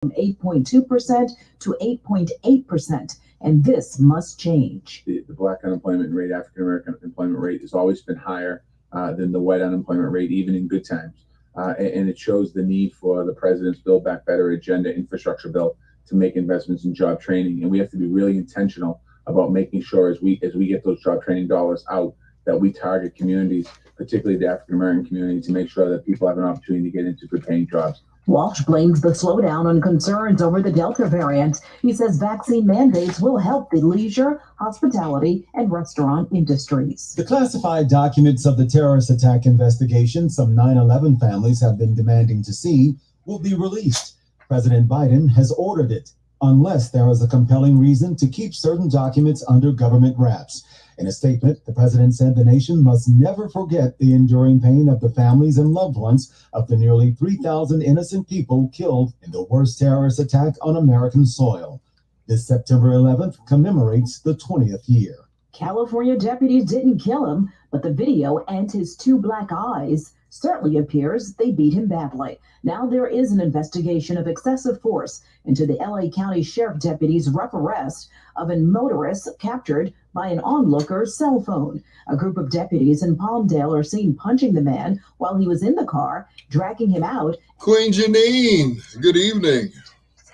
from 8.2% to 8.8%, and this must change. The black unemployment rate, African American employment rate has always been higher than the white unemployment rate, even in good times. And it shows the need for the president's Build Back Better agenda infrastructure bill to make investments in job training. And we have to be really intentional about making sure as we get those job training dollars out that we target communities, particularly the African American community, to make sure that people have an opportunity to get into good paying jobs. Walsh blames the slowdown on concerns over the Delta variant. He says vaccine mandates will help the leisure, hospitality, and restaurant industries. The classified documents of the terrorist attack investigation some 9/11 families have been demanding to see will be released. President Biden has ordered it, unless there is a compelling reason to keep certain documents under government wraps. In a statement, the president said the nation must never forget the enduring pain of the families and loved ones of the nearly 3,000 innocent people killed in the worst terrorist attack on American soil. This September 11th commemorates the 20th year. California deputies didn't kill him, but the video and his two black eyes certainly appears they beat him badly. Now there is an investigation of excessive force into the LA County Sheriff Deputy's rough arrest of a motorist captured by an onlooker's cell phone. A group of deputies in Palmdale are seen punching the man while he was in the car, dragging him out. Queen Janine, good evening.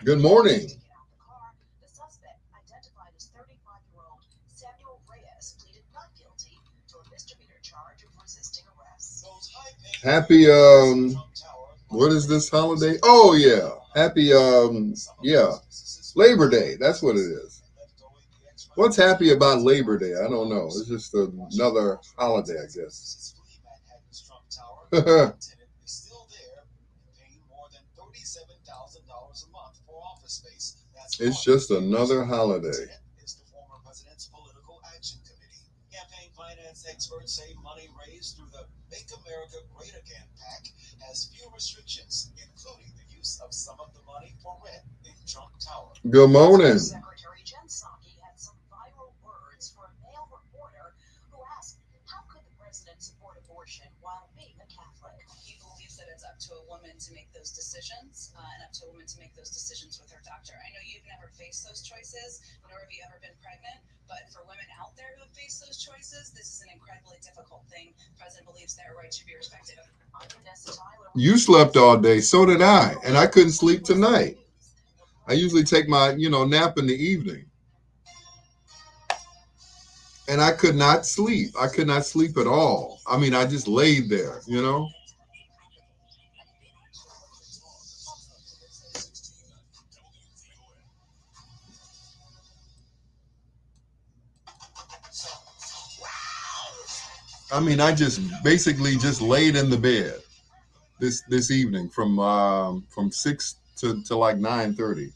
Good morning. The suspect, identified as 35-year-old Samuel Reyes, pleaded not guilty to a misdemeanor charge of resisting arrest. Happy, what is this holiday? Oh, yeah. Happy, Labor Day. That's what it is. What's happy about Labor Day? I don't know. It's just another holiday, I guess. It's just another holiday. Campaign finance experts say money raised through the Make America Great Again PAC has few restrictions, including the use of some of the money for rent in Trump Tower. Good morning. Secretary Jen Psaki had some viral words for a male reporter who asked, how could the president support abortion while being a Catholic? He believes that it's up to a woman to make those decisions and up to a woman to make those decisions with her doctor. I know you've never faced those choices, nor have you ever been pregnant, but for women out there who have faced those choices, this is an incredibly difficult thing. The president believes their right should be respected. You slept all day, so did I, and I couldn't sleep tonight. I usually take my, nap in the evening. And I could not sleep. I could not sleep at all. I mean, I just laid there, I mean, I just basically just laid in the bed this evening from 6 to like 9:30.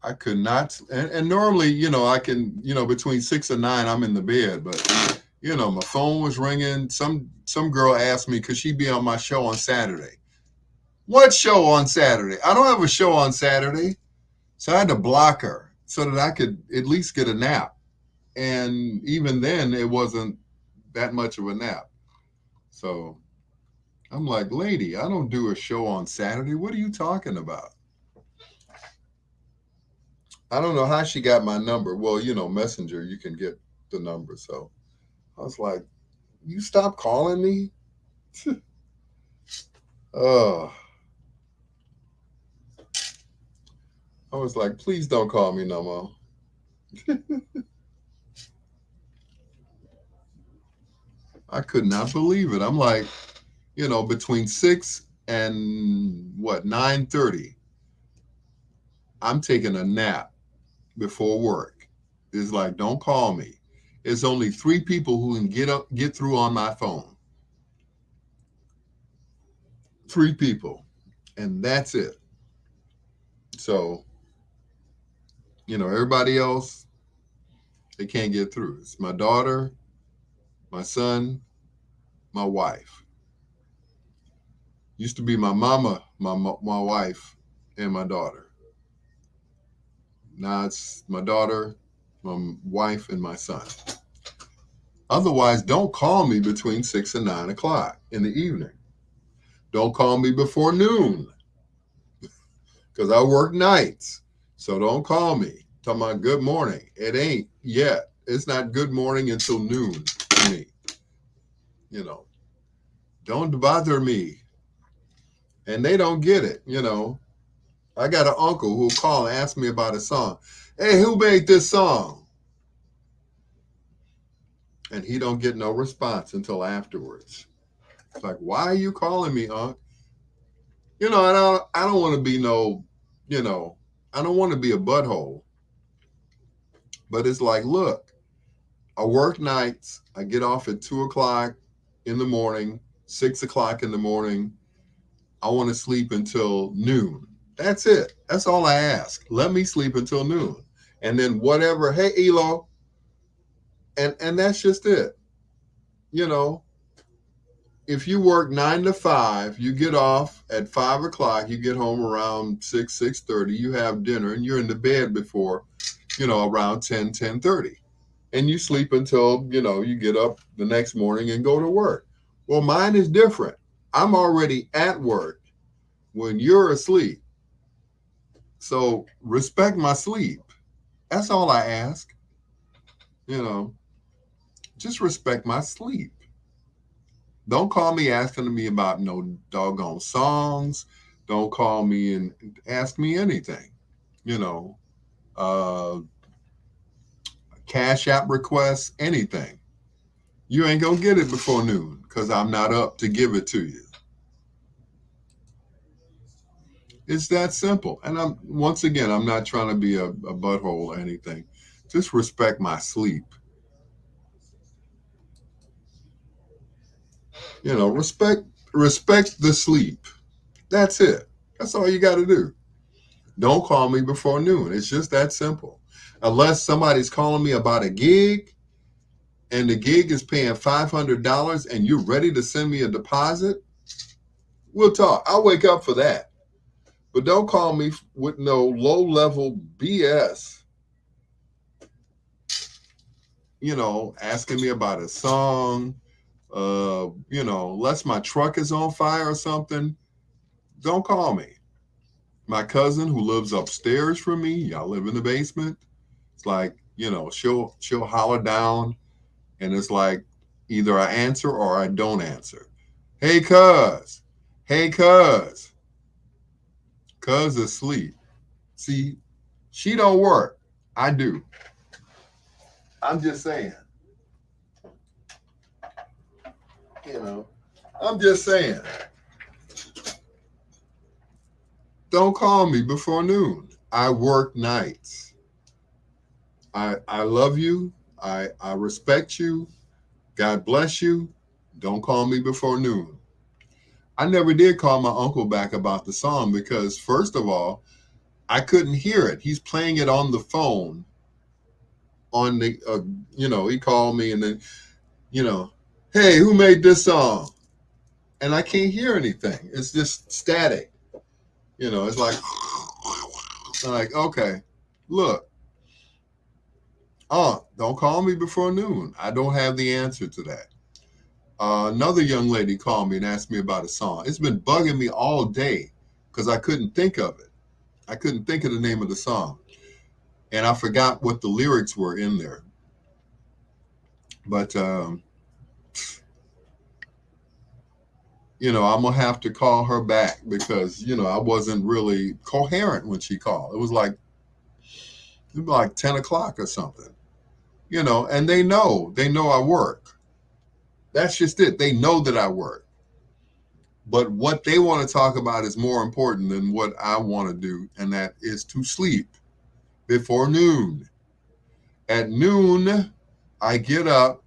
I could not, and normally, I can, between 6 and 9, I'm in the bed, but my phone was ringing. Some girl asked me, could she be on my show on Saturday? What show on Saturday? I don't have a show on Saturday. So I had to block her so that I could at least get a nap. And even then, it wasn't that much of a nap. So I'm like, lady, I don't do a show on Saturday. What are you talking about? I don't know how she got my number. Well, Messenger, you can get the number. So I was like, you stop calling me? Oh. I was like, please don't call me no more. I could not believe it. I'm like, between 6 and 9:30, I'm taking a nap before work. It's like, don't call me. It's only 3 people who can get through on my phone. 3 people. And that's it. So, everybody else, they can't get through. It's my daughter, my son, my wife. Used to be my mama, my wife, and my daughter. Now it's my daughter, my wife, and my son. Otherwise, don't call me between 6 and 9 o'clock in the evening. Don't call me before noon because I work nights. So don't call me. Talking about good morning. It ain't yet. It's not good morning until noon to me. You know, don't bother me. And they don't get it, you know. I got an uncle who'll call and ask me about a song. Hey, who made this song? And he don't get no response until afterwards. It's like, why are you calling me, Unc? You know, I don't want to be no, you know, I don't want to be a butthole. But it's like, look, I work nights. I get off at 2:00 in the morning, 6:00 in the morning. I want to sleep until noon. That's it. That's all I ask. Let me sleep until noon. And then whatever, hey Elo, and that's just it. You know, if you work 9 to 5, you get off at 5:00, you get home around 6:30, you have dinner, and you're in the bed before, you know, around 10:30. And you sleep until, you know, you get up the next morning and go to work. Well, mine is different. I'm already at work when you're asleep. So respect my sleep. That's all I ask. You know, just respect my sleep. Don't call me asking me about no doggone songs. Don't call me and ask me anything. You know, uh, Cash App requests, anything. You ain't gonna get it before noon because I'm not up to give it to you. It's that simple. And I'm not trying to be a butthole or anything. Just respect my sleep. You know, respect the sleep. That's it. That's all you got to do. Don't call me before noon. It's just that simple. Unless somebody's calling me about a gig and the gig is paying $500 and you're ready to send me a deposit, we'll talk. I'll wake up for that. But don't call me with no low-level BS, you know, asking me about a song, you know, unless my truck is on fire or something, don't call me. My cousin who lives upstairs from me, y'all live in the basement. It's like, you know, she'll holler down and it's like either I answer or I don't answer. Hey cuz. Hey cuz. Cuz is asleep. See, she don't work. I do. I'm just saying. You know, I'm just saying. Don't call me before noon. I work nights. I love you. I respect you. God bless you. Don't call me before noon. I never did call my uncle back about the song because, first of all, I couldn't hear it. He's playing it on the phone. On the, you know, he called me and then, you know, hey, who made this song? And I can't hear anything. It's just static. You know, it's like, I'm like, okay, look, don't call me before noon. I don't have the answer to that. Another young lady called me and asked me about a song. It's been bugging me all day because I couldn't think of it. I couldn't think of the name of the song. And I forgot what the lyrics were in there. But, you know, I'm going to have to call her back because, you know, I wasn't really coherent when she called. It was like 10 o'clock or something, you know, and they know I work. That's just it. They know that I work. But what they want to talk about is more important than what I want to do, and that is to sleep before noon. At noon, I get up,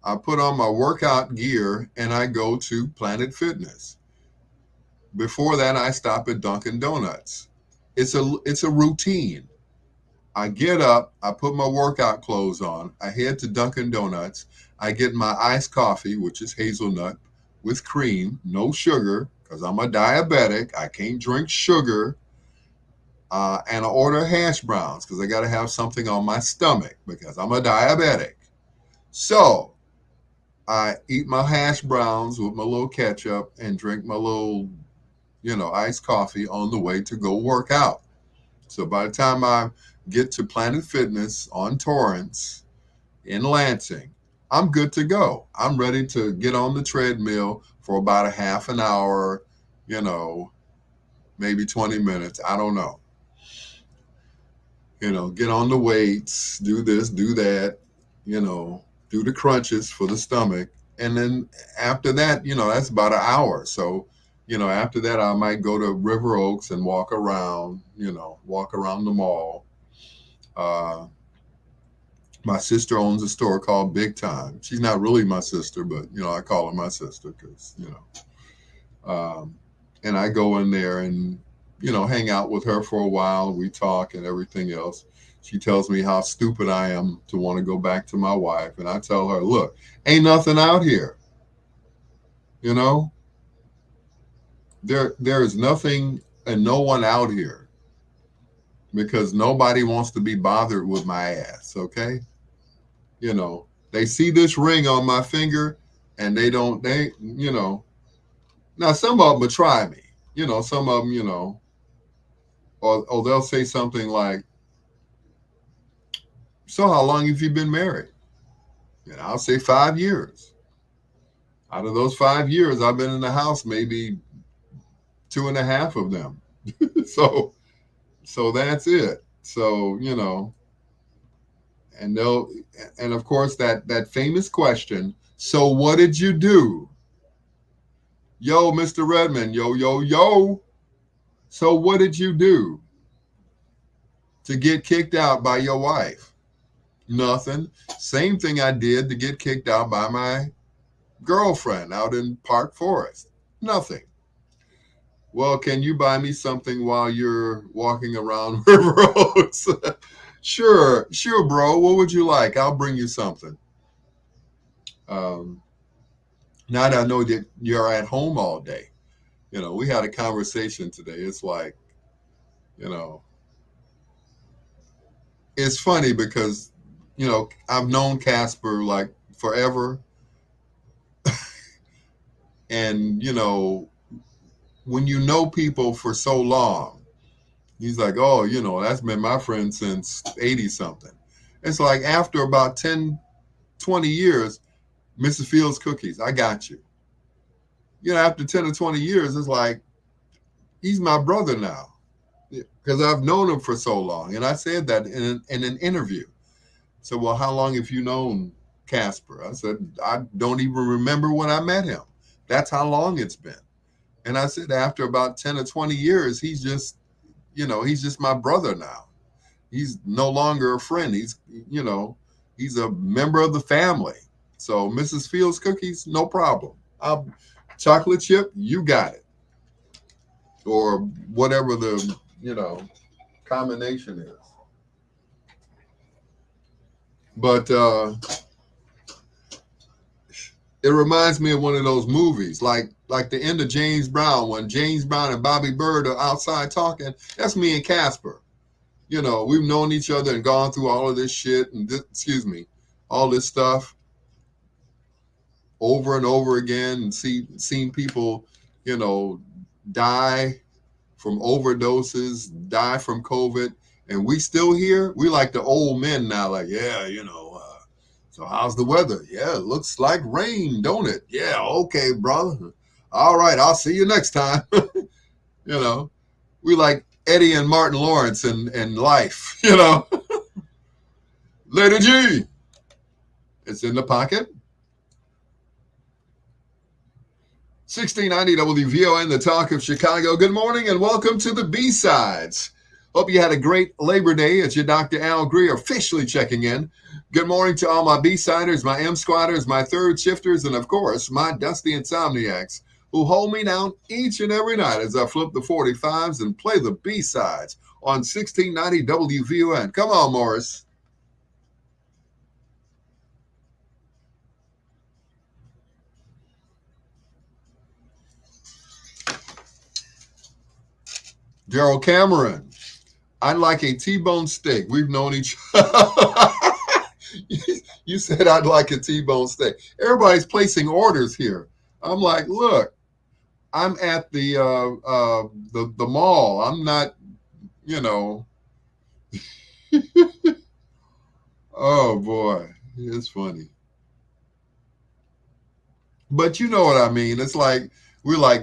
I put on my workout gear, and I go to Planet Fitness. Before that, I stop at Dunkin' Donuts. It's a routine. I get up, I put my workout clothes on, I head to Dunkin' Donuts, I get my iced coffee, which is hazelnut with cream, no sugar, because I'm a diabetic. I can't drink sugar. And I order hash browns because I got to have something on my stomach because I'm a diabetic. So I eat my hash browns with my little ketchup and drink my little, iced coffee on the way to go work out. So by the time I get to Planet Fitness on Torrance in Lansing, I'm good to go. I'm ready to get on the treadmill for about a half an hour, maybe 20 minutes. I don't know. Get on the weights, do this, do that, do the crunches for the stomach. And then after that, that's about an hour. So, after that, I might go to River Oaks and walk around the mall. My sister owns a store called Big Time. She's not really my sister, but, I call her my sister because, and I go in there and, hang out with her for a while. We talk and everything else. She tells me how stupid I am to want to go back to my wife. And I tell her, look, ain't nothing out here. There is nothing and no one out here because nobody wants to be bothered with my ass. Okay. They see this ring on my finger and now some of them will try me, some of them, or they'll say something like, so how long have you been married? And I'll say 5 years. Out of those 5 years, I've been in the house maybe 2.5 of them. so that's it. So, and of course that famous question, so what did you do? Yo, Mr. Redmond, yo. So what did you do to get kicked out by your wife? Nothing. Same thing I did to get kicked out by my girlfriend out in Park Forest. Nothing. Well, can you buy me something while you're walking around River Oaks? Sure, bro. What would you like? I'll bring you something. Now that I know that you're at home all day, we had a conversation today. It's like, it's funny because, I've known Casper like forever. And, when you know people for so long, he's like, oh, that's been my friend since 80 something. It's like after about 10, 20 years, Mrs. Fields Cookies, I got you. After 10 or 20 years, it's like, he's my brother now because I've known him for so long. And I said that in an interview. So, well, how long have you known Casper? I said, I don't even remember when I met him. That's how long it's been. And I said, after about 10 or 20 years, he's just my brother now. He's no longer a friend. He's a member of the family. So Mrs. Fields Cookies, no problem. Chocolate chip, you got it. Or whatever the, combination is. But it reminds me of one of those movies, like the end of James Brown, when James Brown and Bobby Bird are outside talking. That's me and Casper. We've known each other and gone through all of this shit and all this stuff over and over again, and seen people, die from overdoses, die from COVID, and we still here. We like the old men now, like, yeah, so how's the weather? Yeah, it looks like rain, don't it? Yeah, okay, brother. All right, I'll see you next time. We like Eddie and Martin Lawrence in life, Lady G, it's in the pocket. 1690 WVON, the talk of Chicago. Good morning and welcome to the B-Sides. Hope you had a great Labor Day. It's your Dr. Al Greer officially checking in. Good morning to all my B-Siders, my M-Squatters, my third shifters, and of course, my dusty insomniacs who hold me down each and every night as I flip the 45s and play the B-Sides on 1690 WVON. Come on, Morris. Gerald Cameron, I'd like a T-bone steak. We've known each other. You said I'd like a T-bone steak. Everybody's placing orders here. I'm like, look, I'm at the mall. I'm not, you know. Oh boy, it's funny. But you know what I mean. It's like we're like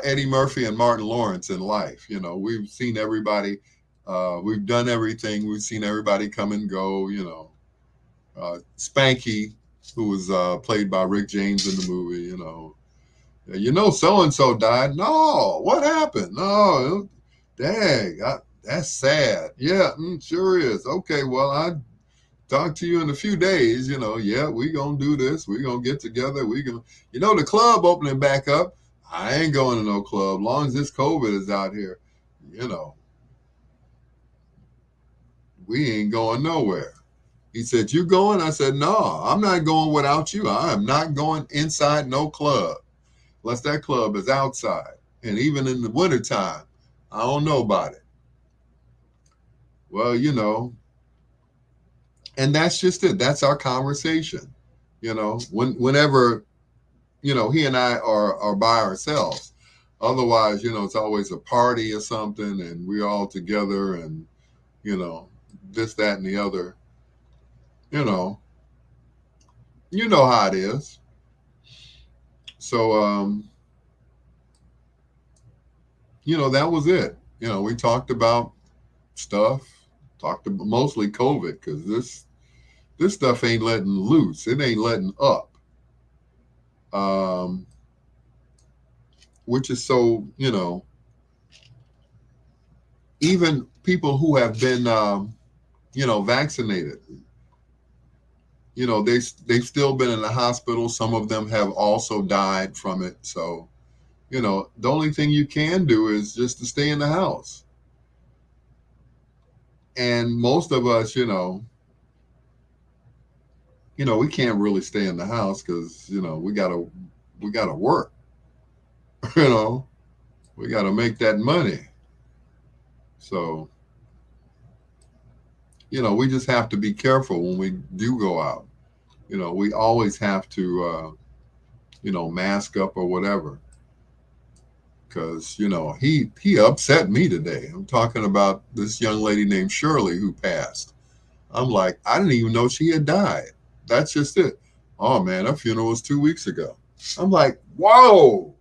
Eddie Murphy and Martin Lawrence in life. You know, we've seen everybody. We've done everything. We've seen everybody come and go. You know, Spanky, who was played by Rick James in the movie. You know, so and so died. No, what happened? No, dang, that's sad. Yeah, sure is. Okay, well, I talk to you in a few days. You know, yeah, we gonna do this. We gonna get together. We gonna, the club opening back up. I ain't going to no club. Long as this COVID is out here, you know, we ain't going nowhere. He said, you going? I said, no, I'm not going without you. I am not going inside no club unless that club is outside. And even in the wintertime, I don't know about it. Well, and that's just it. That's our conversation. Whenever, he and I are by ourselves. Otherwise, it's always a party or something and we're all together and, this, that, and the other. You know, you know how it is. So, that was it. We talked about stuff, talked about mostly COVID because this stuff ain't letting loose. It ain't letting up. Which is so, even people who have been, vaccinated, they've still been in the hospital. Some of them have also died from it. So, the only thing you can do is just to stay in the house. And most of us, we can't really stay in the house because, we gotta work. We gotta make that money. So, we just have to be careful when we do go out. We always have to, mask up or whatever. Because, he upset me today. I'm talking about this young lady named Shirley who passed. I'm like, I didn't even know she had died. That's just it. Oh, man, her funeral was 2 weeks ago. I'm like, whoa.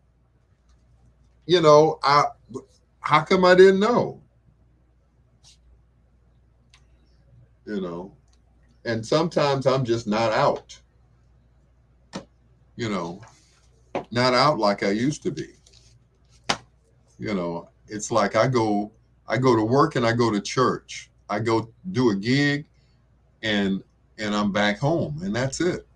How come I didn't know? And sometimes I'm just not out. Not out like I used to be. It's like I go to work and I go to church. I go do a gig and I'm back home and that's it.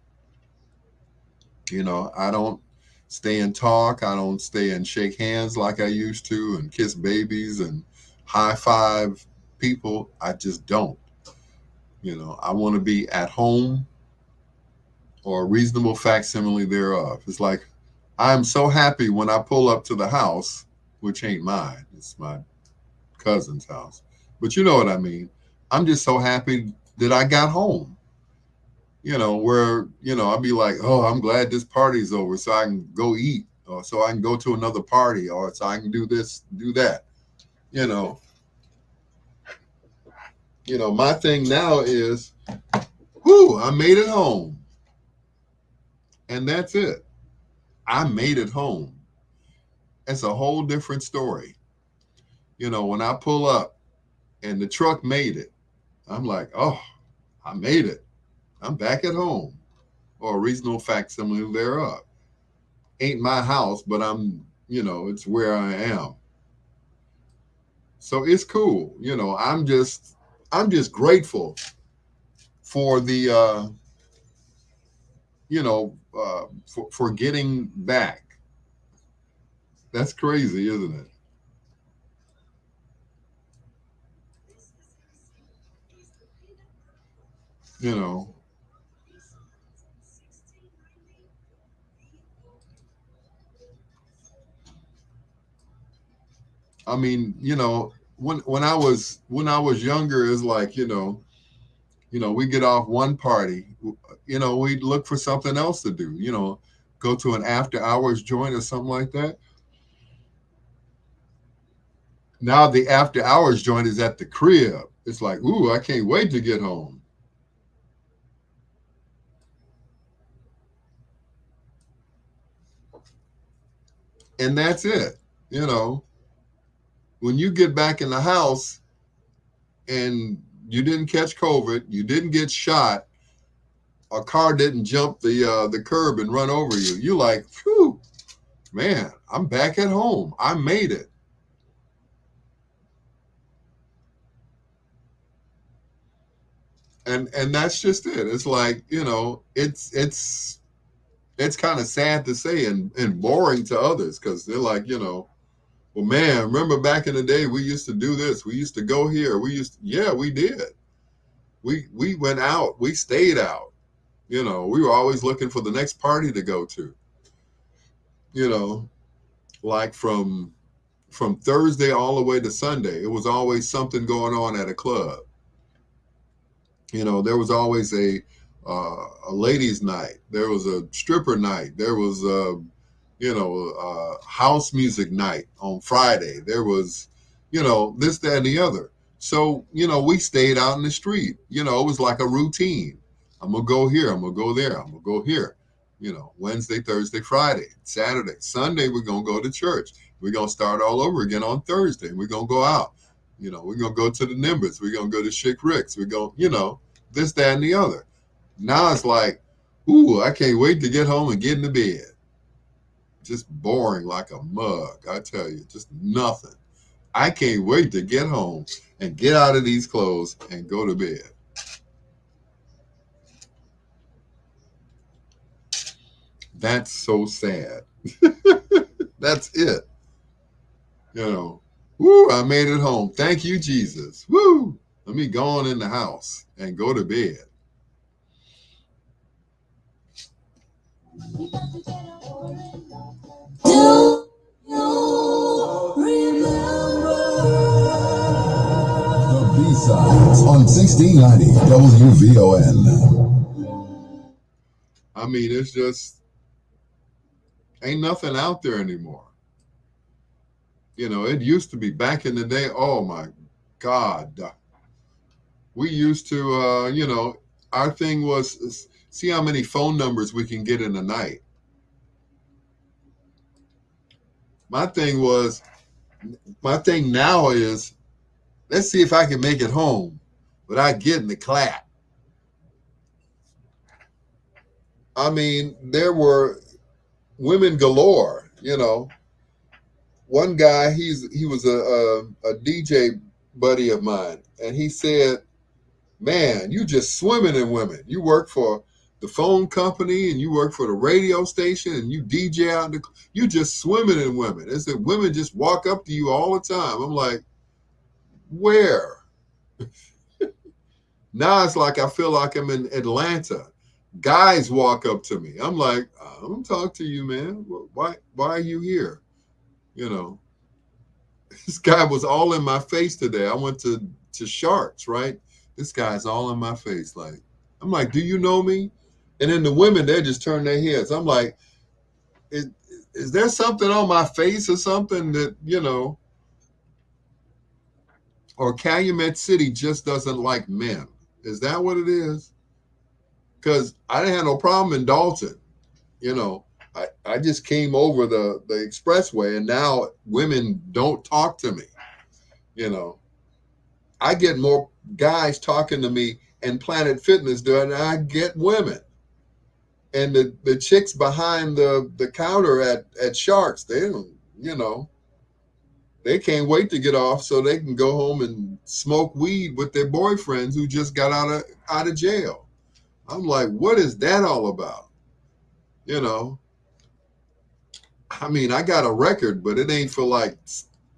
I don't stay and talk. I don't stay and shake hands like I used to and kiss babies and high five people. I just don't. I want to be at home or a reasonable facsimile thereof. It's like I'm so happy when I pull up to the house, which ain't mine. It's my cousin's house. But you know what I mean. I'm just so happy that I got home. Where, I'll be like, oh, I'm glad this party's over so I can go eat or so I can go to another party or so I can do this, do that. My thing now is, I made it home. And that's it. I made it home. It's a whole different story. When I pull up and the truck made it, I'm like, oh, I made it. I'm back at home, or a reasonable facsimile thereof. Ain't my house, but I'm, it's where I am. So it's cool. I'm just grateful for the, for getting back. That's crazy, isn't it? I mean, when I was younger, it's like, You know, we get off one party, you know, we look for something else to do, you know, go to an after hours joint or something like that. Now the after hours joint is at the crib. It's like, ooh, I can't wait to get home. And that's it. You know, when you get back in the house and you didn't catch COVID, you didn't get shot, a car didn't jump the curb and run over you, you like, phew, man, I'm back at home. I made it. And that's just it. It's like, you know, it's kind of sad to say and boring to others because they're like, you know, well, man, remember back in the day we used to do this, we used to go here, yeah, we did. We went out, we stayed out. You know, we were always looking for the next party to go to. You know, like from Thursday all the way to Sunday, it was always something going on at a club. You know, there was always a ladies' night. There was a stripper night. There was house music night on Friday. There was, you know, this, that, and the other. So, you know, we stayed out in the street. You know, it was like a routine. I'm gonna go here. I'm gonna go there. I'm gonna go here. You know, Wednesday, Thursday, Friday, Saturday, Sunday, we're gonna go to church. We're gonna start all over again on Thursday. We're gonna go out. You know, we're gonna go to the Nimbus. We're gonna go to Chick Rick's. We're gonna, you know, this, that, and the other. Now it's like, ooh, I can't wait to get home and get into bed. Just boring like a mug, I tell you, just nothing. I can't wait to get home and get out of these clothes and go to bed. That's so sad. That's it. You know, woo, I made it home. Thank you, Jesus. Woo, let me go on in the house and go to bed. Do you remember? The B-Sides on 1690 WVON. I mean, it's just ain't nothing out there anymore. You know, it used to be back in the day. Oh my God. We used to, you know, our thing was see how many phone numbers we can get in a night. My thing now is, let's see if I can make it home without getting the clap. I mean, there were women galore, you know. One guy, he was a DJ buddy of mine, and he said, man, you just swimming in women. You work for the phone company and you work for the radio station and you DJ out, you just swimming in women. It's that women just walk up to you all the time. I'm like, where? Now it's like I feel like I'm in Atlanta. Guys walk up to me. I'm like, I don't talk to you, man. Why are you here? You know, this guy was all in my face today. I went to Sharks, right? This guy's all in my face. Like, I'm like, do you know me? And then the women, they just turn their heads. I'm like, is there something on my face or something that, you know, or Calumet City just doesn't like men? Is that what it is? Because I didn't have no problem in Dalton. You know, I just came over the expressway and now women don't talk to me. You know, I get more guys talking to me in Planet Fitness than I get women. And the chicks behind the counter at Sharks, they don't, you know, they can't wait to get off so they can go home and smoke weed with their boyfriends who just got out of jail. I'm like, what is that all about? You know, I mean, I got a record, but it ain't for like,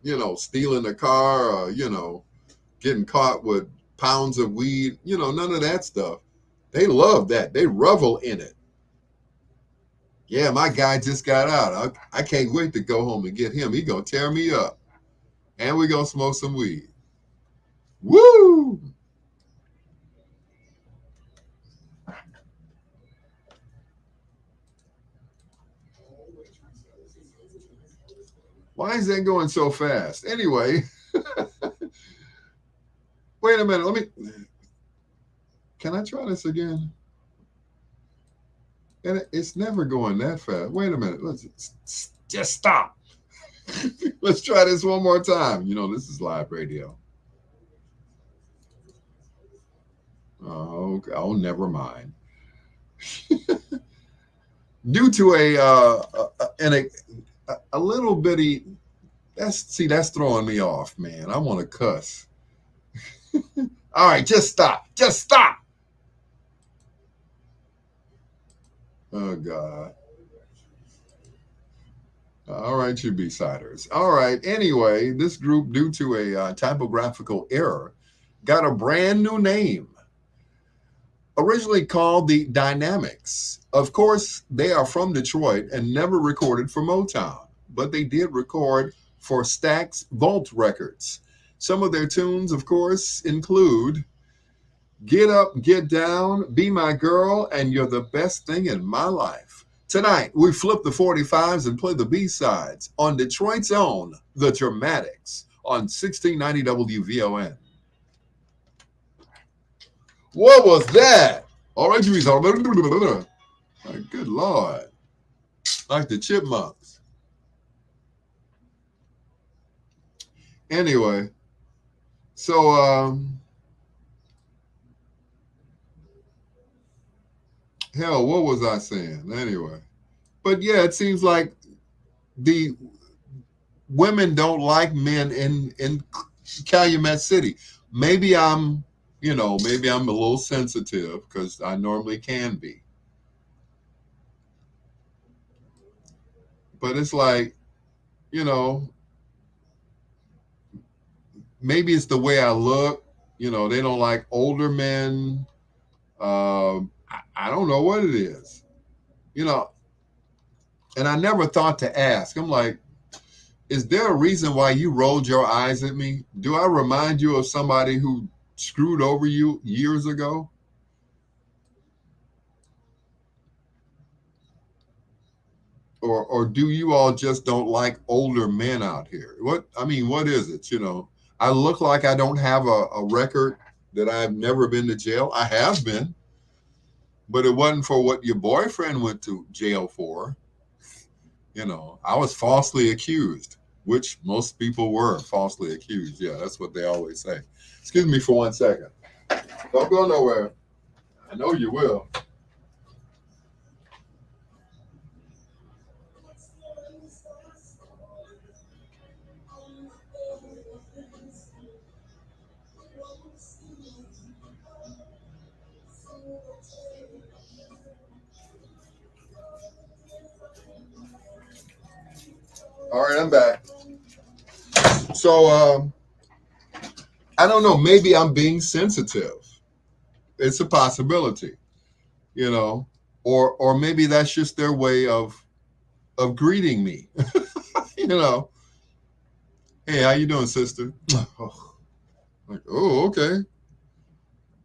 you know, stealing a car or, you know, getting caught with pounds of weed, you know, none of that stuff. They love that. They revel in it. Yeah, my guy just got out. I can't wait to go home and get him. He gonna tear me up. And we gonna smoke some weed. Woo! Why is that going so fast? Anyway, wait a minute. Can I try this again? And it's never going that fast. Wait a minute. Let's just stop. Let's try this one more time. You know, this is live radio. Oh, never mind. Due to a little bitty, that's throwing me off, man. I want to cuss. All right, just stop. Just stop. Oh God. All right, you B-siders. All right. Anyway, this group, due to a typographical error, got a brand new name. Originally called the Dynamics. Of course, they are from Detroit and never recorded for Motown, but they did record for Stax Vault Records. Some of their tunes, of course, include Get Up, Get Down, Be My Girl, and You're the Best Thing in My Life. Tonight, we flip the 45s and play the B-sides on Detroit's own The Dramatics on 1690 WVON. What was that? All right, you good Lord. Like the Chipmunks. Anyway, so hell, what was I saying? Anyway. But yeah, it seems like the women don't like men in Calumet City. Maybe I'm a little sensitive because I normally can be. But it's like, maybe it's the way I look. They don't like older men. I don't know what it is. And I never thought to ask. I'm like, is there a reason why you rolled your eyes at me? Do I remind you of somebody who screwed over you years ago? Or do you all just don't like older men out here? What is it? I look like I don't have a record that I've never been to jail. I have been, but it wasn't for what your boyfriend went to jail for. I was falsely accused, which most people were falsely accused. Yeah, that's what they always say. Excuse me for 1 second. Don't go nowhere. I know you will. All right, I'm back. So, I don't know. Maybe I'm being sensitive. It's a possibility, or maybe that's just their way of greeting me. Hey, how you doing, sister? Like, oh, okay.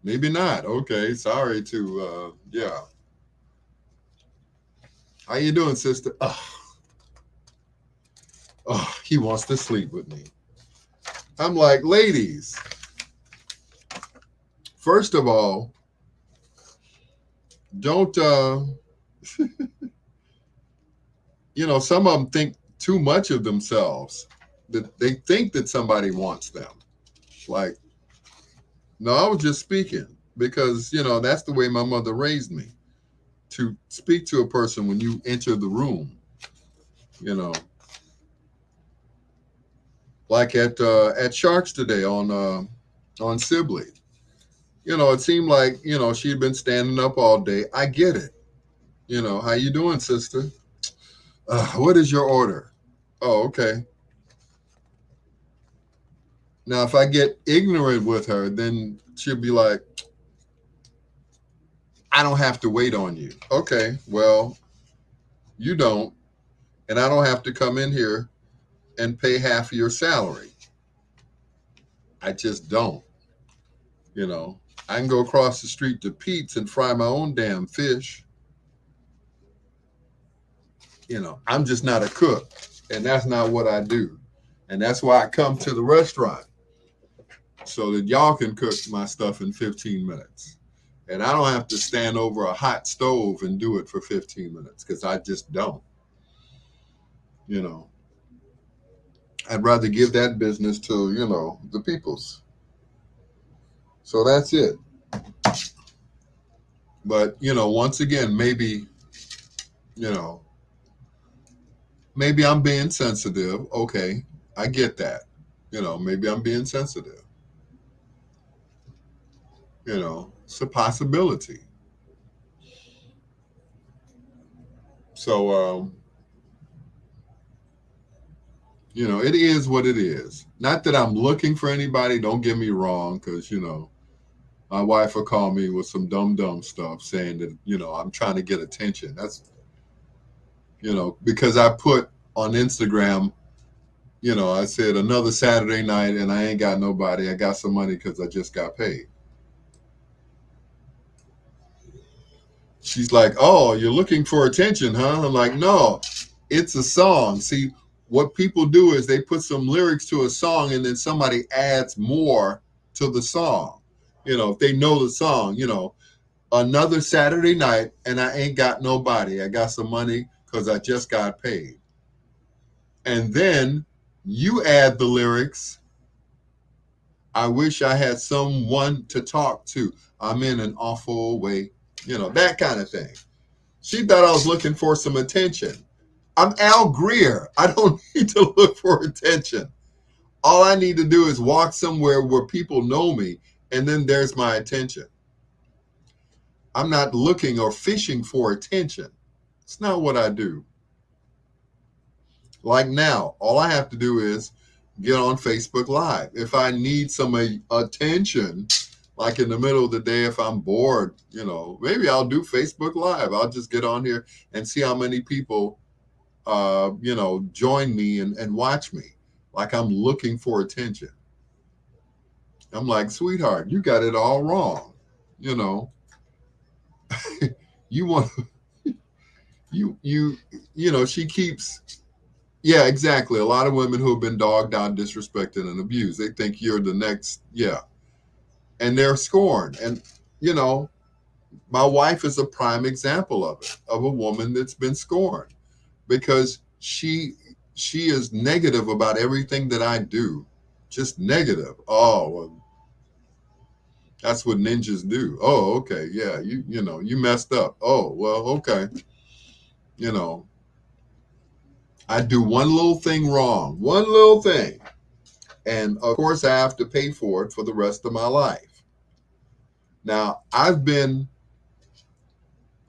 Maybe not. Okay, sorry to, yeah. How you doing, sister? He wants to sleep with me. I'm like, ladies, first of all, don't, some of them think too much of themselves, that they think that somebody wants them. Like, no, I was just speaking because, that's the way my mother raised me, to speak to a person when you enter the room, like at Sharks today on Sibley. It seemed like, she'd been standing up all day. I get it. How you doing, sister? What is your order? Oh, okay. Now, if I get ignorant with her, then she'll be like, I don't have to wait on you. Okay, well, you don't. And I don't have to come in here and pay half of your salary. I just don't. I can go across the street to Pete's and fry my own damn fish. I'm just not a cook. And that's not what I do. And that's why I come to the restaurant, so that y'all can cook my stuff in 15 minutes. And I don't have to stand over a hot stove and do it for 15 minutes, because I just don't. You know, I'd rather give that business to, the peoples. So that's it. But, once again, maybe I'm being sensitive. Okay, I get that. Maybe I'm being sensitive. It's a possibility. So, it is what it is. Not that I'm looking for anybody, don't get me wrong, because, my wife will call me with some dumb stuff saying that, I'm trying to get attention. That's, because I put on Instagram, I said another Saturday night and I ain't got nobody. I got some money because I just got paid. She's like, oh, you're looking for attention, huh? I'm like, no, it's a song. See, what people do is they put some lyrics to a song and then somebody adds more to the song. If they know the song, another Saturday night and I ain't got nobody. I got some money because I just got paid. And then you add the lyrics, I wish I had someone to talk to. I'm in an awful way. That kind of thing. She thought I was looking for some attention. I'm Al Greer. I don't need to look for attention. All I need to do is walk somewhere where people know me, and then there's my attention. I'm not looking or fishing for attention. It's not what I do. Like now, all I have to do is get on Facebook Live. If I need some attention, like in the middle of the day, if I'm bored, maybe I'll do Facebook Live. I'll just get on here and see how many people, join me and watch me. Like I'm looking for attention. I'm like, sweetheart, you got it all wrong. You want, she keeps, yeah, exactly. A lot of women who have been dogged out, disrespected, and abused, they think you're the next, yeah. And they're scorned. And, my wife is a prime example of it, of a woman that's been scorned, because she is negative about everything that I do, just negative. Oh, well, that's what ninjas do. Oh, okay, yeah, you messed up. Oh, well, okay, I do one little thing wrong, one little thing, and of course I have to pay for it for the rest of my life. Now, I've been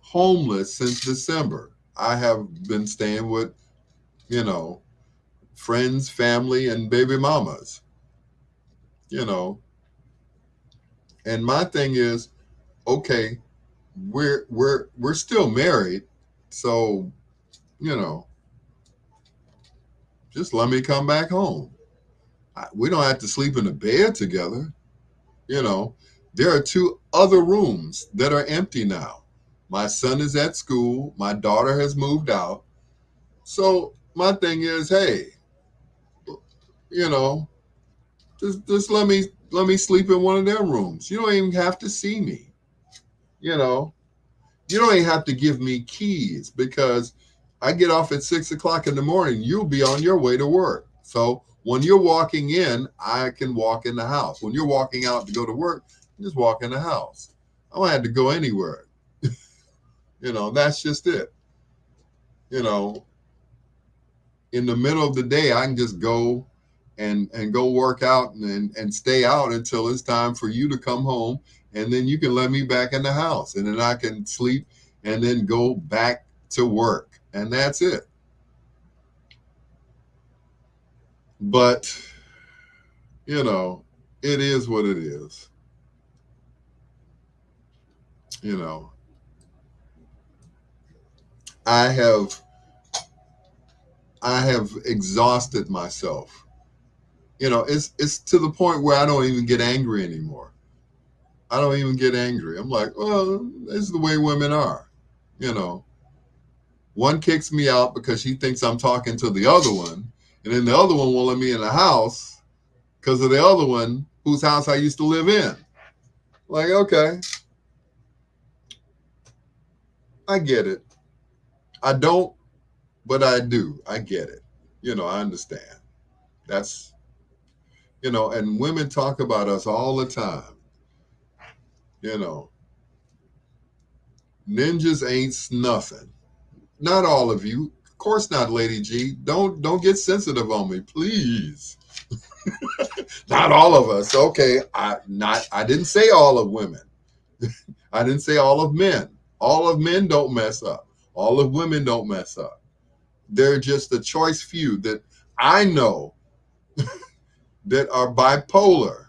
homeless since December. I have been staying with, friends, family, and baby mamas, and my thing is, okay, we're still married, so, just let me come back home. We don't have to sleep in a bed together. There are 2 other rooms that are empty now. My son is at school. My daughter has moved out. So my thing is, hey, just let me sleep in one of their rooms. You don't even have to see me. You don't even have to give me keys, because I get off at 6 o'clock in the morning. You'll be on your way to work. So when you're walking in, I can walk in the house. When you're walking out to go to work, just walk in the house. I don't have to go anywhere. That's just it. In the middle of the day, I can just go and go work out and stay out until it's time for you to come home. And then you can let me back in the house, and then I can sleep and then go back to work. And that's it. But, it is what it is. I have exhausted myself. It's to the point where I don't even get angry anymore. I don't even get angry. I'm like, well, this is the way women are. One kicks me out because she thinks I'm talking to the other one, and then the other one won't let me in the house because of the other one whose house I used to live in. Like, okay, I get it. I don't, but I do. I get it. I understand. That's, and women talk about us all the time. You know, ninjas ain't nothing. Not all of you. Of course not, Lady G. Don't get sensitive on me, please. Not all of us. Okay, I didn't say all of women. I didn't say all of men. All of men don't mess up. All of women don't mess up. They're just a choice few that I know that are bipolar.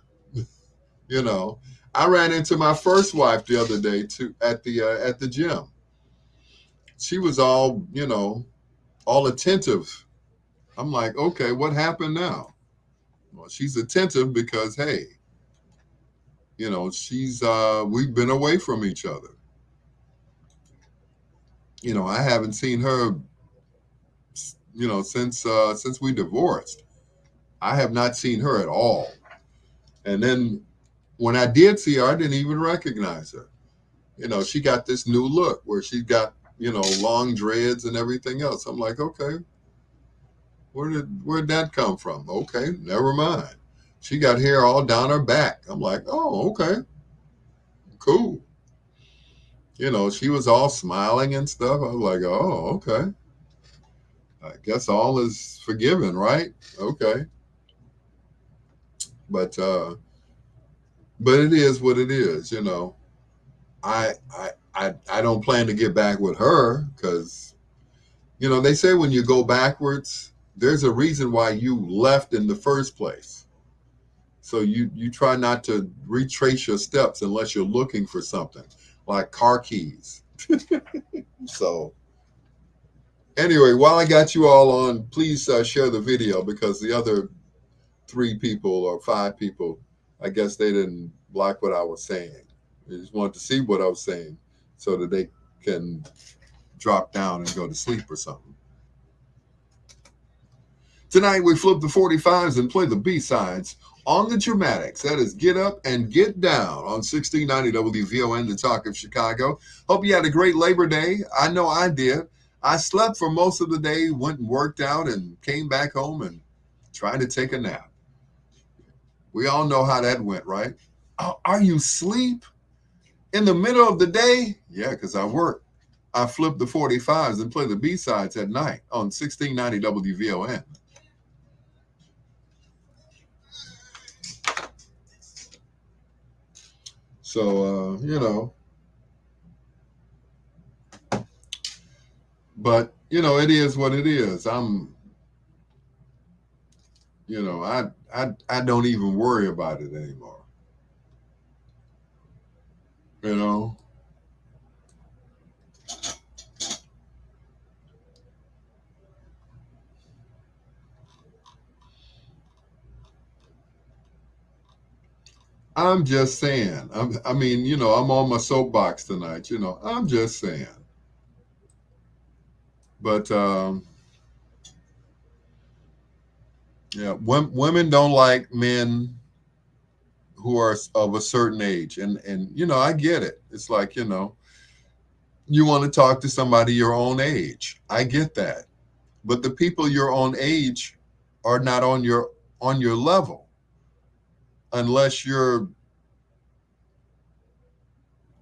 I ran into my first wife the other day at the gym. She was all attentive. I'm like, okay, what happened now? Well, she's attentive because, hey, she's we've been away from each other. I haven't seen her, since we divorced. I have not seen her at all. And then when I did see her, I didn't even recognize her. She got this new look where she got, long dreads and everything else. I'm like, okay, where'd that come from? Okay, never mind. She got hair all down her back. I'm like, oh, okay, cool. She was all smiling and stuff. I was like, oh, okay. I guess all is forgiven, right? Okay. But it is what it is, I don't plan to get back with her because, they say when you go backwards, there's a reason why you left in the first place. So you try not to retrace your steps unless you're looking for something like car keys. So anyway, while I got you all on, please share the video because the other 3 people or 5 people, I guess they didn't like what I was saying. They just wanted to see what I was saying so that they can drop down and go to sleep or something. Tonight we flip the 45s and play the B-sides on the Dramatics. That is Get Up and Get Down on 1690 WVON, the Talk of Chicago. Hope you had a great Labor Day. I know I did. I slept for most of the day, went and worked out, and came back home and tried to take a nap. We all know how that went, right? Are you asleep in the middle of the day? Yeah, because I work. I flip the 45s and play the B-sides at night on 1690 WVON. So, but, it is what it is. I don't even worry about it anymore. I'm just saying. I'm on my soapbox tonight. I'm just saying. But yeah, women don't like men who are of a certain age, and I get it. It's like you want to talk to somebody your own age. I get that, but the people your own age are not on your level unless you're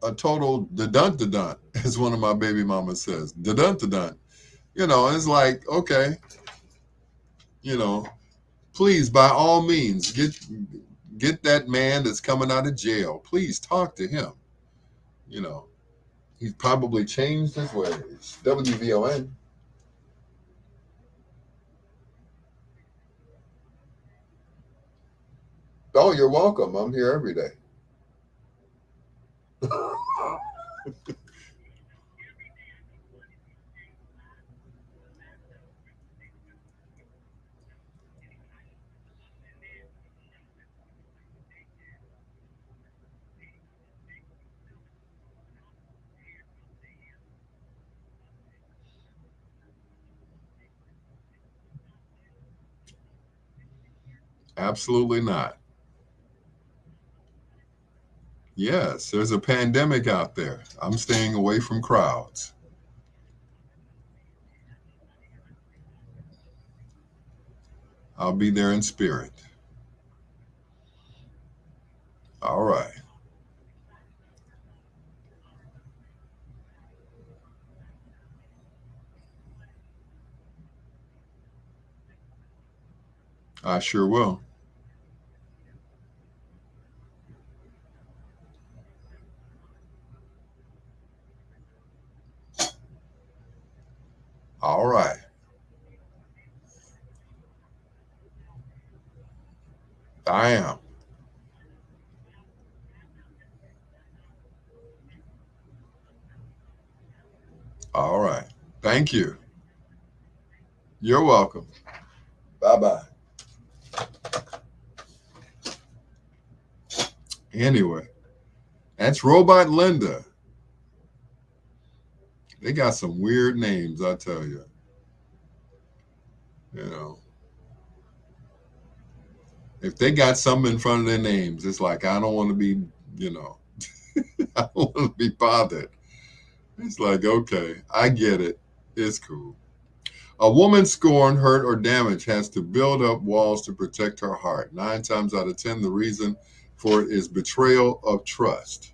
a total da-dun, as one of my baby mamas says, da-dun. It's like, okay, please, by all means, get that man that's coming out of jail. Please talk to him. He's probably changed his ways. WVON. Oh, you're welcome. I'm here every day. Absolutely not. Yes, there's a pandemic out there. I'm staying away from crowds. I'll be there in spirit. All right. I sure will. All right. I am. All right. Thank you. You're welcome. Bye-bye. Anyway, that's Robot Linda. They got some weird names, I tell you. You know, if they got something in front of their names, it's like, I don't want to be, you know, I don't want to be bothered. It's like, okay, I get it. It's cool. A woman scorned, hurt, or damaged has to build up walls to protect her heart. 9 times out of 10, the reason for it is betrayal of trust.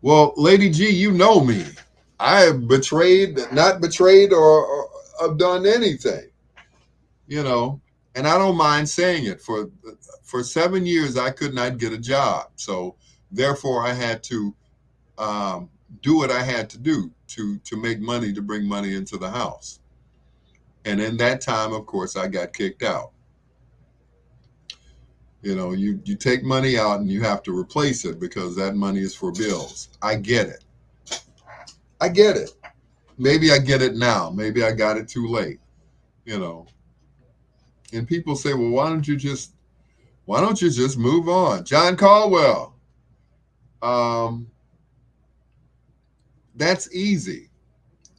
Well, Lady G, you know me. I have betrayed, not betrayed, or have done anything, you know, and I don't mind saying it. For 7 years, I could not get a job. So therefore, I had to do what I had to do to make money, to bring money into the house. And in that time, of course, I got kicked out. You know, you take money out and you have to replace it because that money is for bills. I get it. I get it. Maybe I get it now. Maybe I got it too late, you know. And people say, well, why don't you just move on? John Caldwell. That's easy.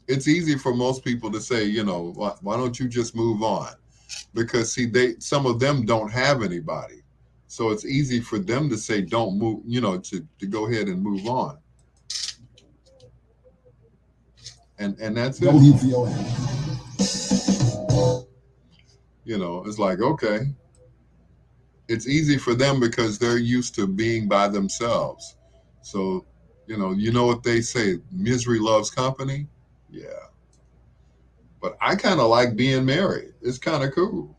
It's easy for most people to say, you know, why don't you just move on? Because see, some of them don't have anybody. So it's easy for them to say, don't move, you know, to go ahead and move on. And that's it. You know, it's like, okay. It's easy for them because they're used to being by themselves. So, you know what they say, misery loves company. Yeah. But I kind of like being married. It's kind of cool.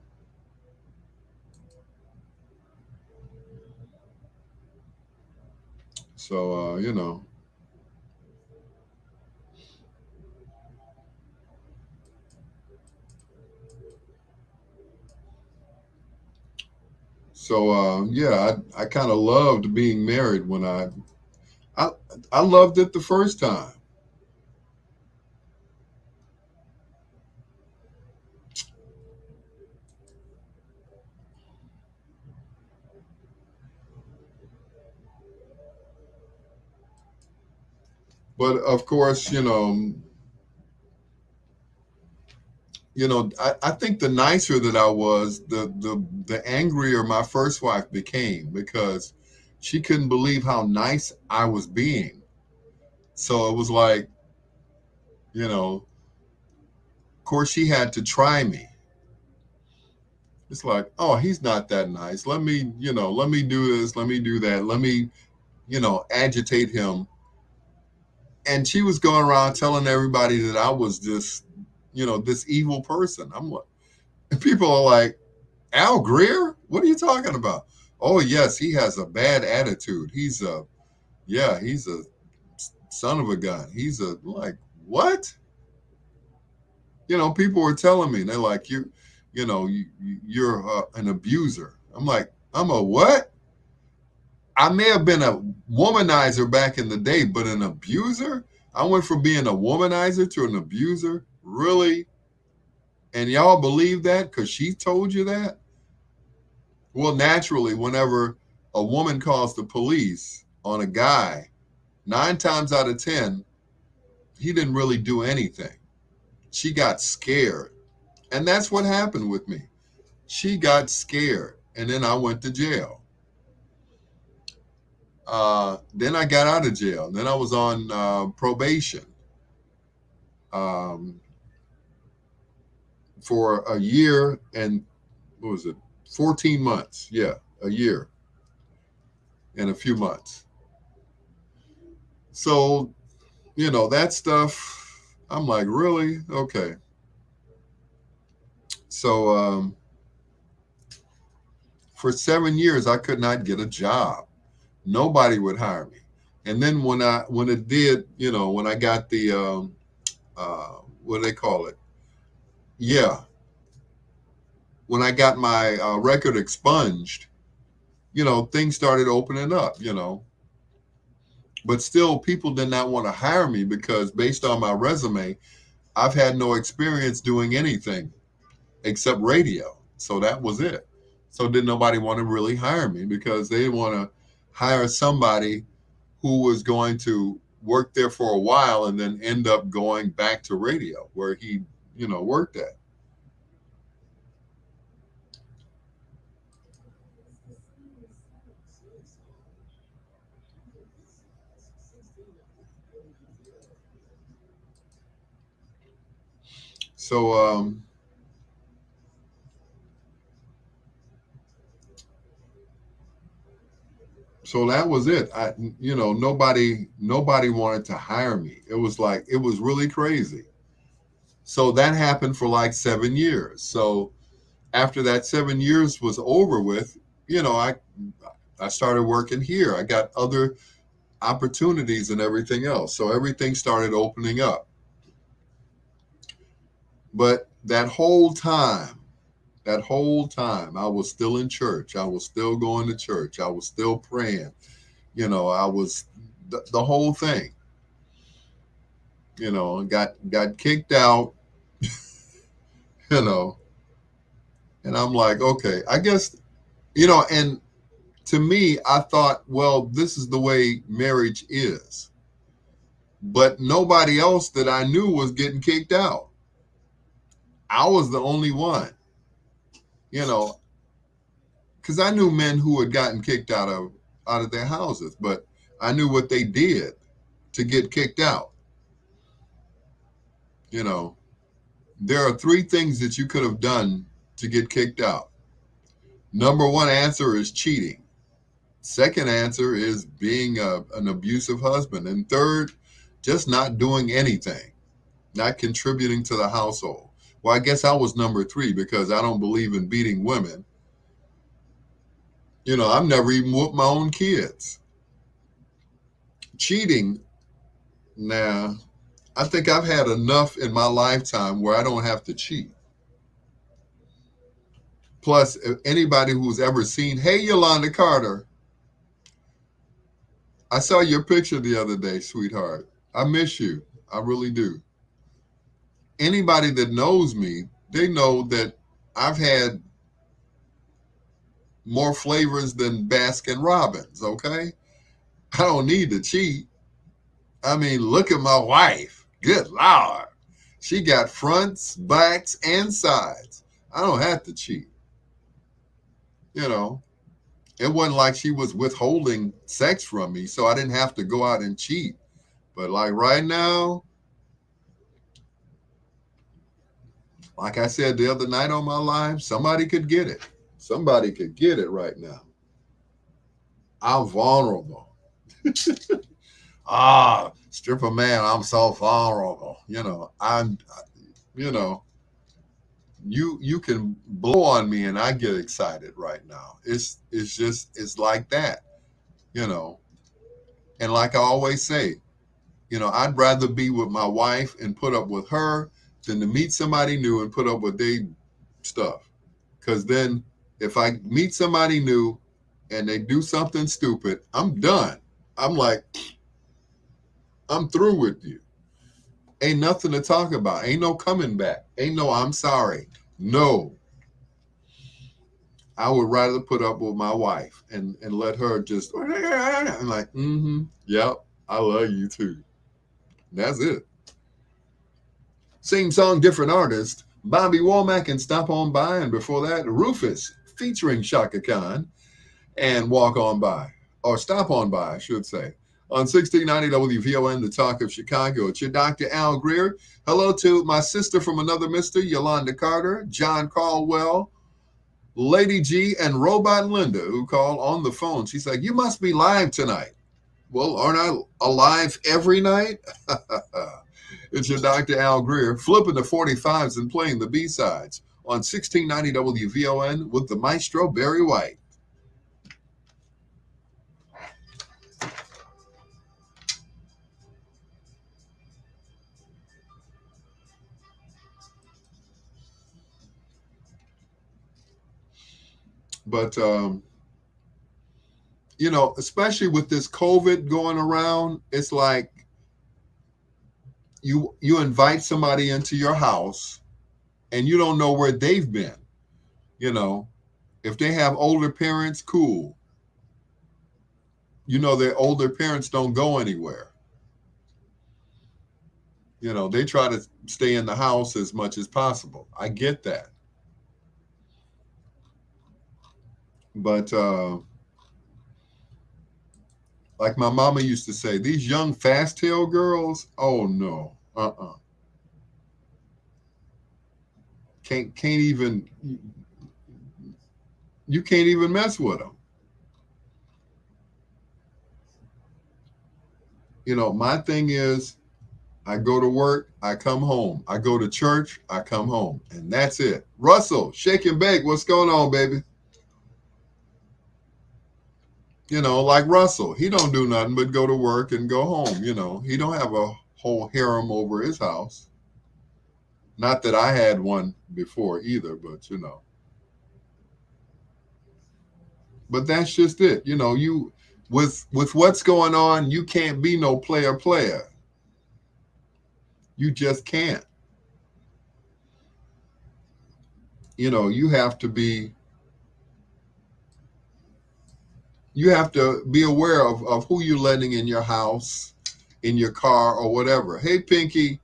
So, you know. So, yeah, I kind of loved being married when I loved it the first time. But of course, I think the nicer that I was, the angrier my first wife became because she couldn't believe how nice I was being. So it was like, of course she had to try me. It's like, oh, he's not that nice. Let me do this. Let me do that. Let me, agitate him. And she was going around telling everybody that I was this evil person. I'm like, people are like, Al Greer? What are you talking about? Oh, yes, he has a bad attitude. He's a son of a gun. He's like, what? People were telling me, they're like, you're an abuser. I'm like, I'm a what? I may have been a womanizer back in the day, but an abuser? I went from being a womanizer to an abuser? Really? And y'all believe that because she told you that? Well, naturally, whenever a woman calls the police on a guy, 9 times out of 10, he didn't really do anything. She got scared. And that's what happened with me. She got scared, and then I went to jail. Then I got out of jail. Then I was on probation for a year and what was it? 14 months. Yeah, a year and a few months. So, that stuff, I'm like, really? Okay. So, for 7 years, I could not get a job. Nobody would hire me. And then when it did, when I got the, what do they call it? Yeah. When I got my record expunged, things started opening up, but still people did not want to hire me because based on my resume, I've had no experience doing anything except radio. So that was it. So did nobody want to really hire me because they want to hire somebody who was going to work there for a while and then end up going back to radio where he, worked at. So, so that was it. Nobody wanted to hire me. It was really crazy. So that happened for like 7 years. So after that 7 years was over with, I started working here. I got other opportunities and everything else. So everything started opening up. But that whole time, I was still in church. I was still going to church. I was still praying. I was the whole thing. Got kicked out, and I'm like, okay, I guess, and to me, I thought, well, this is the way marriage is. But nobody else that I knew was getting kicked out. I was the only one, because I knew men who had gotten kicked out of their houses, but I knew what they did to get kicked out. There are 3 things that you could have done to get kicked out. Number 1 answer is cheating. Second answer is being an abusive husband. And third, just not doing anything, not contributing to the household. Well, I guess I was number 3 because I don't believe in beating women. I've never even whooped my own kids. Cheating, nah, I think I've had enough in my lifetime where I don't have to cheat. Plus, anybody who's ever seen, hey, Yolanda Carter, I saw your picture the other day, sweetheart. I miss you. I really do. Anybody that knows me, they know that I've had more flavors than Baskin Robbins, okay? I don't need to cheat. I mean, look at my wife. Good Lord. She got fronts, backs, and sides. I don't have to cheat. It wasn't like she was withholding sex from me, so I didn't have to go out and cheat. But like right now, like I said the other night on my live, somebody could get it. Somebody could get it right now. I'm vulnerable. Stripper man, I'm so vulnerable. You can blow on me and I get excited right now. It's like that, And like I always say, I'd rather be with my wife and put up with her than to meet somebody new and put up with their stuff. Because then if I meet somebody new and they do something stupid, I'm done. I'm like, I'm through with you. Ain't nothing to talk about. Ain't no coming back. Ain't no I'm sorry. No. I would rather put up with my wife and let her just, I'm like, yep, I love you too. And that's it. Same song, different artist. Bobby Womack and Stop On By. And before that, Rufus featuring Shaka Khan and Walk On By. Or Stop On By, I should say. On 1690 WVON, the talk of Chicago. It's your Dr. Al Greer. Hello to my sister from another mister, Yolanda Carter, John Caldwell, Lady G, and Robot Linda, who called on the phone. She's like, you must be live tonight. Well, aren't I alive every night? It's your Dr. Al Greer, flipping the 45s and playing the B-sides on 1690 WVON with the maestro Barry White. But, you know, especially with this COVID going around, it's like you invite somebody into your house and you don't know where they've been. You know, if they have older parents, cool. You know, their older parents don't go anywhere. You know, they try to stay in the house as much as possible. I get that. But like my mama used to say, these young fast tail girls, oh no, can't even, you can't even mess with them. You know, my thing is, I go to work, I come home. I go to church, I come home, and that's it. Russell, shake and bake, what's going on, baby? You know, like Russell, he don't do nothing but go to work and go home. You know, he don't have a whole harem over his house. Not that I had one before either, but you know. But that's just it. You know, you with what's going on, you can't be no player. You just can't. You know, you have to be aware of who you're letting in your house, in your car, or whatever. Hey, Pinky,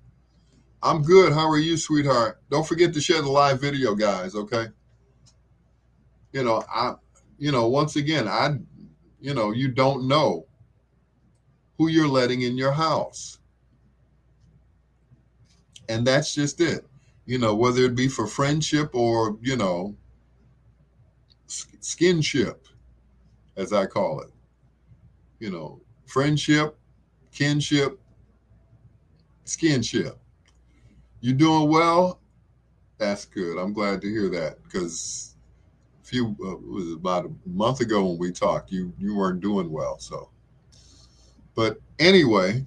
I'm good. How are you, sweetheart? Don't forget to share the live video, guys, okay? You know, once again, you don't know who you're letting in your house. And that's just it. You know, whether it be for friendship or, you know, skinship, as I call it. You know, friendship, kinship, skinship. You doing well? That's good. I'm glad to hear that, because it was about a month ago when we talked, you weren't doing well. So, but anyway,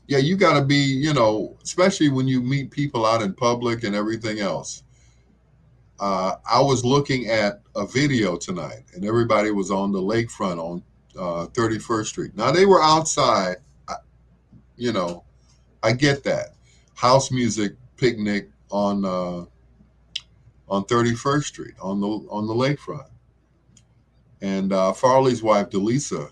yeah, you got to be, you know, especially when you meet people out in public and everything else. I was looking at a video tonight, and everybody was on the lakefront on 31st Street. Now, they were outside, you know, I get that. House music picnic on 31st Street on the lakefront. And Farley's wife, Delise,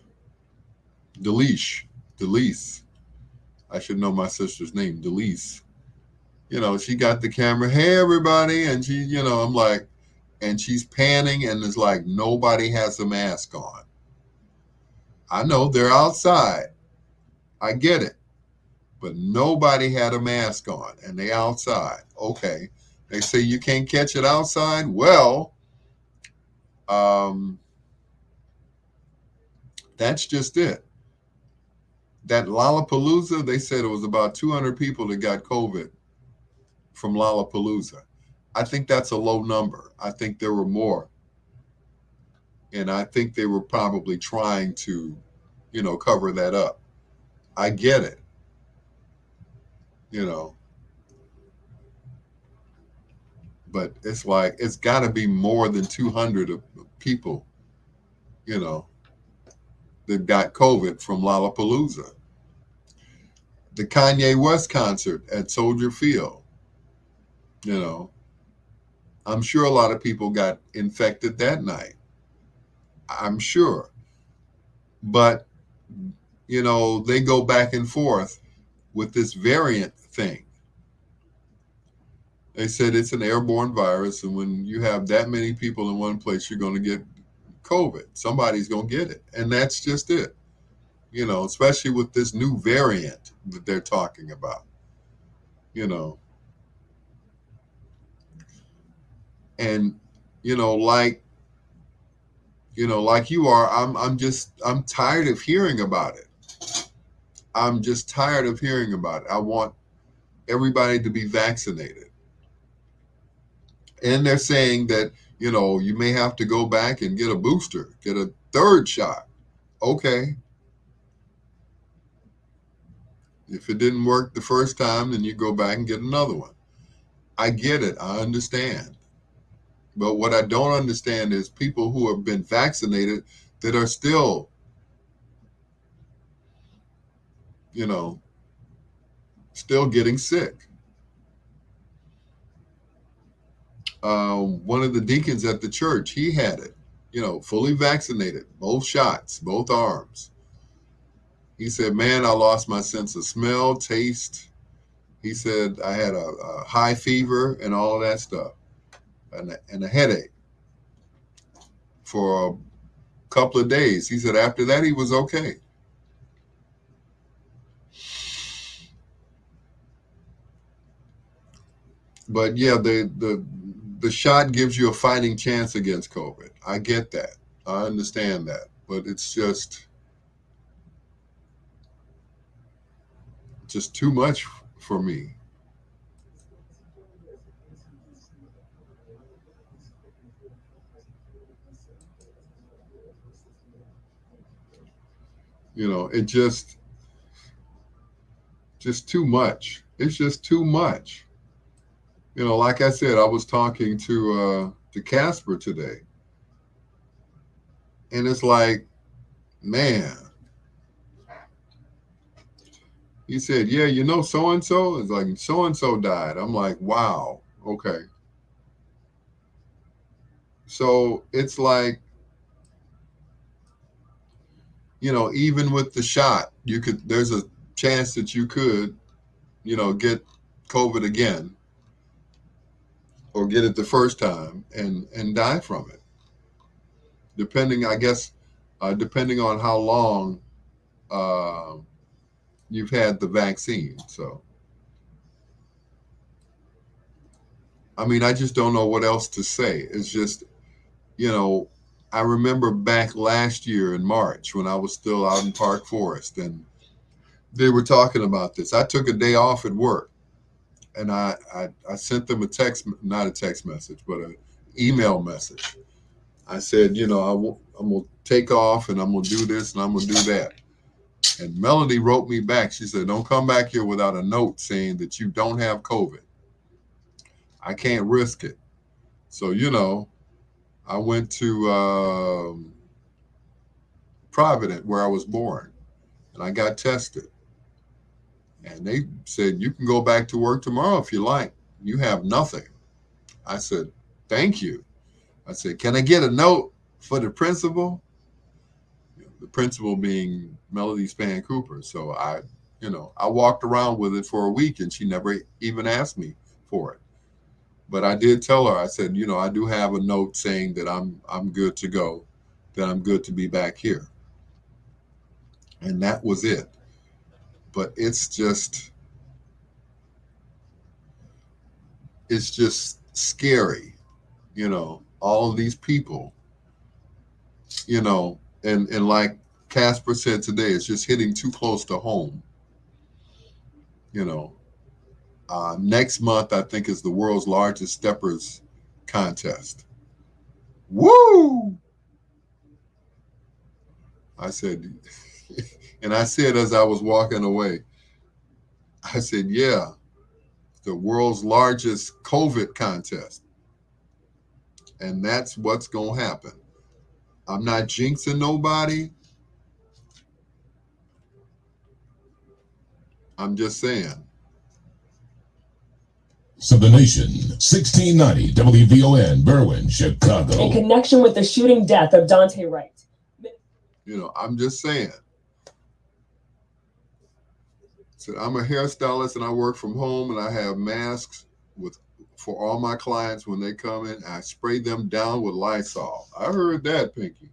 I should know my sister's name, Delise. You know, she got the camera, hey, everybody. And she, you know, I'm like, and she's panning and it's like, nobody has a mask on. I know they're outside. I get it. But nobody had a mask on and they outside. Okay. They say you can't catch it outside. Well, that's just it. That Lollapalooza, they said it was about 200 people that got COVID from Lollapalooza. I think that's a low number. I think there were more. And I think they were probably trying to, you know, cover that up. I get it. You know. But it's like, it's got to be more than 200 people, you know, that got COVID from Lollapalooza. The Kanye West concert at Soldier Field, you know, I'm sure a lot of people got infected that night. I'm sure. But, you know, they go back and forth with this variant thing. They said it's an airborne virus, and when you have that many people in one place, you're going to get COVID. Somebody's going to get it, and that's just it. You know, especially with this new variant that they're talking about. You know, and like you are, I'm tired of hearing about it. I'm just tired of hearing about it. I want everybody to be vaccinated. And they're saying that, you may have to go back and get a booster, get a third shot. Okay. If it didn't work the first time, then you go back and get another one. I get it. I understand. But what I don't understand is people who have been vaccinated that are still, still getting sick. One of the deacons at the church, he had it, fully vaccinated, both shots, both arms. He said, man, I lost my sense of smell, taste. He said, I had a high fever and all of that stuff and a headache for a couple of days. He said, after that, he was okay. But yeah, the shot gives you a fighting chance against COVID. I get that. I understand that. But it's just too much for me. It just too much. It's just too much. Like I said, I was talking to Casper today. And it's like, man, he said, yeah, so-and-so? It's like, so-and-so died. I'm like, wow, okay. So it's like, even with the shot, there's a chance that you could, get COVID again or get it the first time and die from it. Depending, I guess, depending on how long you've had the vaccine. So, I mean, I just don't know what else to say. It's just, I remember back last year in March when I was still out in Park Forest and they were talking about this. I took a day off at work and I sent them not a text message, but an email message. I said, I'm going to take off and I'm going to do this and I'm going to do that. And Melody wrote me back. She said, don't come back here without a note saying that you don't have COVID. I can't risk it. So, I went to Providence where I was born and I got tested. And they said, you can go back to work tomorrow if you like. You have nothing. I said, thank you. I said, can I get a note for the principal? The principal being Melody Span Cooper. So I walked around with it for a week and she never even asked me for it. But I did tell her, I said, I do have a note saying that I'm good to go, that I'm good to be back here. And that was it. But it's just scary, all of these people, and like Casper said today, it's just hitting too close to home. Next month, I think, is the world's largest steppers contest. Woo! I said, and I said as I was walking away, I said, yeah, the world's largest COVID contest. And that's what's going to happen. I'm not jinxing nobody. I'm just saying. So the Nation, 1690 WVON, Berwyn, Chicago. In connection with the shooting death of Dante Wright. I'm just saying. So I'm a hairstylist and I work from home and I have masks with for all my clients when they come in, I spray them down with Lysol. I heard that, Pinky.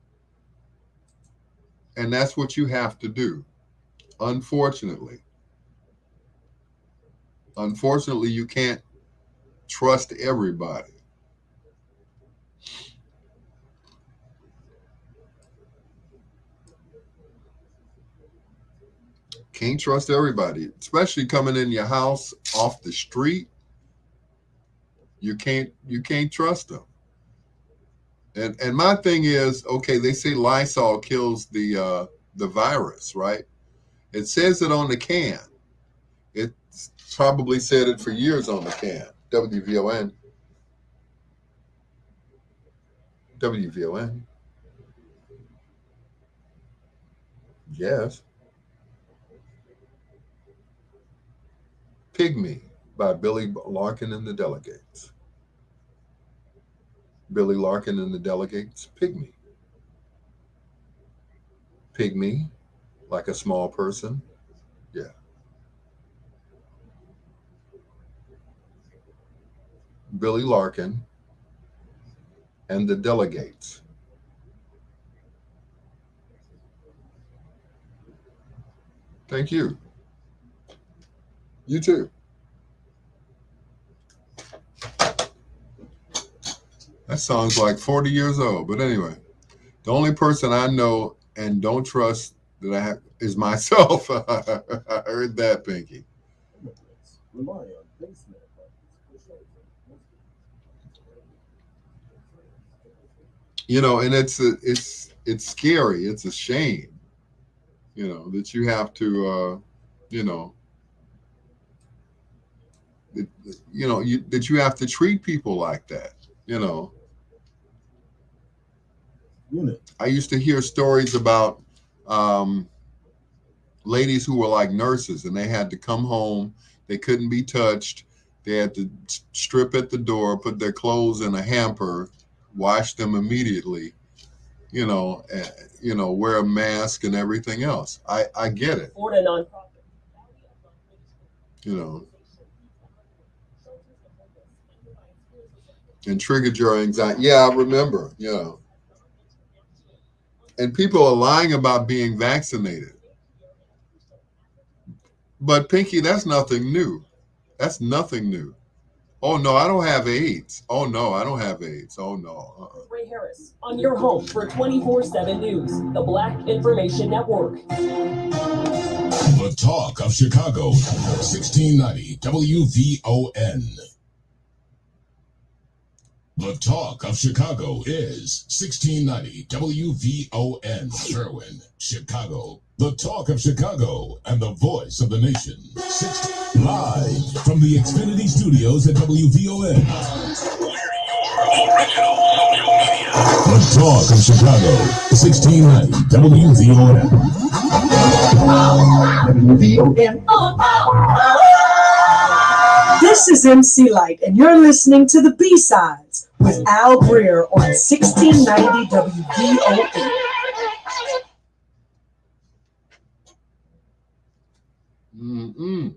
And that's what you have to do. Unfortunately, you can't trust everybody. Can't trust everybody, especially coming in your house off the street. You can't trust them. And my thing is, okay, they say Lysol kills the virus, right? It says it on the can. It's probably said it for years on the can. WVON. WVON. Yes. Pygmy by Billy Larkin and the Delegates. Billy Larkin and the Delegates, Pygmy. Pygmy, like a small person. Yeah. Billy Larkin and the Delegates. Thank you. You too. That song's like 40 years old. But anyway, the only person I know and don't trust that I have is myself. I heard that, Pinky. You know, and it's scary. It's a shame, you know, that you have to, you know, that you have to treat people like that, you know. I used to hear stories about ladies who were like nurses, and they had to come home. They couldn't be touched. They had to strip at the door, put their clothes in a hamper, wash them immediately, you know, wear a mask and everything else. I get it. For a nonprofit. You know. And triggered your anxiety. Yeah, I remember, you know. And people are lying about being vaccinated. But Pinky, that's nothing new. That's nothing new. Oh no, I don't have AIDS. Oh no, I don't have AIDS. Oh no. Ray Harris on your home for 24/7 News, the Black Information Network. The Talk of Chicago, 1690 WVON. The Talk of Chicago is 1690 WVON, Berwyn, Chicago. The Talk of Chicago and the voice of the nation. Live from the Xfinity Studios at WVON. The Talk of Chicago, 1690 WVON. This is MC Light, and you're listening to the B-Sides with Al Greer on 1690 WVON. Mm-mm.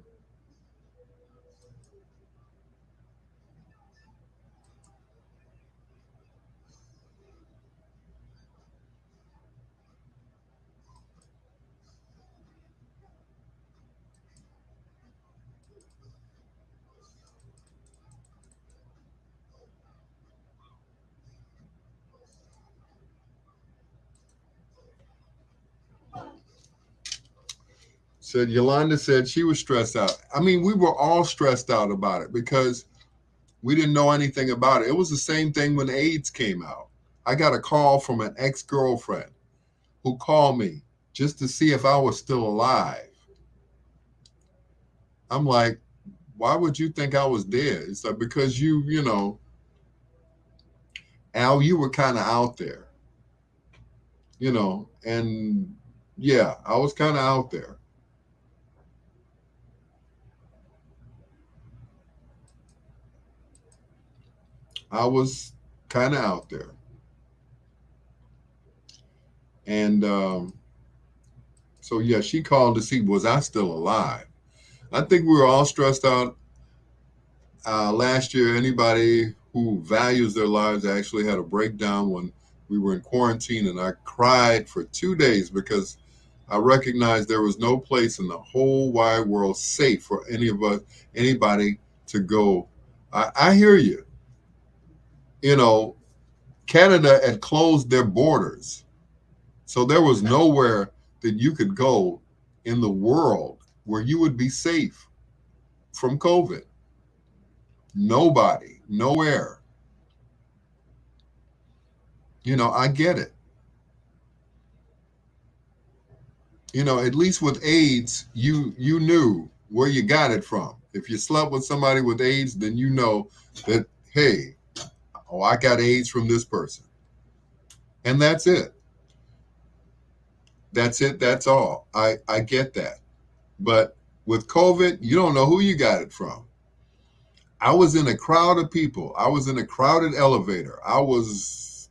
Said Yolanda said she was stressed out. I mean, we were all stressed out about it because we didn't know anything about it. It was the same thing when AIDS came out. I got a call from an ex-girlfriend who called me just to see if I was still alive. I'm like, why would you think I was dead? It's like, because you know, Al, you were kind of out there, you know, and yeah, I was kind of out there. I was kind of out there. And so, yeah, she called to see, was I still alive? I think we were all stressed out last year, anybody who values their lives actually had a breakdown when we were in quarantine, and I cried for 2 days because I recognized there was no place in the whole wide world safe for anybody to go. I hear you. You know, Canada had closed their borders, so there was nowhere that you could go in the world where you would be safe from COVID. Nobody, nowhere. You know, I get it. You know, at least with AIDS, you knew where you got it from. If you slept with somebody with AIDS, then you know that, hey, oh, I got AIDS from this person. And that's it. That's it. That's all. I get that. But with COVID, you don't know who you got it from. I was in a crowd of people. I was in a crowded elevator. I was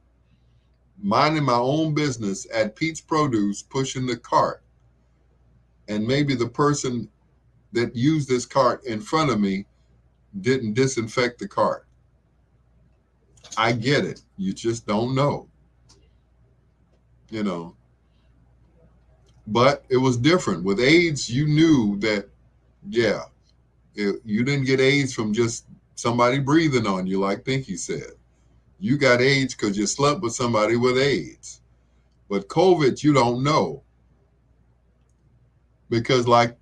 minding my own business at Pete's Produce, pushing the cart. And maybe the person that used this cart in front of me didn't disinfect the cart. I get it. You just don't know. You know. But it was different. With AIDS, you knew that, yeah, you didn't get AIDS from just somebody breathing on you, like Pinky said. You got AIDS because you slept with somebody with AIDS. But COVID, you don't know. Because like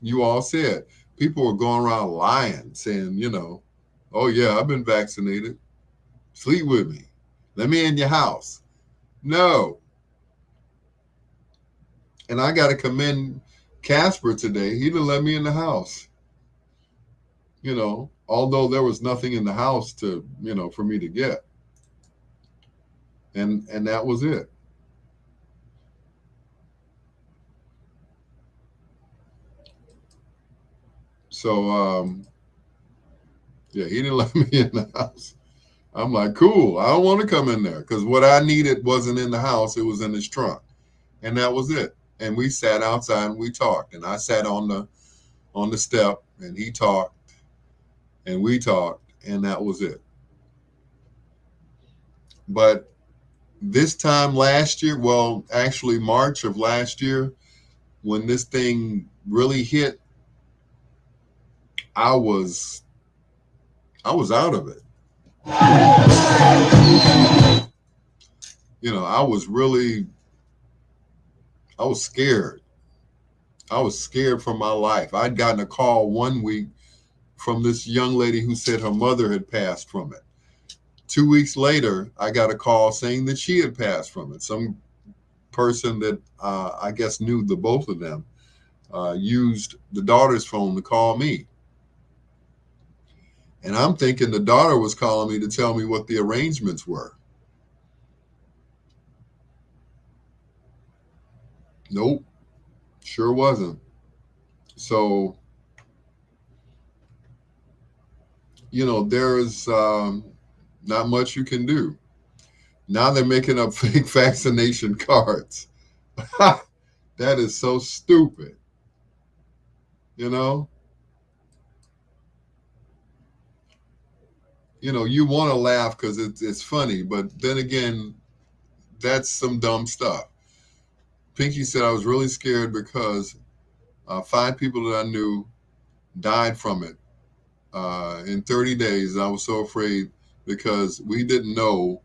you all said, people were going around lying, saying, you know, oh yeah, I've been vaccinated. Sleep with me. Let me in your house. No. And I got to commend Casper today. He didn't let me in the house. You know, although there was nothing in the house to, you know, for me to get. And that was it. So, yeah, he didn't let me in the house. I'm like, cool. I don't want to come in there because what I needed wasn't in the house. It was in his trunk. And that was it. And we sat outside and we talked. And I sat on the step and he talked and we talked. And that was it. But this time last year, well, actually March of last year, when this thing really hit, I was out of it. You know, I was scared. I was scared for my life. I'd gotten a call one week from this young lady who said her mother had passed from it. 2 weeks later, I got a call saying that she had passed from it. Some person that I guess knew the both of them used the daughter's phone to call me. And I'm thinking the daughter was calling me to tell me what the arrangements were. Nope, sure wasn't. So, you know, there's not much you can do. Now they're making up fake vaccination cards. That is so stupid. You know? You know, you want to laugh because it's funny, but then again, that's some dumb stuff. Pinky said I was really scared because 5 people that I knew died from it in 30 days. I was so afraid because we didn't know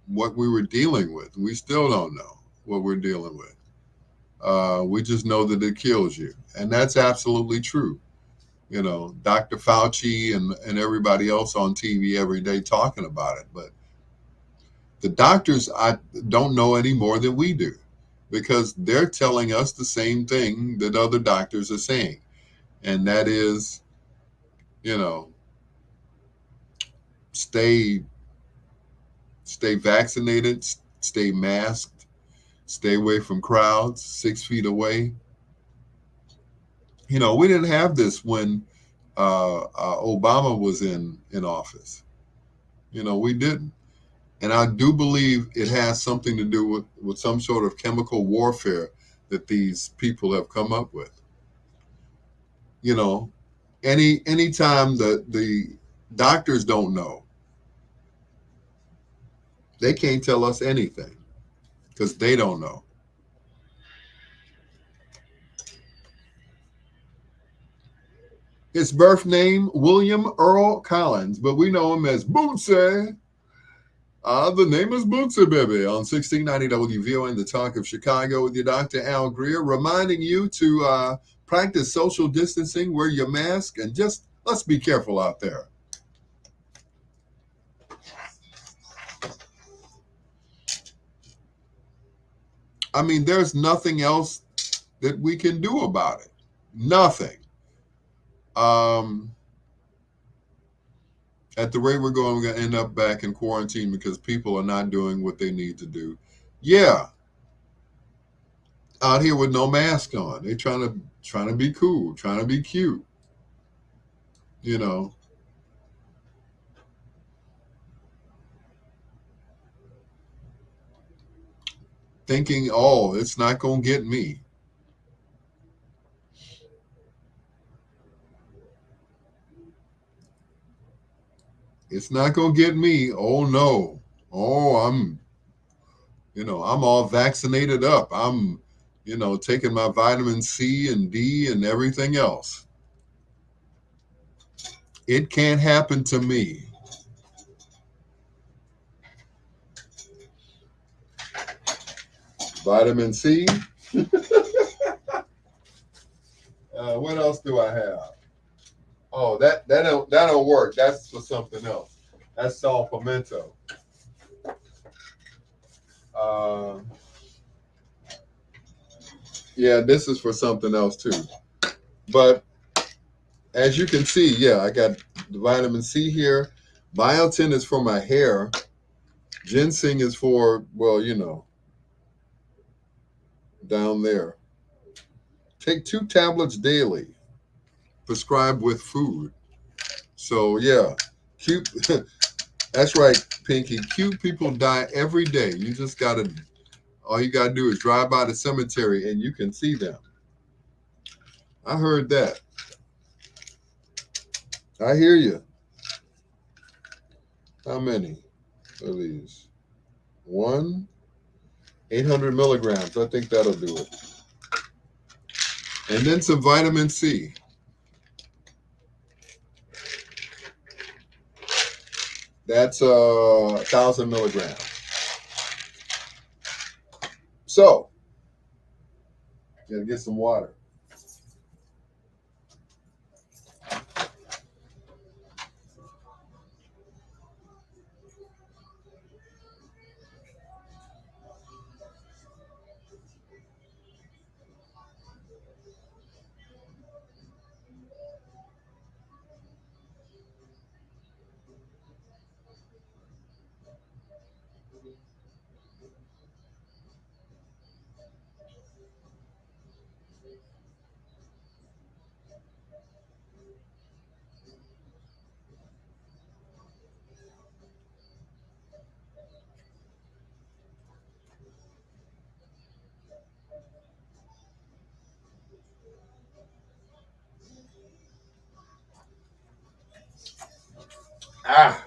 what we were dealing with. We still don't know what we're dealing with. We just know that it kills you. And that's absolutely true. You know, Dr. Fauci and everybody else on TV every day talking about it. But the doctors, I don't know any more than we do because they're telling us the same thing that other doctors are saying. And that is, you know, stay vaccinated, stay masked, stay away from crowds, 6 feet away. You know, we didn't have this when Obama was in office. You know, we didn't. And I do believe it has something to do with some sort of chemical warfare that these people have come up with. You know, anytime the Doctors don't know. They can't tell us anything because they don't know. His birth name, William Earl Collins, but we know him as Bootsy. The name is Bootsy, baby, on 1690 WVON, the Talk of Chicago, with your Dr. Al Greer, reminding you to practice social distancing, wear your mask, and just let's be careful out there. I mean, there's nothing else that we can do about it. Nothing. At the rate we're going to end up back in quarantine because people are not doing what they need to do. Yeah. Out here with no mask on. They're trying to be cool, trying to be cute. You know. Thinking, oh, it's not going to get me. It's not going to get me. Oh, no. Oh, I'm all vaccinated up. I'm, taking my vitamin C and D and everything else. It can't happen to me. Vitamin C. What else do I have? Oh, that don't work. That's for something else. That's sal pimento. Yeah, this is for something else too. But as you can see, yeah, I got the vitamin C here. Biotin is for my hair. Ginseng is for, well, down there. Take 2 tablets daily, prescribed with food. So, yeah, cute. That's right, Pinky. Cute people die every day. All you got to do is drive by the cemetery and you can see them. I heard that. I hear you. How many of these? 800 milligrams. I think that'll do it. And then some vitamin C. That's 1,000 milligrams. So, gotta get some water.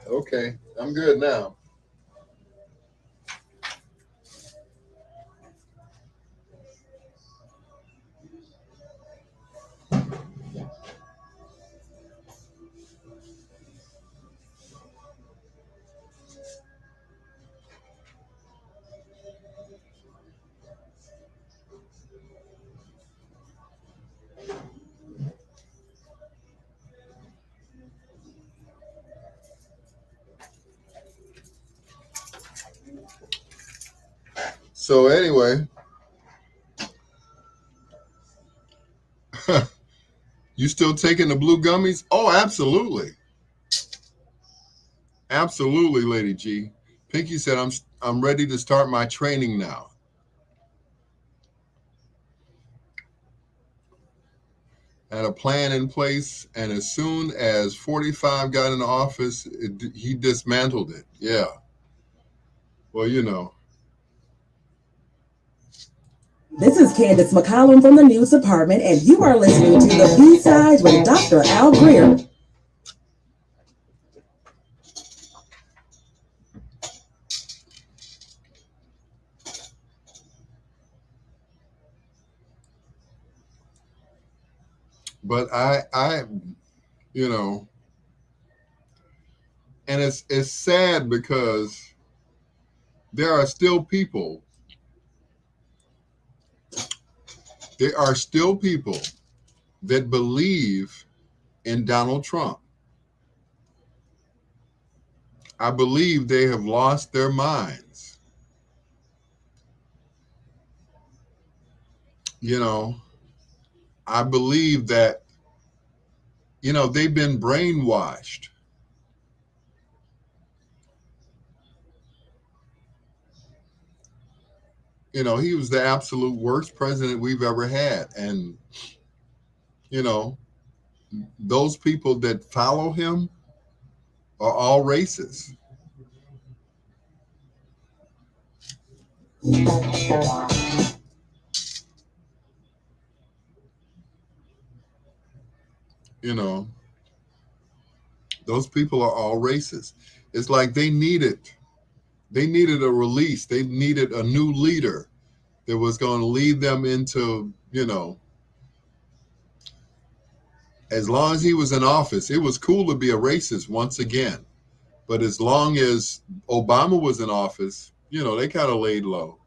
Okay. I'm good now. So anyway, you still taking the blue gummies? Oh, absolutely. Absolutely, Lady G. Pinky said, I'm ready to start my training now. Had a plan in place, and as soon as 45 got in the office, he dismantled it. Yeah. Well, This is Candace McCollum from the News Department, and you are listening to the B-Sides with Dr. Al Greer. But you know, and it's sad because there are still people. There are still people that believe in Donald Trump. I believe they have lost their minds. You know, I believe that, they've been brainwashed. He was the absolute worst president we've ever had. And, you know, those people that follow him are all racist. You know, those people are all racist. It's like they needed a release. They needed a new leader that was going to lead them into, as long as he was in office, it was cool to be a racist once again. But as long as Obama was in office, they kind of laid low.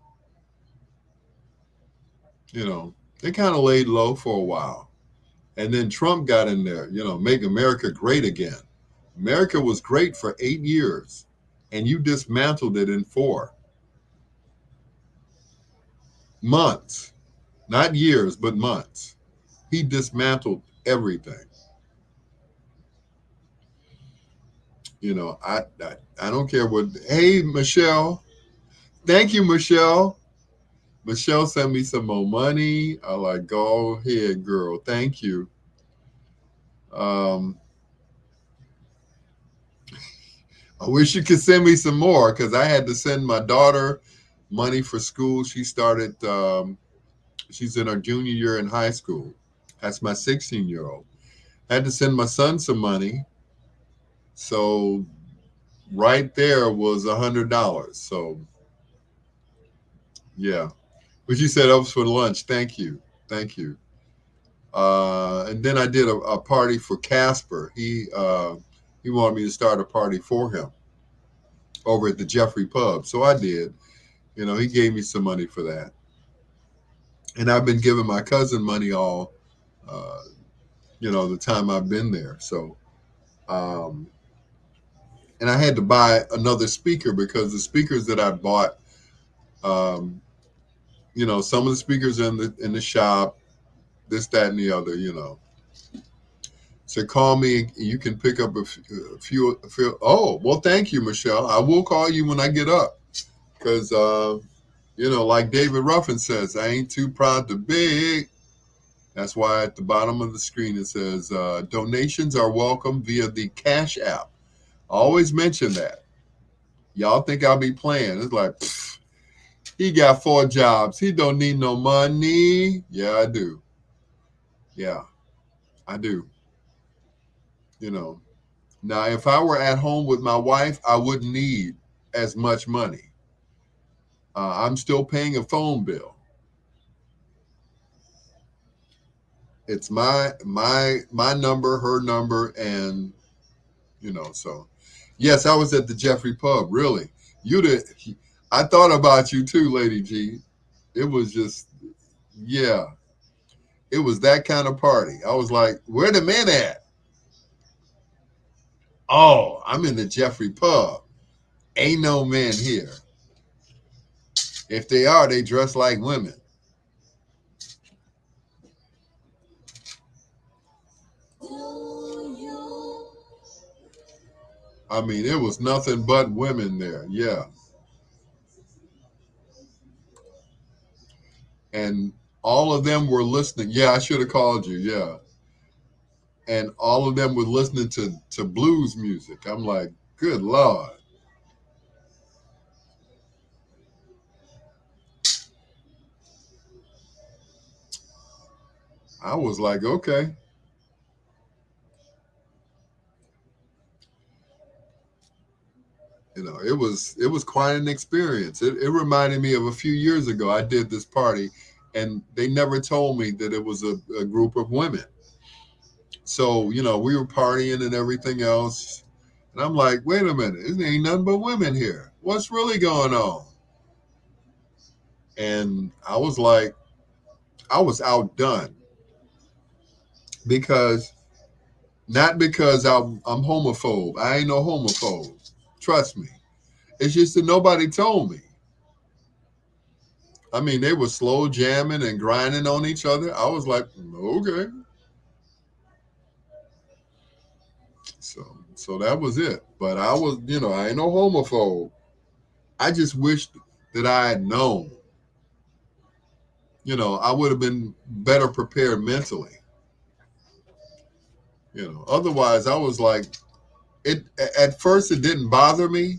They kind of laid low for a while. And then Trump got in there, make America great again. America was great for 8 years, and you dismantled it in 4 months, not years, but months. He dismantled everything. I don't care what. Hey, Michelle. Thank you, Michelle. Michelle sent me some more money. I like, go ahead, girl. Thank you. I wish you could send me some more because I had to send my daughter money for school. She started, she's in her junior year in high school. That's my 16-year-old. I had to send my son some money. So right there was $100. So yeah. But you said that was for lunch. Thank you. Thank you. And then I did a party for Casper. He wanted me to start a party for him over at the Jeffrey Pub. So I did. He gave me some money for that. And I've been giving my cousin money all, the time I've been there. So, and I had to buy another speaker because the speakers that I bought, some of the speakers in the shop, this, that, and the other, So call me. You can pick up a few. Oh, well, thank you, Michelle. I will call you when I get up because, like David Ruffin says, I ain't too proud to beg. That's why at the bottom of the screen it says donations are welcome via the Cash App. I always mention that. Y'all think I'll be playing. It's like, he got 4 jobs. He don't need no money. Yeah, I do. Yeah, I do. Now, if I were at home with my wife, I wouldn't need as much money. I'm still paying a phone bill. It's my number, her number, and so yes, I was at the Jeffrey Pub. Really, I thought about you too, Lady G. It was just, yeah, it was that kind of party. I was like, where the men at? Oh, I'm in the Jeffrey Pub. Ain't no men here. If they are, they dress like women. I mean, it was nothing but women there. Yeah. And all of them were listening. Yeah, I should have called you. Yeah. And all of them were listening to blues music. I'm like, good Lord. I was like, okay. It was quite an experience. It reminded me of a few years ago. I did this party, and they never told me that it was a group of women. So, you know, we were partying and everything else. And I'm like, wait a minute, there ain't nothing but women here. What's really going on? And I was like, I was outdone because not because I'm homophobe. I ain't no homophobe. Trust me. It's just that nobody told me. I mean, they were slow jamming and grinding on each other. I was like, okay. So that was it. But I was, you know, I ain't no homophobe. I just wished that I had known. You know, I would have been better prepared mentally. You know, otherwise I was like, it at first it didn't bother me,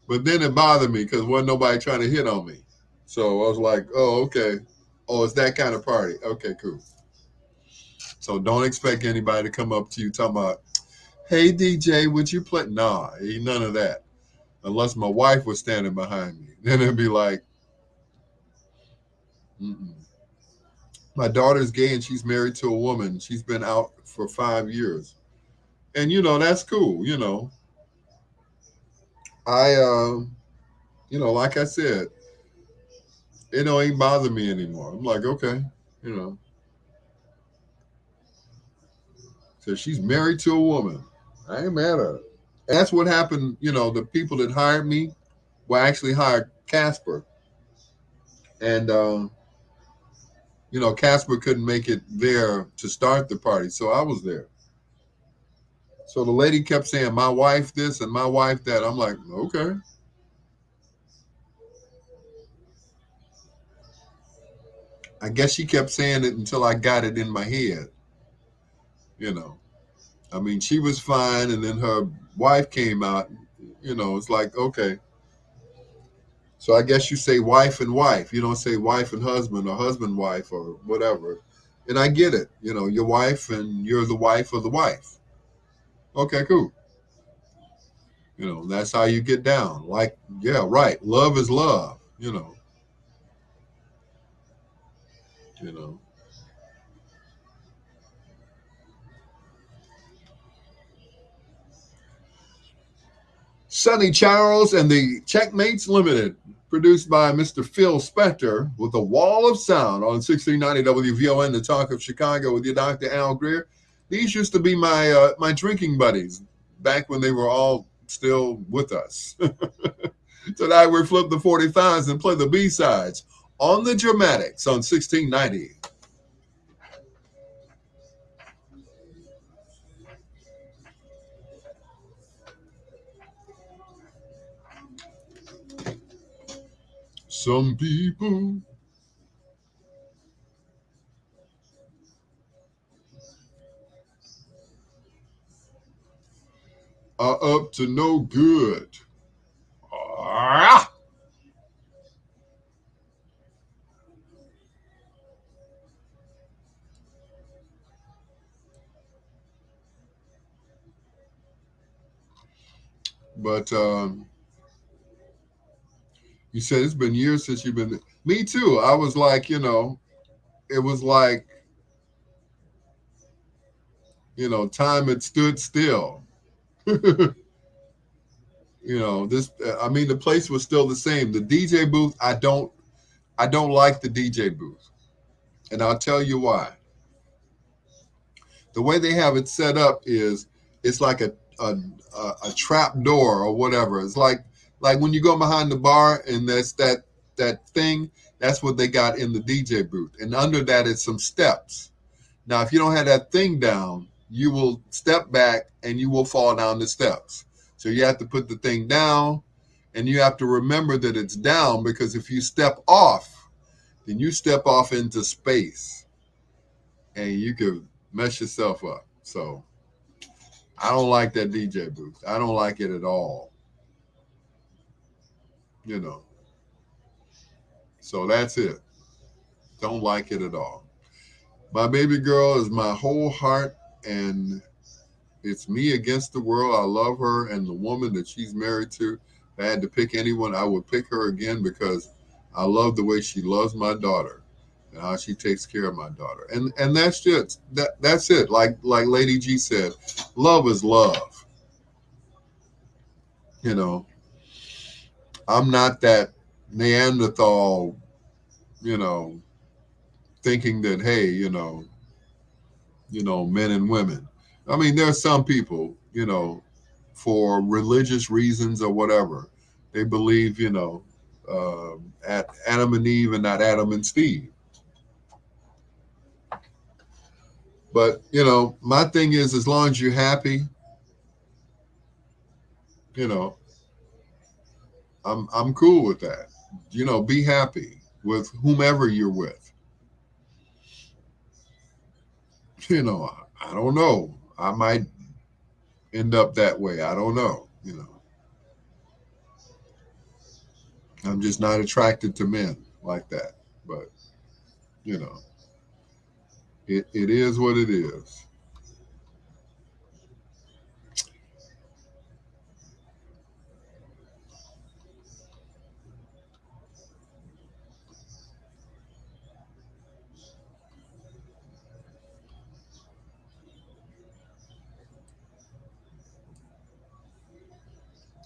but then it bothered me because wasn't nobody trying to hit on me. So I was like, oh, okay. Oh, it's that kind of party. Okay, cool. So don't expect anybody to come up to you talking about, hey DJ, would you play? Nah, ain't none of that. Unless my wife was standing behind me. Then it'd be like, mm-mm. My daughter's gay and she's married to a woman. She's been out for 5 years. And, you know, that's cool. You know, you know, like I said, it don't ain't bother me anymore. I'm like, okay, you know. So she's married to a woman. I ain't mad at her. And that's what happened. You know, the people that hired me well actually hired Casper. And, you know, Casper couldn't make it there to start the party. So I was there. So the lady kept saying, my wife this and my wife that. I'm like, okay. I guess she kept saying it until I got it in my head. You know, I mean, she was fine. And then her wife came out. You know, it's like, okay. So I guess you say wife and wife. You don't say wife and husband or husband wife or whatever. And I get it. You know, your wife and you're the wife of the wife. Okay, cool. You know, that's how you get down. Like, yeah, right. Love is love, you know. You know. Sonny Charles and the Checkmates Limited, produced by Mr. Phil Spector, with a wall of sound on 1690 WVON, the talk of Chicago, with your Dr. Al Greer. These used to be my my drinking buddies back when they were all still with us. Tonight we flip the 45s and play the B-sides on the Dramatics on 1690. Some people are up to no good. Ah! But you said it's been years since you've been. Me too. I was like, you know, it was like, you know, time had stood still. You know, this. I mean, the place was still the same. The DJ booth, I don't like the DJ booth, and I'll tell you why. The way they have it set up is it's like a trap door or whatever. It's like when you go behind the bar and that's that thing. That's what they got in the DJ booth, and under that is some steps. Now, if you don't have that thing down, you will step back and you will fall down the steps. So you have to put the thing down, and you have to remember that it's down, because if you step off, then you step off into space, and you could mess yourself up. So I don't like that DJ booth. I don't like it at all. You know. So that's it. Don't like it at all. My baby girl is my whole heart, and it's me against the world. I love her and the woman that she's married to. If I had to pick anyone, I would pick her again, because I love the way she loves my daughter. and how she takes care of my daughter. And that's just that's it. Like Lady G said, love is love. You know, I'm not that Neanderthal, you know, thinking that, hey, men and women. I mean, there are some people, for religious reasons or whatever, they believe, at Adam and Eve and not Adam and Steve. But my thing is, as long as you're happy, you know, I'm cool with that. Be happy with whomever you're with. I don't know. I might end up that way. I don't know. I'm just not attracted to men like that. But you know, it is what it is.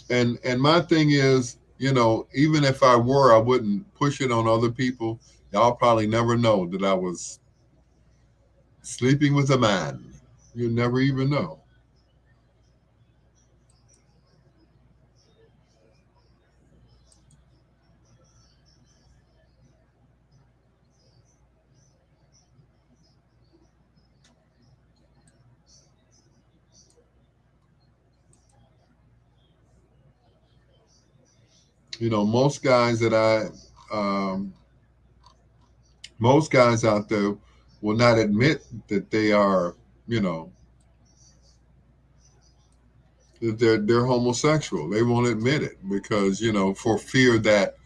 And my thing is, even if I were, I wouldn't push it on other people. Y'all probably never know that I was sleeping with a man. You never even know. Most guys most guys out there will not admit that they are, you know, that they're homosexual. They won't admit it because, for fear that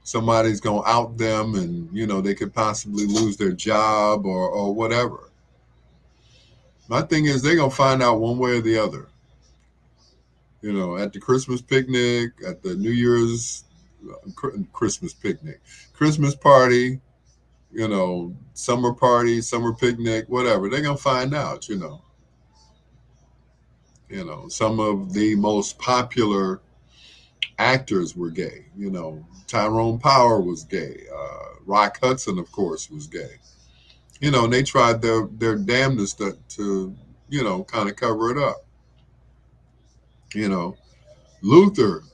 somebody's gonna out them and, they could possibly lose their job or whatever. My thing is they're gonna find out one way or the other. At the Christmas picnic, at the New Year's Christmas picnic, Christmas party, summer party, summer picnic, whatever. They're gonna find out. Some of the most popular actors were gay. Tyrone Power was gay. Rock Hudson, of course, was gay. And they tried their damnedest to kind of cover it up. You know, Luther.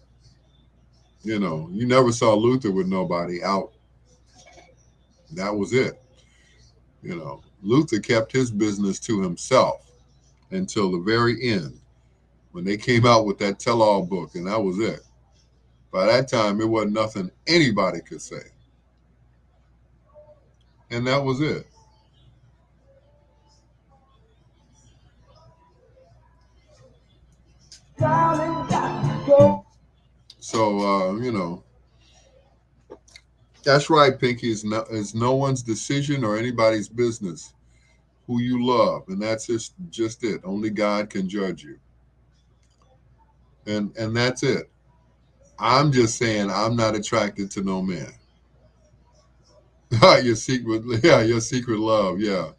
You never saw Luther with nobody out. That was it. Luther kept his business to himself until the very end when they came out with that tell-all book, and that was it. By that time, it wasn't nothing anybody could say. And that was it. So, that's right, Pinky. It's no one's decision or anybody's business who you love. And that's just it. Only God can judge you. And that's it. I'm just saying I'm not attracted to no man. your secret love, yeah.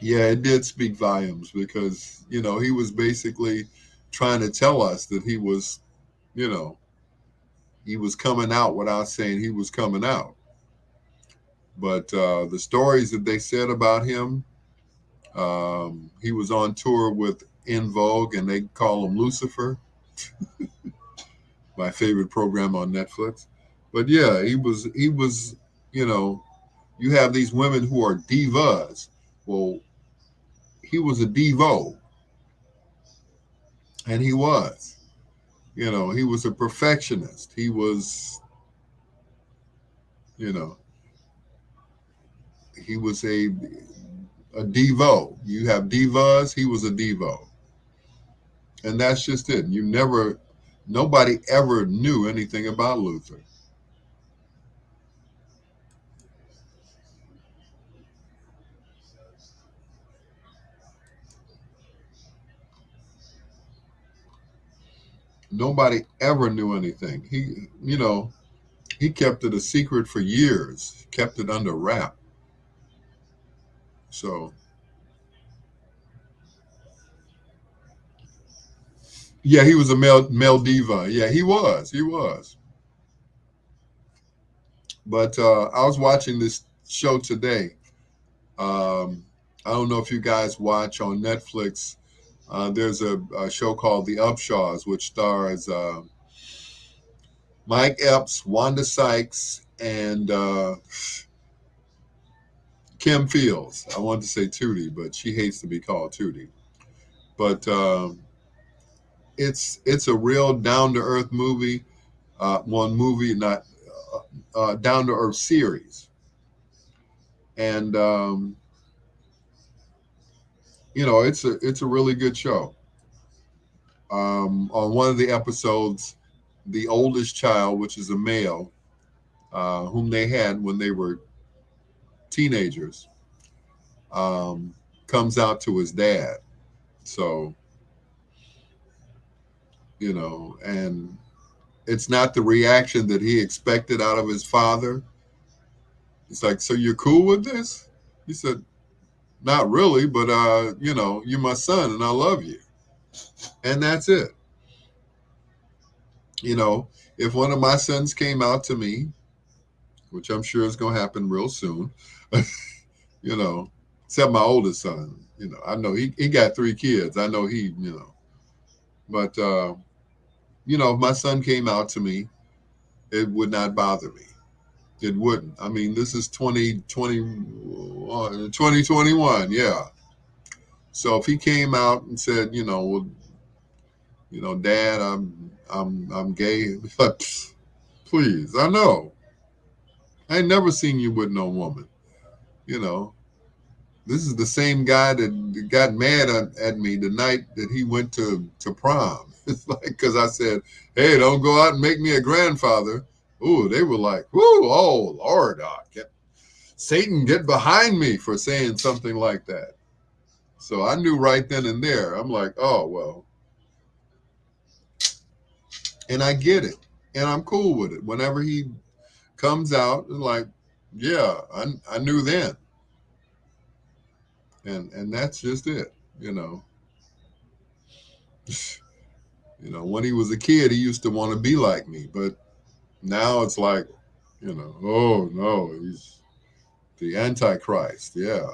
Yeah, it did speak volumes because, he was basically trying to tell us that you know, he was coming out without saying he was coming out. But the stories that they said about him, he was on tour with In Vogue, and they call him Lucifer, my favorite program on Netflix. But yeah, he was, you have these women who are divas. Well, he was a divo, and he was. He was a perfectionist. He was, you know, he was a devo. You have divas. He was a devo, and that's just it. Nobody ever knew anything about Luther. Nobody ever knew anything. He he kept it a secret for years, kept it under wrap. So, yeah, he was a male diva. Yeah, he was. But I was watching this show today. I don't know if you guys watch on Netflix. There's a show called The Upshaws, which stars Mike Epps, Wanda Sykes, and Kim Fields. I wanted to say Tootie, but she hates to be called Tootie. But it's a real down to earth movie. Not down to earth series, and it's a really good show. On one of the episodes, the oldest child, which is a male, whom they had when they were teenagers, comes out to his dad. So, and it's not the reaction that he expected out of his father. It's like, so you're cool with this? He said, not really, but you're my son and I love you. And that's it. If one of my sons came out to me, which I'm sure is going to happen real soon, except my oldest son, I know he got 3 kids. I know but if my son came out to me, it would not bother me. It wouldn't. I mean, this is 2021. Yeah. So if he came out and said, well, Dad, I'm gay. Please, I know. I ain't never seen you with no woman. This is the same guy that got mad at me the night that he went to prom. It's like, because I said, hey, don't go out and make me a grandfather. Ooh, they were like, whoo, oh, Lord, Satan, get behind me for saying something like that. So I knew right then and there. I'm like, oh, well. And I get it. And I'm cool with it. Whenever he comes out, and like, yeah, I knew then. And that's just it, when he was a kid, he used to want to be like me, but now it's like, oh no, he's the Antichrist. Yeah.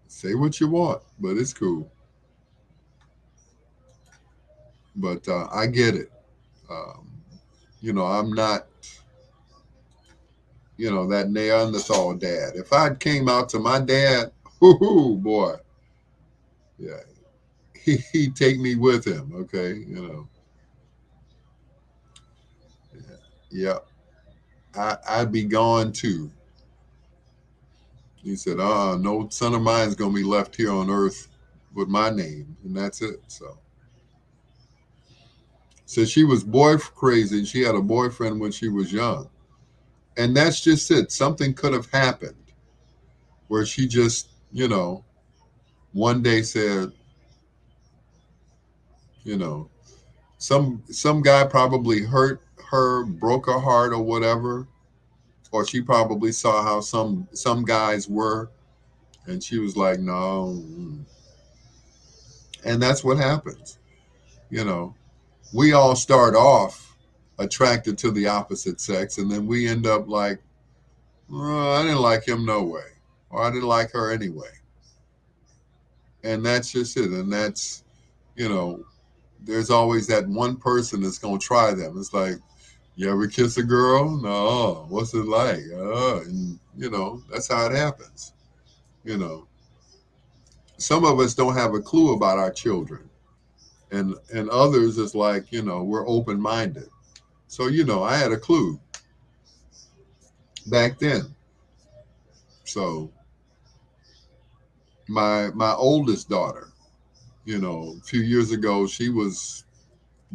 Say what you want, but it's cool. But I get it. I'm not, that Neanderthal dad. If I came out to my dad, whoo, boy, yeah, he'd take me with him. Okay, yeah, I'd be gone too. He said, no son of mine is going to be left here on earth with my name. And that's it. So she was boy crazy. She had a boyfriend when she was young. And that's just it. Something could have happened where she just, one day said, some guy probably hurt her, broke her heart or whatever. Or she probably saw how some guys were. And she was like, no. And that's what happens. We all start off attracted to the opposite sex, and then we end up like, oh, I didn't like him no way, or I didn't like her anyway. And that's just it. And that's, there's always that one person that's going to try them. It's like, you ever kiss a girl? No. What's it like? And, that's how it happens. Some of us don't have a clue about our children. And others is like, we're open-minded. So, I had a clue back then. So my oldest daughter, a few years ago, she was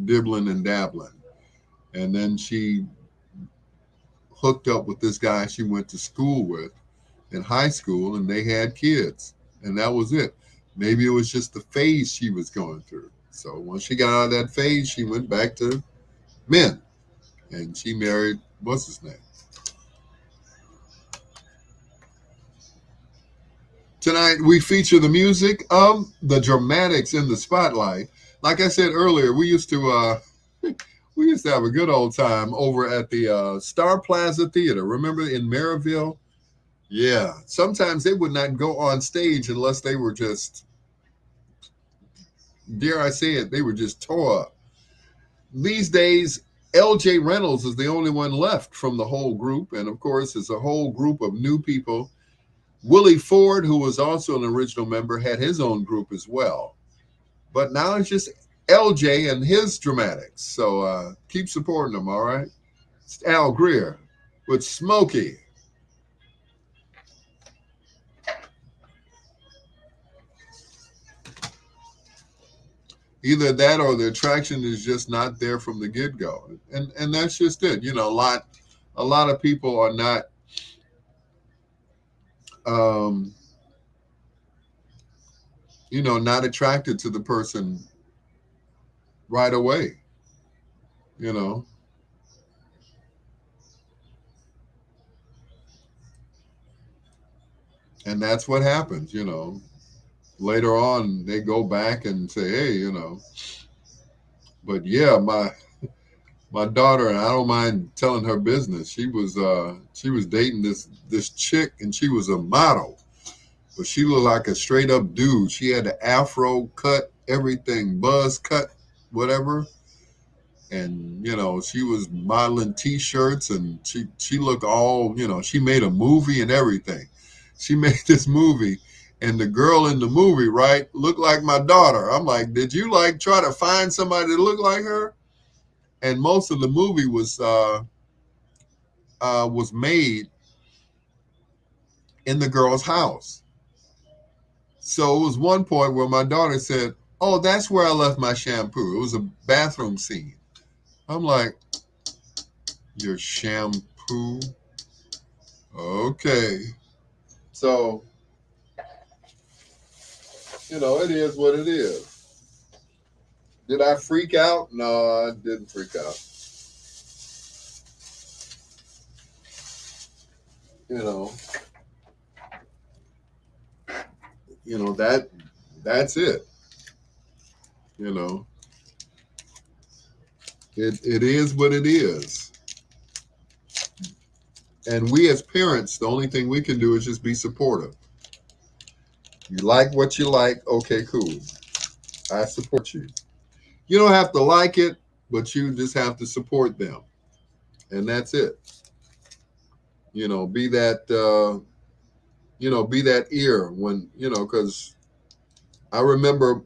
dibbling and dabbling. And then she hooked up with this guy she went to school with in high school, and they had kids. And that was it. Maybe it was just the phase she was going through. So once she got out of that phase, she went back to men. And she married what's his name? Tonight we feature the music of the Dramatics in the spotlight. Like I said earlier, we used to have a good old time over at the Star Plaza Theater. Remember in Maryville? Yeah. Sometimes they would not go on stage unless they were just, dare I say it, they were just tore up. These days, L.J. Reynolds is the only one left from the whole group, and of course, it's a whole group of new people. Willie Ford, who was also an original member, had his own group as well. But now it's just LJ and his Dramatics. So keep supporting them, all right? It's Al Greer with Smokey. Either that or the attraction is just not there from the get-go. And that's just it. You know, a lot of people are not not attracted to the person right away, you know. And that's what happens, you know. Later on, they go back and say, hey, you know. But yeah, my daughter, and I don't mind telling her business. She was dating this chick, and she was a model, but she looked like a straight up dude. She had the afro cut, everything, buzz cut, whatever. And you know, she was modeling T-shirts, and she looked all, you know. She made a movie and everything. She made this movie, and the girl in the movie, right, looked like my daughter. I'm like, did you like try to find somebody that looked like her? And most of the movie was made in the girl's house. So it was one point where my daughter said, "Oh, that's where I left my shampoo." It was a bathroom scene. I'm like, your shampoo? Okay. So, you know, it is what it is. Did I freak out? No, I didn't freak out. You know, that's it. You know, it is what it is. And we as parents, the only thing we can do is just be supportive. You like what you like, okay, cool. I support you. You don't have to like it, but you just have to support them. And that's it. You know, be that be that ear when, you know, because I remember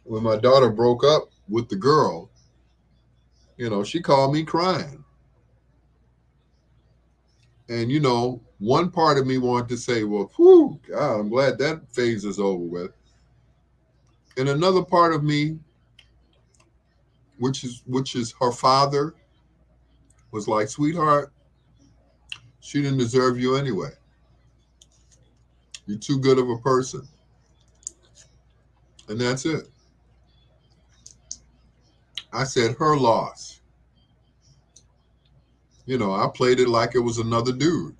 when my daughter broke up with the girl, you know, she called me crying. And, you know, one part of me wanted to say, well, whew, God, I'm glad that phase is over with. And another part of me, which is her father, was like, sweetheart, she didn't deserve you anyway. You're too good of a person. And that's it. I said her loss. You know, I played it like it was another dude.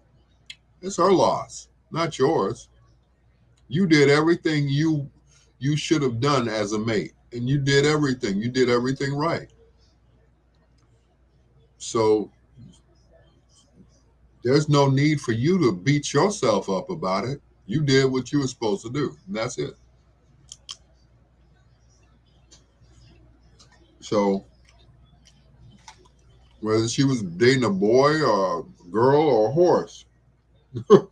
It's her loss, not yours. You did everything you should have done as a mate. And you did everything. You did everything right. So there's no need for you to beat yourself up about it. You did what you were supposed to do. And that's it. So whether she was dating a boy or a girl or a horse, you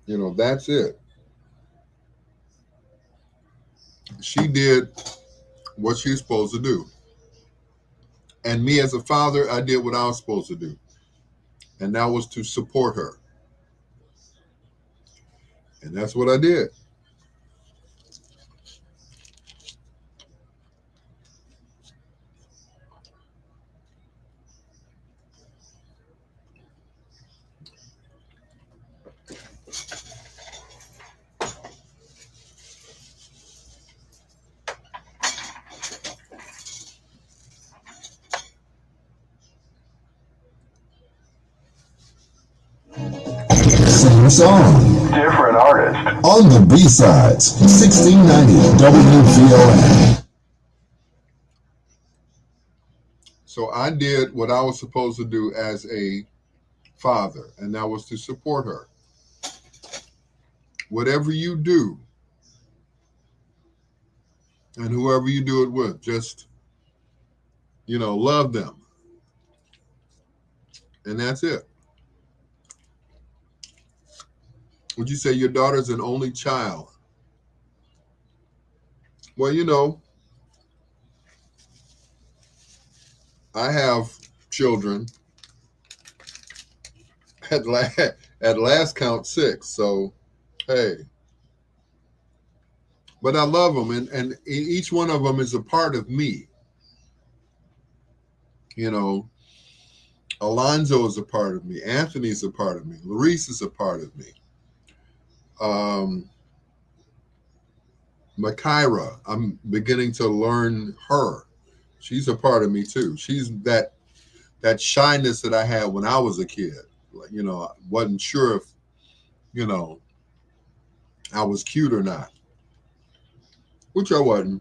know, that's it. She did what she's supposed to do. And me as a father, I did what I was supposed to do. And that was to support her. And that's what I did. Same song. Different artist. On the B-sides, 1690 WVON. So I did what I was supposed to do as a father, and that was to support her. Whatever you do, and whoever you do it with, just, love them. And that's it. Would you say your daughter's an only child? Well, I have children. At last count 6. So, hey. But I love them, and each one of them is a part of me. Alonzo is a part of me. Anthony's a part of me. Larice is a part of me. Makaira, I'm beginning to learn her. She's a part of me too. She's that shyness that I had when I was a kid. I wasn't sure if, I was cute or not, which I wasn't.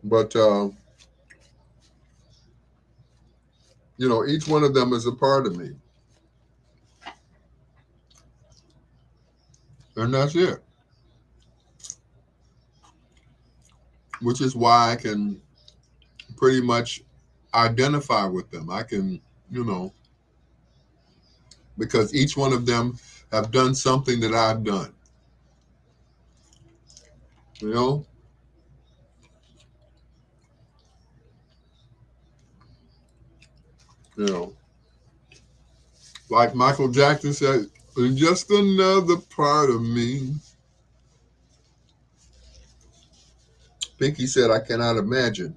But each one of them is a part of me, and that's it. Which is why I can pretty much identify with them. I can, because each one of them have done something that I've done. Like Michael Jackson said, just another part of me. Pinky said, I cannot imagine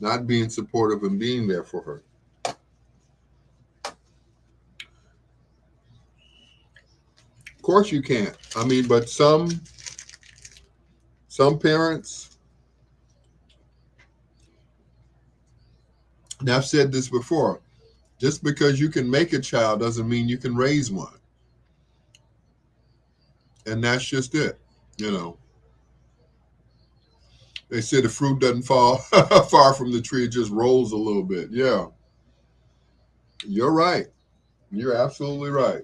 not being supportive and being there for her. Of course you can't. I mean, but some parents, and I've said this before, just because you can make a child doesn't mean you can raise one. And that's just it, They say the fruit doesn't fall far from the tree, it just rolls a little bit. Yeah. You're right. You're absolutely right.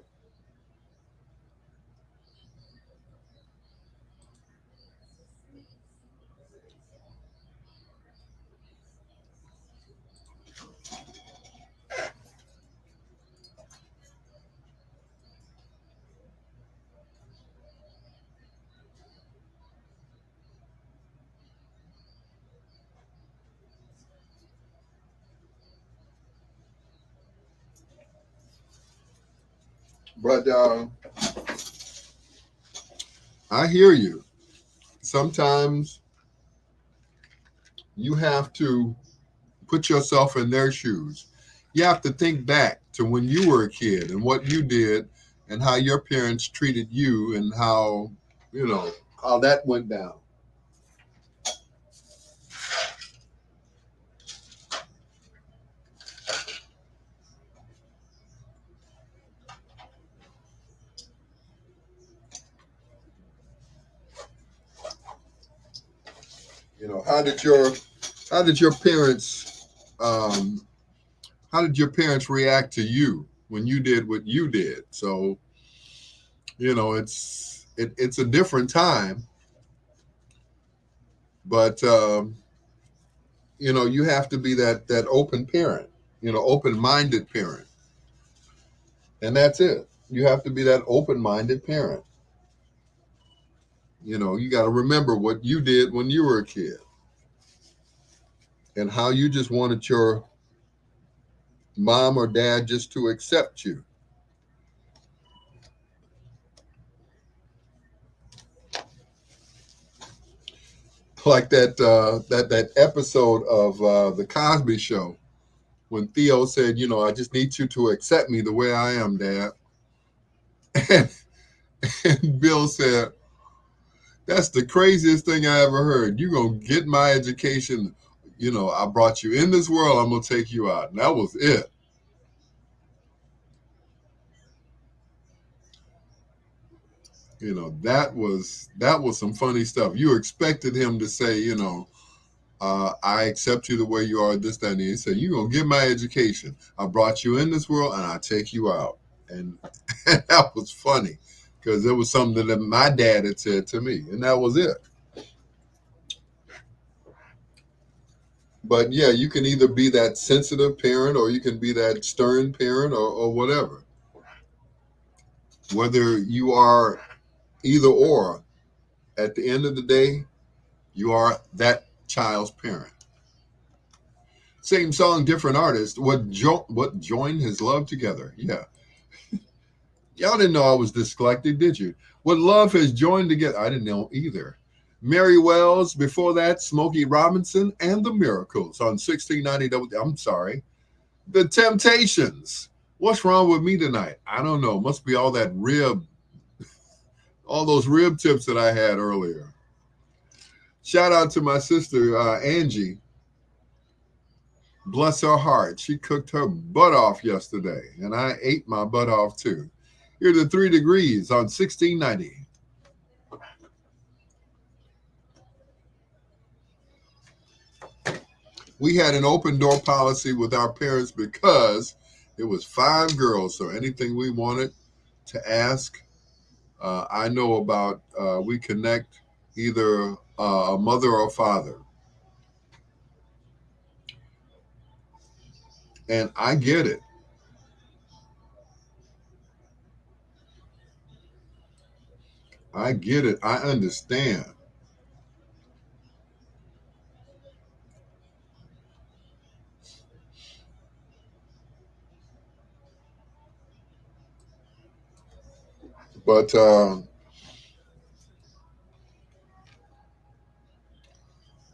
But I hear you. Sometimes you have to put yourself in their shoes. You have to think back to when you were a kid and what you did and how your parents treated you and how, how that went down. How did your parents react to you when you did what you did? So, it's a different time, but you have to be that open parent, open-minded parent, and that's it. You have to be that open-minded parent. You got to remember what you did when you were a kid and how you just wanted your mom or dad just to accept you. Like that episode of the Cosby Show when Theo said, I just need you to accept me the way I am, Dad. And Bill said, that's the craziest thing I ever heard. You're going to get my education. you know, I brought you in this world, I'm gonna take you out. And that was it. You know, that was some funny stuff. You expected him to say, you know, I accept you the way you are, this, that, and the other. He said, you're going to get my education. I brought you in this world, and I take you out. And that was funny, because it was something that my dad had said to me, and that was it. But, yeah, you can either be that sensitive parent, or you can be that stern parent, or whatever. Whether you are either or, at the end of the day, you are that child's parent. Same song, different artist. What joined his love together? Yeah. Y'all didn't know I was dyslexic, did you? What love has joined together? I didn't know either. Mary Wells, before that, Smokey Robinson, and the Miracles on 1690. I'm sorry. The Temptations. What's wrong with me tonight? I don't know. Must be all that rib, all those rib tips that I had earlier. Shout out to my sister, Angie. Bless her heart. She cooked her butt off yesterday, and I ate my butt off too. Here are the 3 degrees on 1690. We had an open door policy with our parents because it was 5 girls, so anything we wanted to ask, I know about, we connect either a mother or father. And I get it. I get it. I understand. But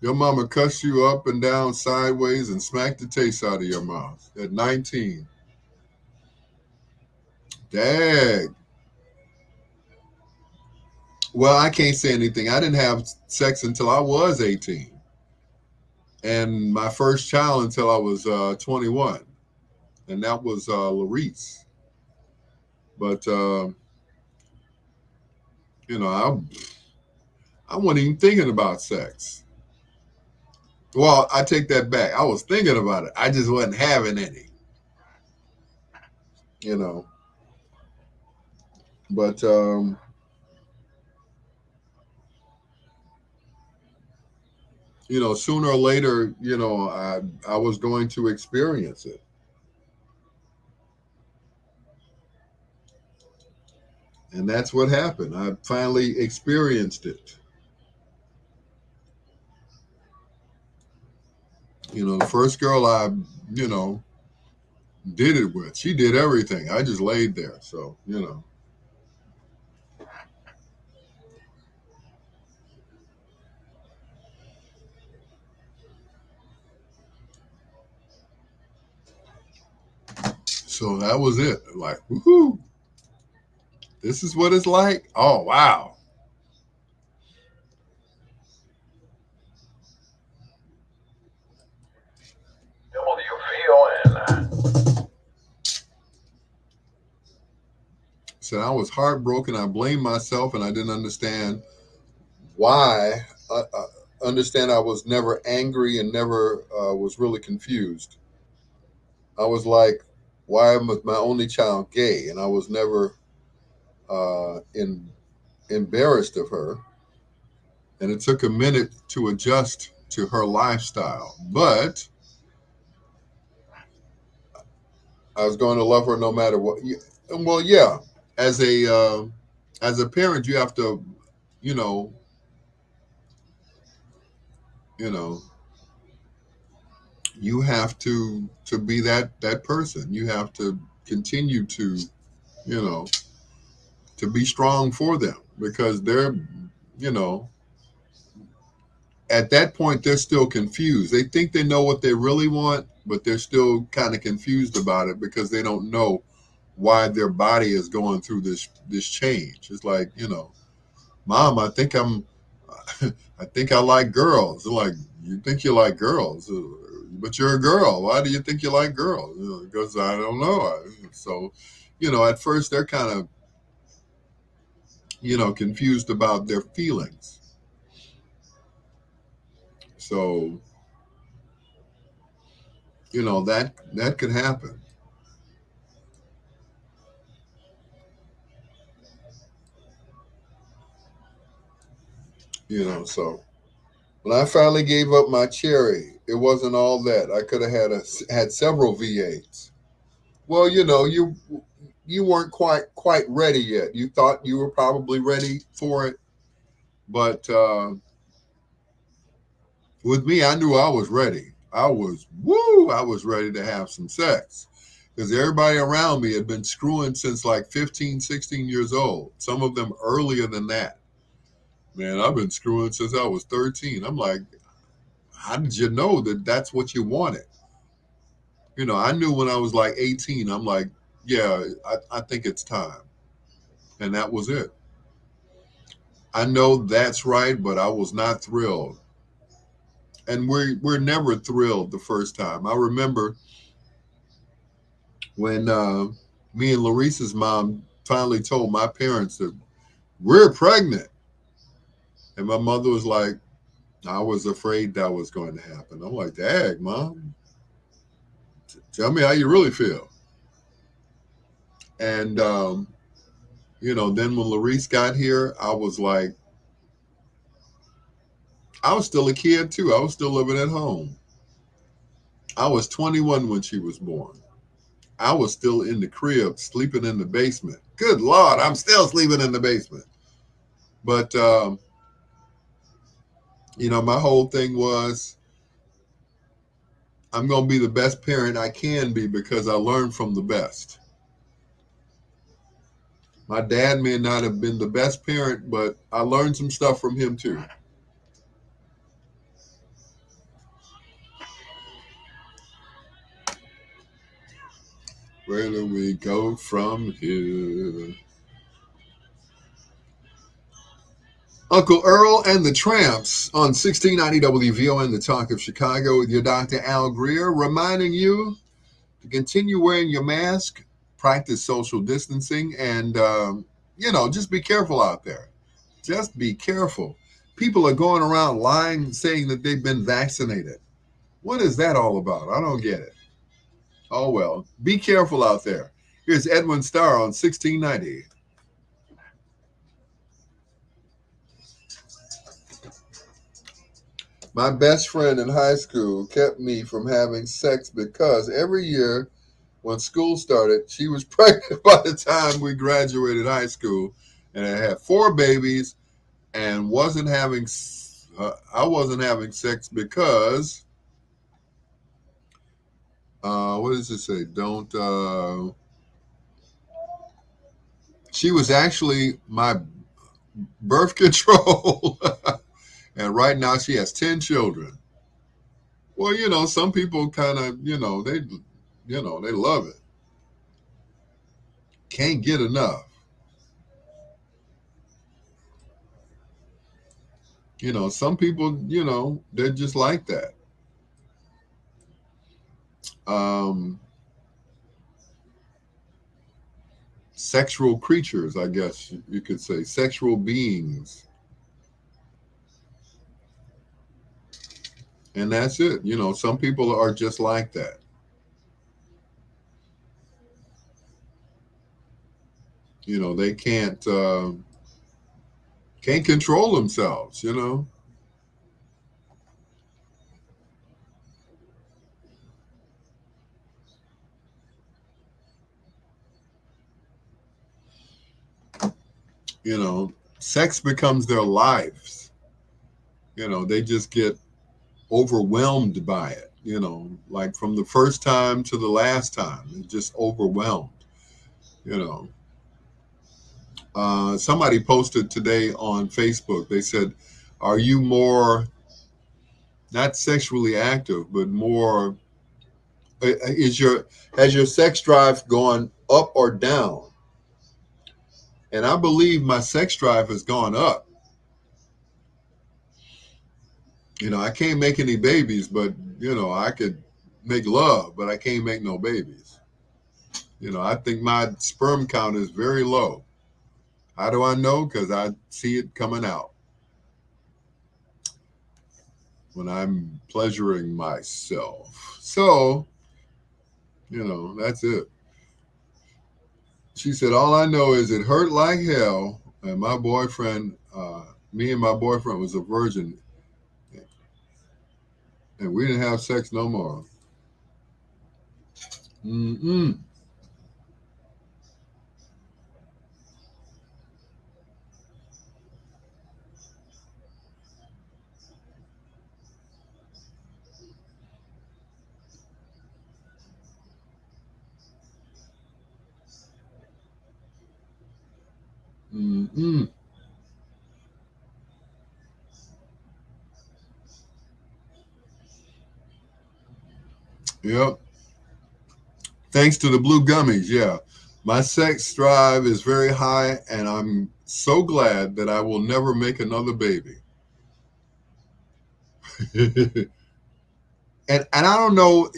your mama cussed you up and down sideways and smacked the taste out of your mouth at 19. Dag. Well, I can't say anything. I didn't have sex until I was 18. And my first child until I was 21. And that was Larice. But, you know, I wasn't even thinking about sex. Well, I take that back. I was thinking about it. I just wasn't having any. You know. But, you know, sooner or later, you know, I was going to experience it. And that's what happened. I finally experienced it. You know, the first girl I, you know, did it with, she did everything. I just laid there. So, you know. So that was it. Like, woohoo. This is what it's like. Oh, wow. So I was heartbroken. I blamed myself, and I didn't understand why. Understand I was never angry and never was really confused. I was like, why was my only child gay? And I was never embarrassed of her. And it took a minute to adjust to her lifestyle. But I was going to love her no matter what. Well, yeah. As a parent, you have to, you know, you have to be that person. You have to continue to, you know, to be strong for them, because they're, you know, at that point they're still confused. They think they know what they really want, but they're still kind of confused about it because they don't know why their body is going through this change. It's like, you know, Mom, I think I like girls. They're like, you think you like girls, but you're a girl. Why do you think you like girls? Because I don't know. So, at first they're kind of, confused about their feelings. So, that could happen. So when I finally gave up my cherry, it wasn't all that. I could have had several V8s. Well, you weren't quite ready yet. You thought you were probably ready for it, but with me, I knew I was ready. I was ready to have some sex because everybody around me had been screwing since like 15, 16 years old. Some of them earlier than that. Man, I've been screwing since I was 13. I'm like, how did you know that that's what you wanted? I knew when I was like 18, I'm like, yeah, I think it's time. And that was it. I know that's right, but I was not thrilled. And we're never thrilled the first time. I remember when me and Larissa's mom finally told my parents that we're pregnant. And my mother was like, I was afraid that was going to happen. I'm like, Dad, Mom, tell me how you really feel. And, then when Larissa got here, I was like, I was still a kid too. I was still living at home. I was 21 when she was born. I was still in the crib, sleeping in the basement. Good Lord, I'm still sleeping in the basement. But, my whole thing was, I'm going to be the best parent I can be because I learned from the best. My dad may not have been the best parent, but I learned some stuff from him too. Where do we go from here? Uncle Earl and the Tramps on 1690 WVON, the Talk of Chicago, with your Dr. Al Greer, reminding you to continue wearing your mask, practice social distancing, and, just be careful out there. Just be careful. People are going around lying, saying that they've been vaccinated. What is that all about? I don't get it. Oh, well, be careful out there. Here's Edwin Starr on 1690. My best friend in high school kept me from having sex because every year when school started, she was pregnant by the time we graduated high school, and I had 4 babies and I wasn't having sex because what does it say? She was actually my birth control. And right now she has 10 children. Well, some people kind of, they love it. Can't get enough. Some people, they're just like that. Sexual creatures, I guess you could say, sexual beings. And that's it. Some people are just like that. They can't control themselves, Sex becomes their lives. They just get overwhelmed by it, like from the first time to the last time, they're just overwhelmed, Somebody posted today on Facebook, they said, are you more, not sexually active, but more, has your sex drive gone up or down? And I believe my sex drive has gone up. You know, I can't make any babies, but, you know, I could make love, but I can't make no babies. You know, I think my sperm count is very low. How do I know? Because I see it coming out when I'm pleasuring myself. So, you know, that's it. She said, all I know is it hurt like hell. And my boyfriend, me and my boyfriend was a virgin. And we didn't have sex no more. Mm-mm. Mm-mm. Yep. Thanks to the blue gummies, yeah. My sex drive is very high, and I'm so glad that I will never make another baby. and I don't know.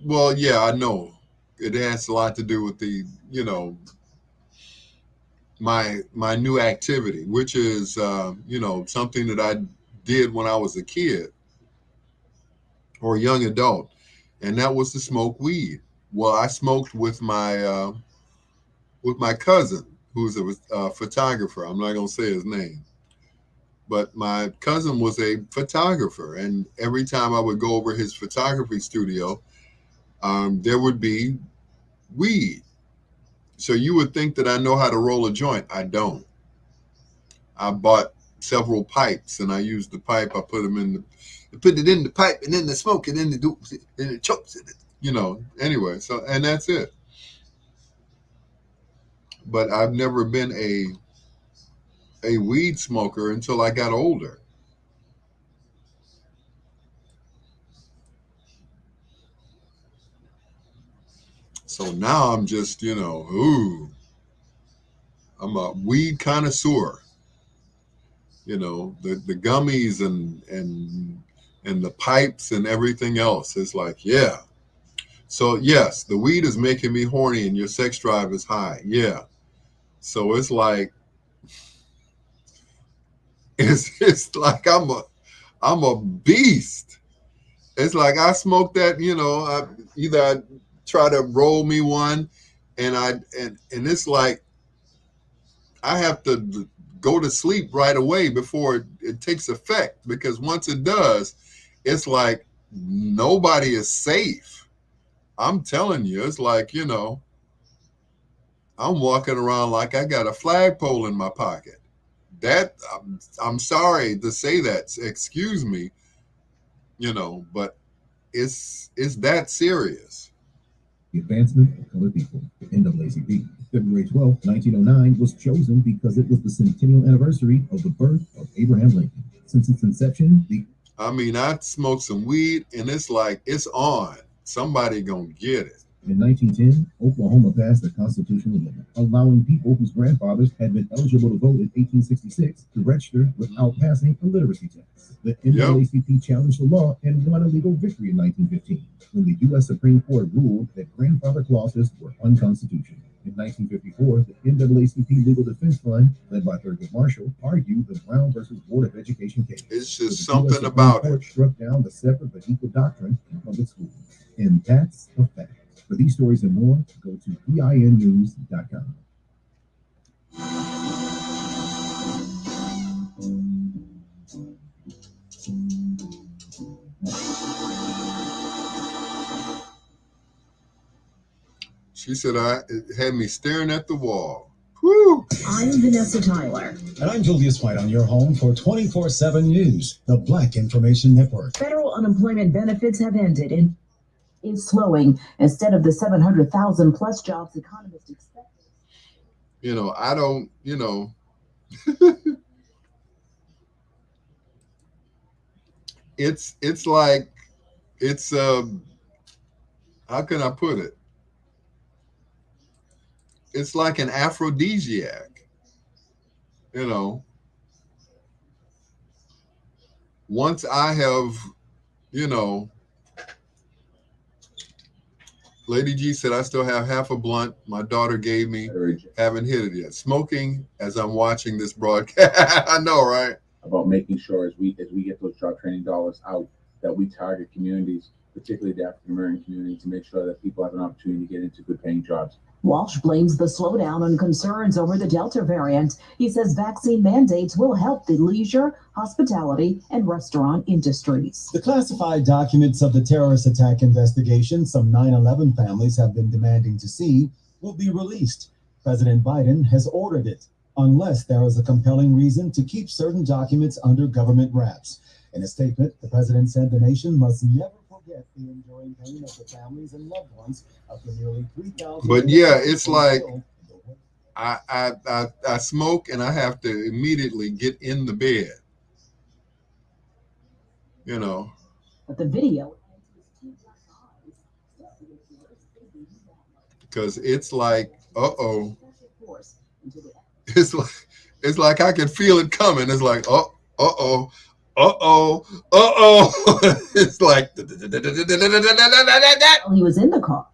Well, yeah, I know it has a lot to do with the, you know, my new activity, which is you know, something that I did when I was a kid or a young adult, and that was to smoke weed. Well, I smoked with my cousin, who's a photographer. I'm not gonna say his name, but my cousin was a photographer, and every time I would go over his photography studio, there would be weed. So you would think that I know how to roll a joint. I don't. I bought several pipes, and I used the pipe. I put them in put it in the pipe, and then the smoke, and then the chokes in it. You know. Anyway, so and that's it. But I've never been a weed smoker until I got older. So now I'm just, you know, ooh, I'm a weed connoisseur. You know, the gummies and the pipes and everything else. It's like, yeah. So yes, the weed is making me horny and your sex drive is high. Yeah. So it's like it's like I'm a beast. It's like I smoke that, you know, I try to roll me one and it's like I have to go to sleep right away before it takes effect, because once it does, it's like nobody is safe. I'm telling you, it's like, you know, I'm walking around like I got a flagpole in my pocket. That I'm sorry to say that, excuse me, you know, but it's that serious. The advancement of colored people, the NAACP. February 12, 1909 was chosen because it was the centennial anniversary of the birth of Abraham Lincoln. Since its inception, I mean, I smoked some weed and it's like, it's on. Somebody gonna get it. In 1910, Oklahoma passed a constitutional amendment allowing people whose grandfathers had been eligible to vote in 1866 to register without passing a literacy test. The NAACP challenged the law and won a legal victory in 1915 when the U.S. Supreme Court ruled that grandfather clauses were unconstitutional. In 1954, the NAACP Legal Defense Fund, led by Thurgood Marshall, argued the Brown versus Board of Education case. It's just something about it. Struck down the separate but equal doctrine in public schools. And that's a fact. For these stories and more, go to PINnews.com. She said it had me staring at the wall. Whew. I'm Vanessa Tyler. And I'm Julius White on your home for 24/7 News, the Black Information Network. Federal unemployment benefits have ended and is slowing instead of the 700,000 plus jobs economists expected. You know, I don't, you know, it's like, it's, how can I put it? It's like an aphrodisiac, you know. once I have, you know, Lady G said I still have half a blunt my daughter gave me. Haven't hit it yet. Smoking as I'm watching this broadcast. I know, right? About making sure as we get those job training dollars out, that we target communities, particularly the African American community, to make sure that people have an opportunity to get into good paying jobs. Walsh blames the slowdown on concerns over the Delta variant. He says vaccine mandates will help the leisure, hospitality, and restaurant industries. The classified documents of the terrorist attack investigation some 9/11 families have been demanding to see will be released. President Biden has ordered it, unless there is a compelling reason to keep certain documents under government wraps. In a statement, the president said the nation must never forget the enduring pain of the families and loved ones of the nearly 3,000. But yeah, it's like I smoke and I have to immediately get in the bed. You know. But the video. Because it's like, uh-oh. It's like I can feel it coming. It's like, uh-oh. It's like he was in the car.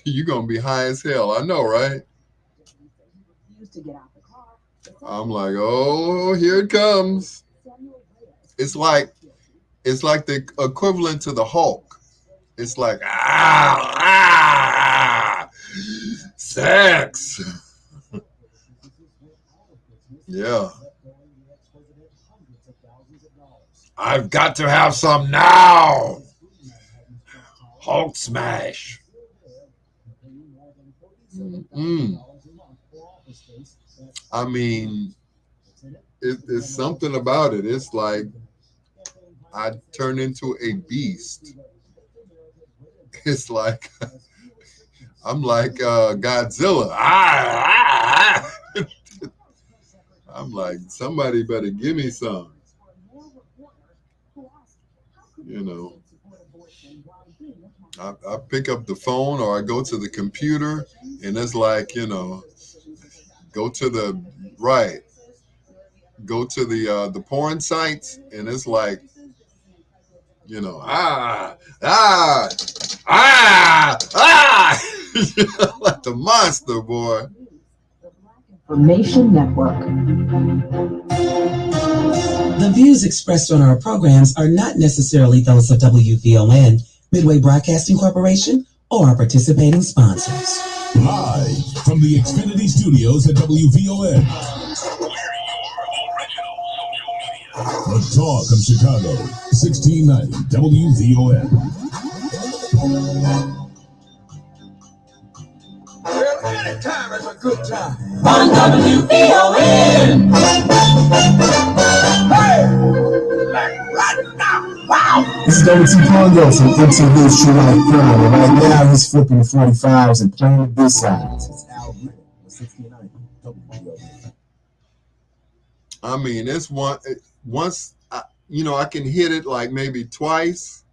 You're gonna be high as hell. I know, right? I'm like, oh, here it comes. It's like the equivalent to the Hulk. It's like sex. Yeah. I've got to have some now. Hulk smash. I mean, it's something about it. It's like I turn into a beast. It's like I'm like Godzilla. I'm like, somebody better give me some. You know, I pick up the phone or I go to the computer and it's like, you know, go to the porn sites and it's like, you know, like the monster, boy. Information Network. The views expressed on our programs are not necessarily those of WVON, Midway Broadcasting Corporation, or our participating sponsors. Live from the Xfinity Studios at WVON. The Talk of Chicago, 1690 WVON. Well, any time is a good time. On WVON. Hey! Like right now. Wow! This is W.T. Pongo from MTV's True Life Crime, and right now he's flipping the 45s and playing the B-sides. It's Al Greer, 1690 WVON. I mean, it's once I can hit it like maybe twice.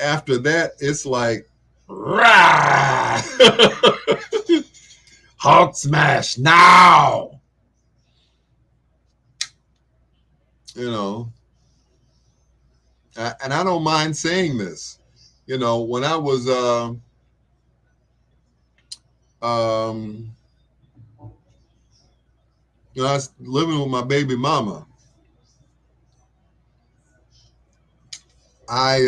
After that, it's like rah! Hulk smash now. You know, and I don't mind saying this. You know, when I was I was living with my baby mama. I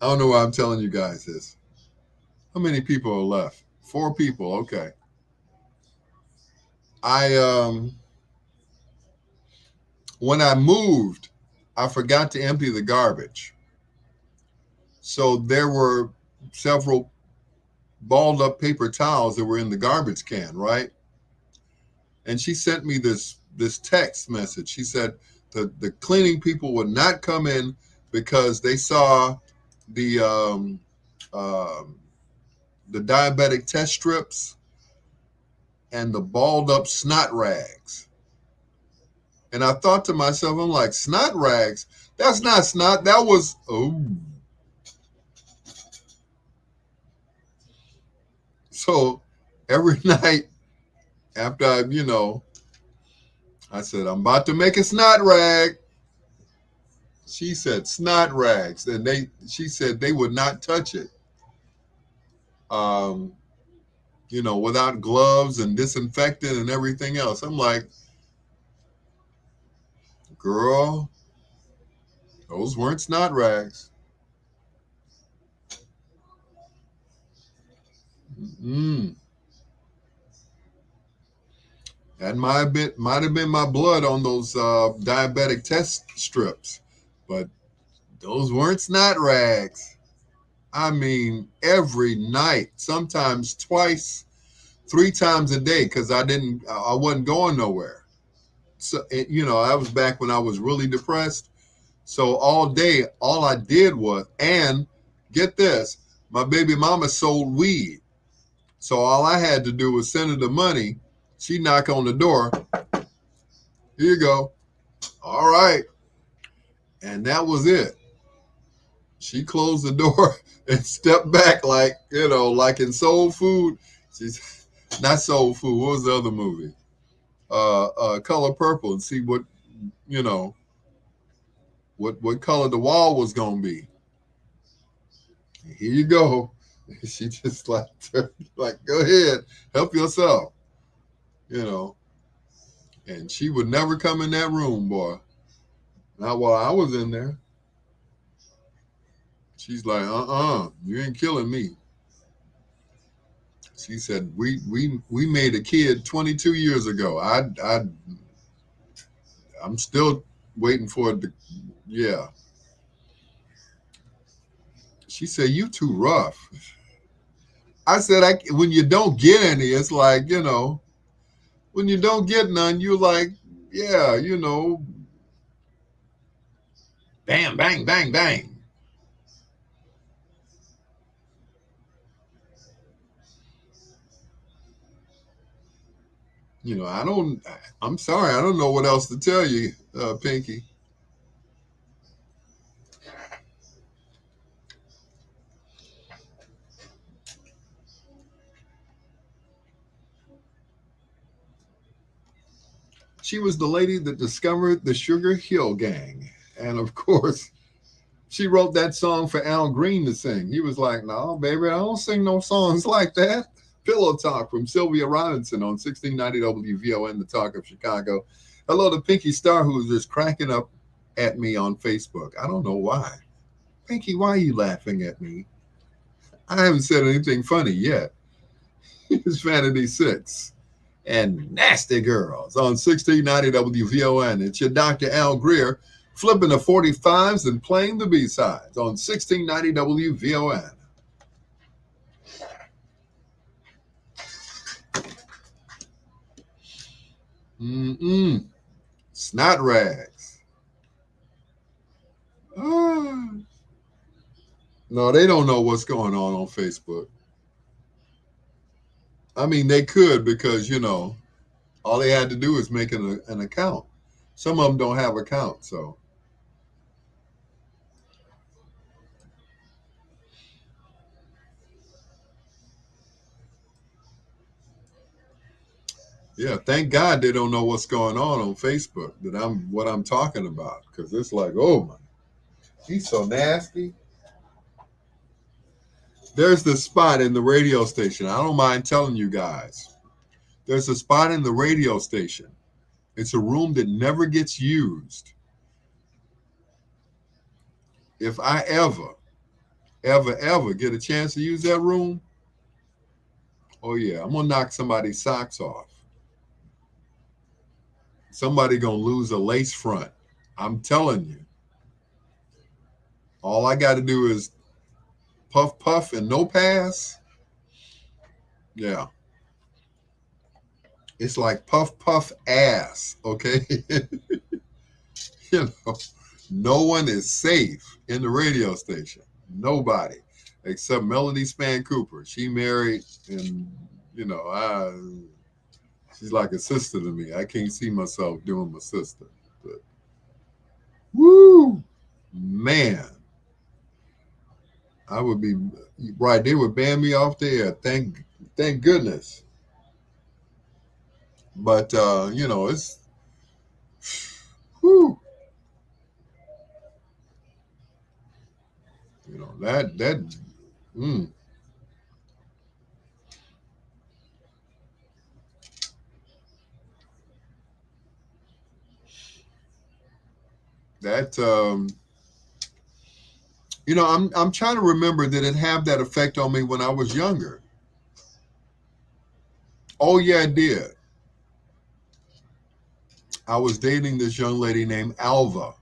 don't know why I'm telling you guys this. How many people are left? 4 people. Okay. When I moved, I forgot to empty the garbage. So there were several balled up paper towels that were in the garbage can, right? And she sent me this text message. She said the cleaning people would not come in because they saw the diabetic test strips and the balled up snot rags. And I thought to myself, I'm like, snot rags? That's not snot. That was, So every night After I said, I'm about to make a snot rag. She said snot rags. And she said they would not touch it. Without gloves and disinfectant and everything else. I'm like, girl, those weren't snot rags. That might have been my blood on those diabetic test strips, but those weren't snot rags. I mean, every night, sometimes twice, 3 times a day, because I wasn't going nowhere. So I was back when I was really depressed. So all day, all I did was, and get this, my baby mama sold weed. So all I had to do was send her the money. She'd knock on the door. Here you go. All right. And that was it. She closed the door and stepped back like in Soul Food. She's not Soul Food. What was the other movie? Color Purple, and see what color the wall was gonna be. Here you go. She just like go ahead, help yourself. And she would never come in that room, boy. Not while I was in there. She's like, you ain't killing me. She said, we made a kid 22 years ago. I'm still waiting for it to, yeah. She said, you too rough. I said, when you don't get any, it's like, when you don't get none, you're like, yeah, bam, bang, bang, bang. I'm sorry, I don't know what else to tell you, Pinky. She was the lady that discovered the Sugar Hill Gang. And of course, she wrote that song for Al Green to sing. He was like, no, baby, I don't sing no songs like that. Pillow Talk from Sylvia Robinson on 1690 WVON, the Talk of Chicago. Hello to Pinky Star, who is just cracking up at me on Facebook. I don't know why. Pinky, why are you laughing at me? I haven't said anything funny yet. It's Vanity 6 and Nasty Girls on 1690 WVON. It's your Dr. Al Greer flipping the 45s and playing the B-sides on 1690 WVON. Snot rags. No, they don't know what's going on Facebook. I mean, they could because, all they had to do is make an account. Some of them don't have accounts, so. Yeah, thank God they don't know what's going on Facebook, what I'm talking about, because it's like, oh my, he's so nasty. There's this spot in the radio station. I don't mind telling you guys. There's a spot in the radio station. It's a room that never gets used. If I ever get a chance to use that room, oh yeah, I'm gonna knock somebody's socks off. Somebody gonna lose a lace front. I'm telling you. All I got to do is puff, puff, and no pass. Yeah. It's like puff, puff, ass. Okay. No one is safe in the radio station. Nobody, except Melody Span Cooper. She married, and she's like a sister to me. I can't see myself doing my sister. But woo, man, I would be right. They would ban me off the air. Thank goodness. But you know, it's whew, you know that mm, that you know, I'm trying to remember, did it have that effect on me when I was younger? Oh yeah, it did. I was dating this young lady named Alva,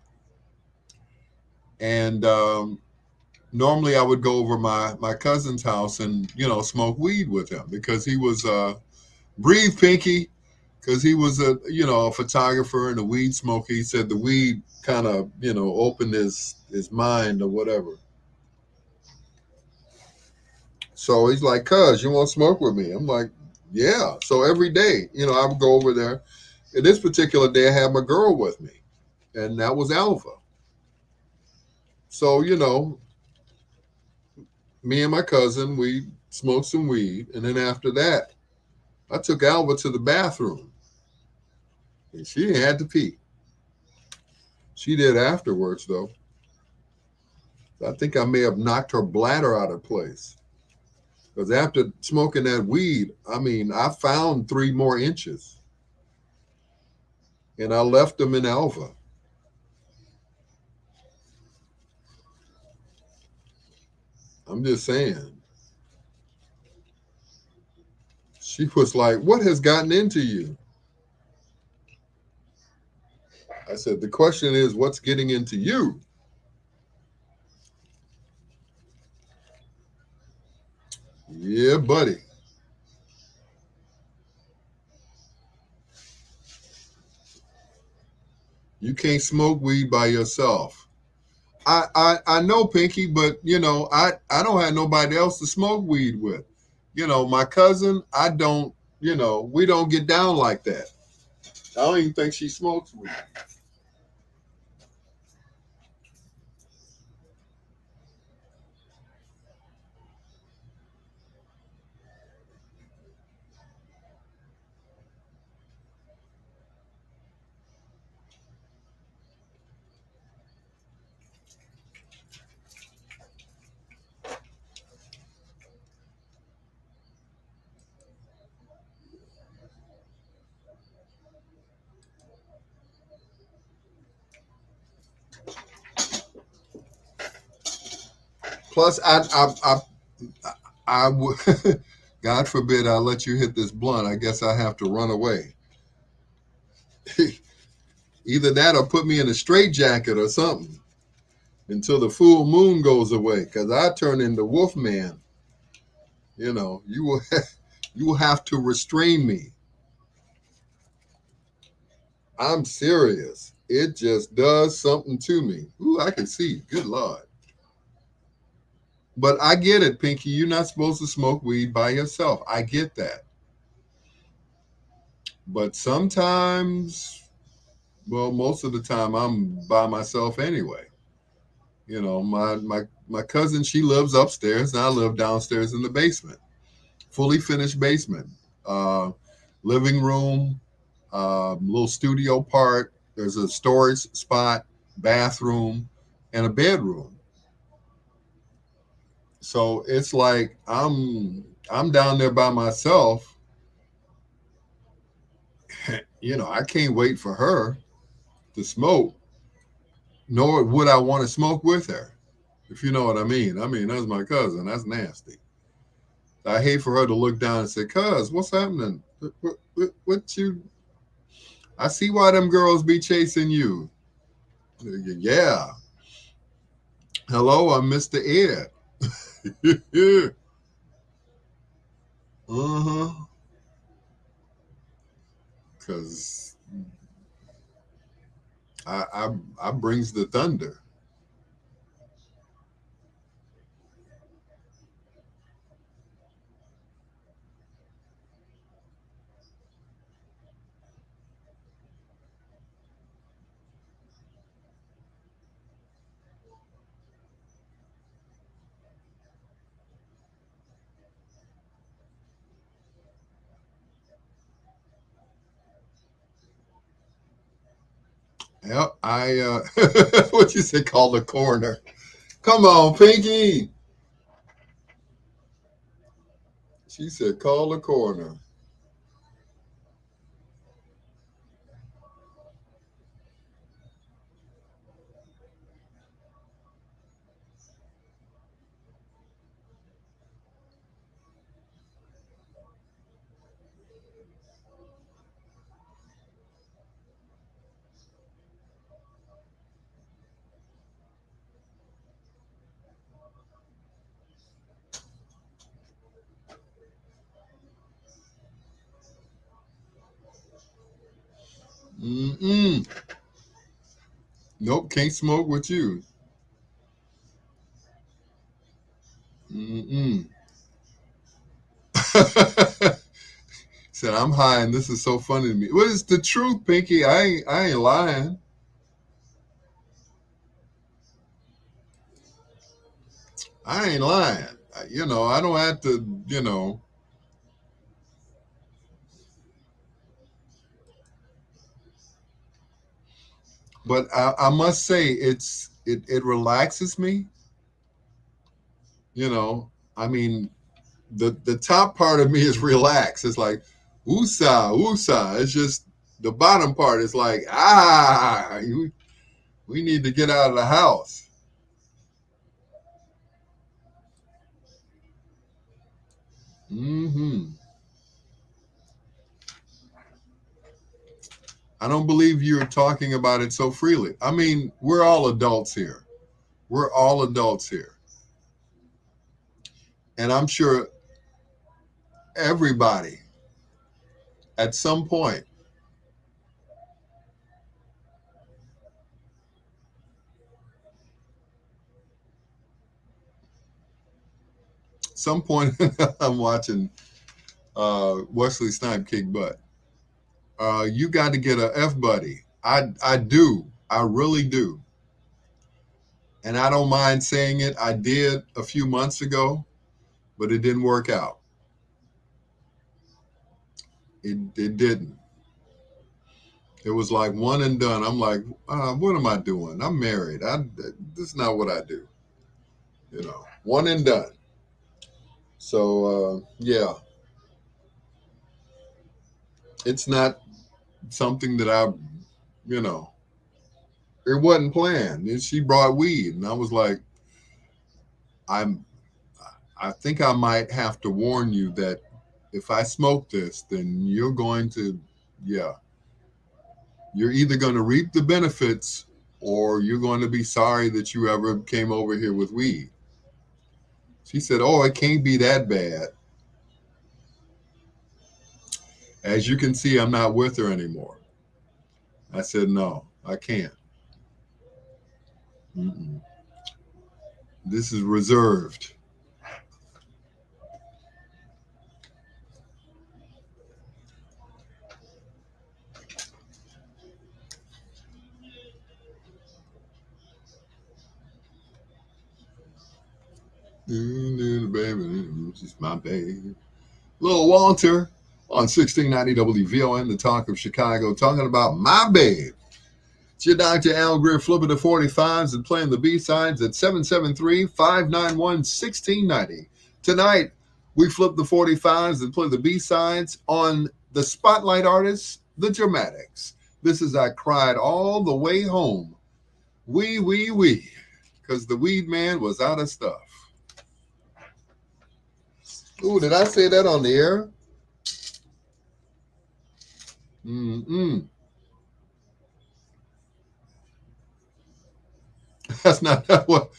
and normally I would go over my cousin's house and smoke weed with him because he was breathe pinky, because he was a photographer and a weed smoker. He said the weed kind of opened his mind or whatever. So he's like, "Cuz, you want to smoke with me?" I'm like, "Yeah." So every day, I would go over there. And this particular day, I had my girl with me, and that was Alva. So me and my cousin, we smoked some weed, and then after that, I took Alva to the bathroom, and she had to pee. She did afterwards, though. I think I may have knocked her bladder out of place. Because after smoking that weed, I mean, I found 3 more inches, and I left them in Alva. I'm just saying. She was like, "What has gotten into you?" I said, "The question is, what's getting into you?" Yeah, buddy. You can't smoke weed by yourself. I know, Pinky, but I don't have nobody else to smoke weed with. My cousin, I don't, we don't get down like that. I don't even think she smokes weed. Plus, I would, God forbid, I let you hit this blunt. I guess I have to run away. Either that or put me in a straitjacket or something until the full moon goes away, because I turn into Wolfman. You will you will have to restrain me. I'm serious. It just does something to me. Ooh, I can see. Good Lord. But I get it, Pinky. You're not supposed to smoke weed by yourself. I get that. But sometimes, well, most of the time, I'm by myself anyway. My cousin, she lives upstairs, and I live downstairs in the basement. Fully finished basement. Uh, Living room, little studio part. There's a storage spot, bathroom, and a bedroom. So it's like I'm down there by myself. I can't wait for her to smoke, nor would I want to smoke with her, if you know what I mean. I mean, that's my cousin. That's nasty. I hate for her to look down and say, "Cuz, what's happening? What you? I see why them girls be chasing you." Yeah. Hello, I'm Mr. Ed. Uh-huh. Cause I brings the thunder. Yep, what you say, call the coroner. Come on, Pinky. She said, call the coroner. Mm-mm. Nope, can't smoke with you. Mm-mm. Said, I'm high and this is so funny to me. What is the truth, Pinky? I ain't lying. I ain't lying. I don't have to. But I must say, it relaxes me. I mean, the top part of me is relaxed. It's like, woosah, woosah. It's just the bottom part is like, we need to get out of the house. Mm-hmm. I don't believe you're talking about it so freely. I mean, we're all adults here. We're all adults here. And I'm sure everybody at some point I'm watching Wesley Snipes kick butt. You got to get a F buddy. I do. I really do. And I don't mind saying it. I did a few months ago, but it didn't work out. It didn't. It was like one and done. I'm like, what am I doing? I'm married. This is not what I do. One and done. So yeah, it's not something that you know, it wasn't planned. And she brought weed, and I was like, I think I might have to warn you that if I smoke this, then yeah, you're either going to reap the benefits or you're going to be sorry that you ever came over here with weed. She said, oh, it can't be that bad. As you can see, I'm not with her anymore. I said, no, I can't. Mm-mm. This is reserved. Baby, she's my baby. Little Walter on 1690 WVON, the talk of Chicago, talking about my babe. It's your Dr. Al Greer flipping the 45s and playing the B-sides at 773-591-1690. Tonight, we flip the 45s and play the B-sides on the Spotlight artists, the Dramatics. This is I Cried All the Way Home. Wee, because the weed man was out of stuff. Ooh, did I say that on the air? Mm-mm. That's not what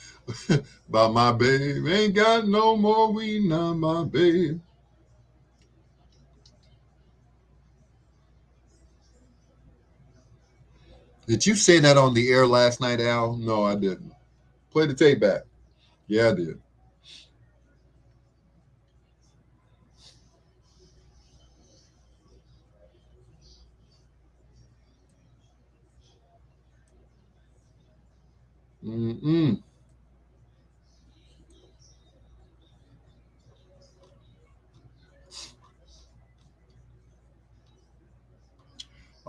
about my babe. Ain't got no more weed now, my babe. Did you say that on the air last night, Al? No, I didn't. Play the tape back. Yeah, I did. Mm-mm.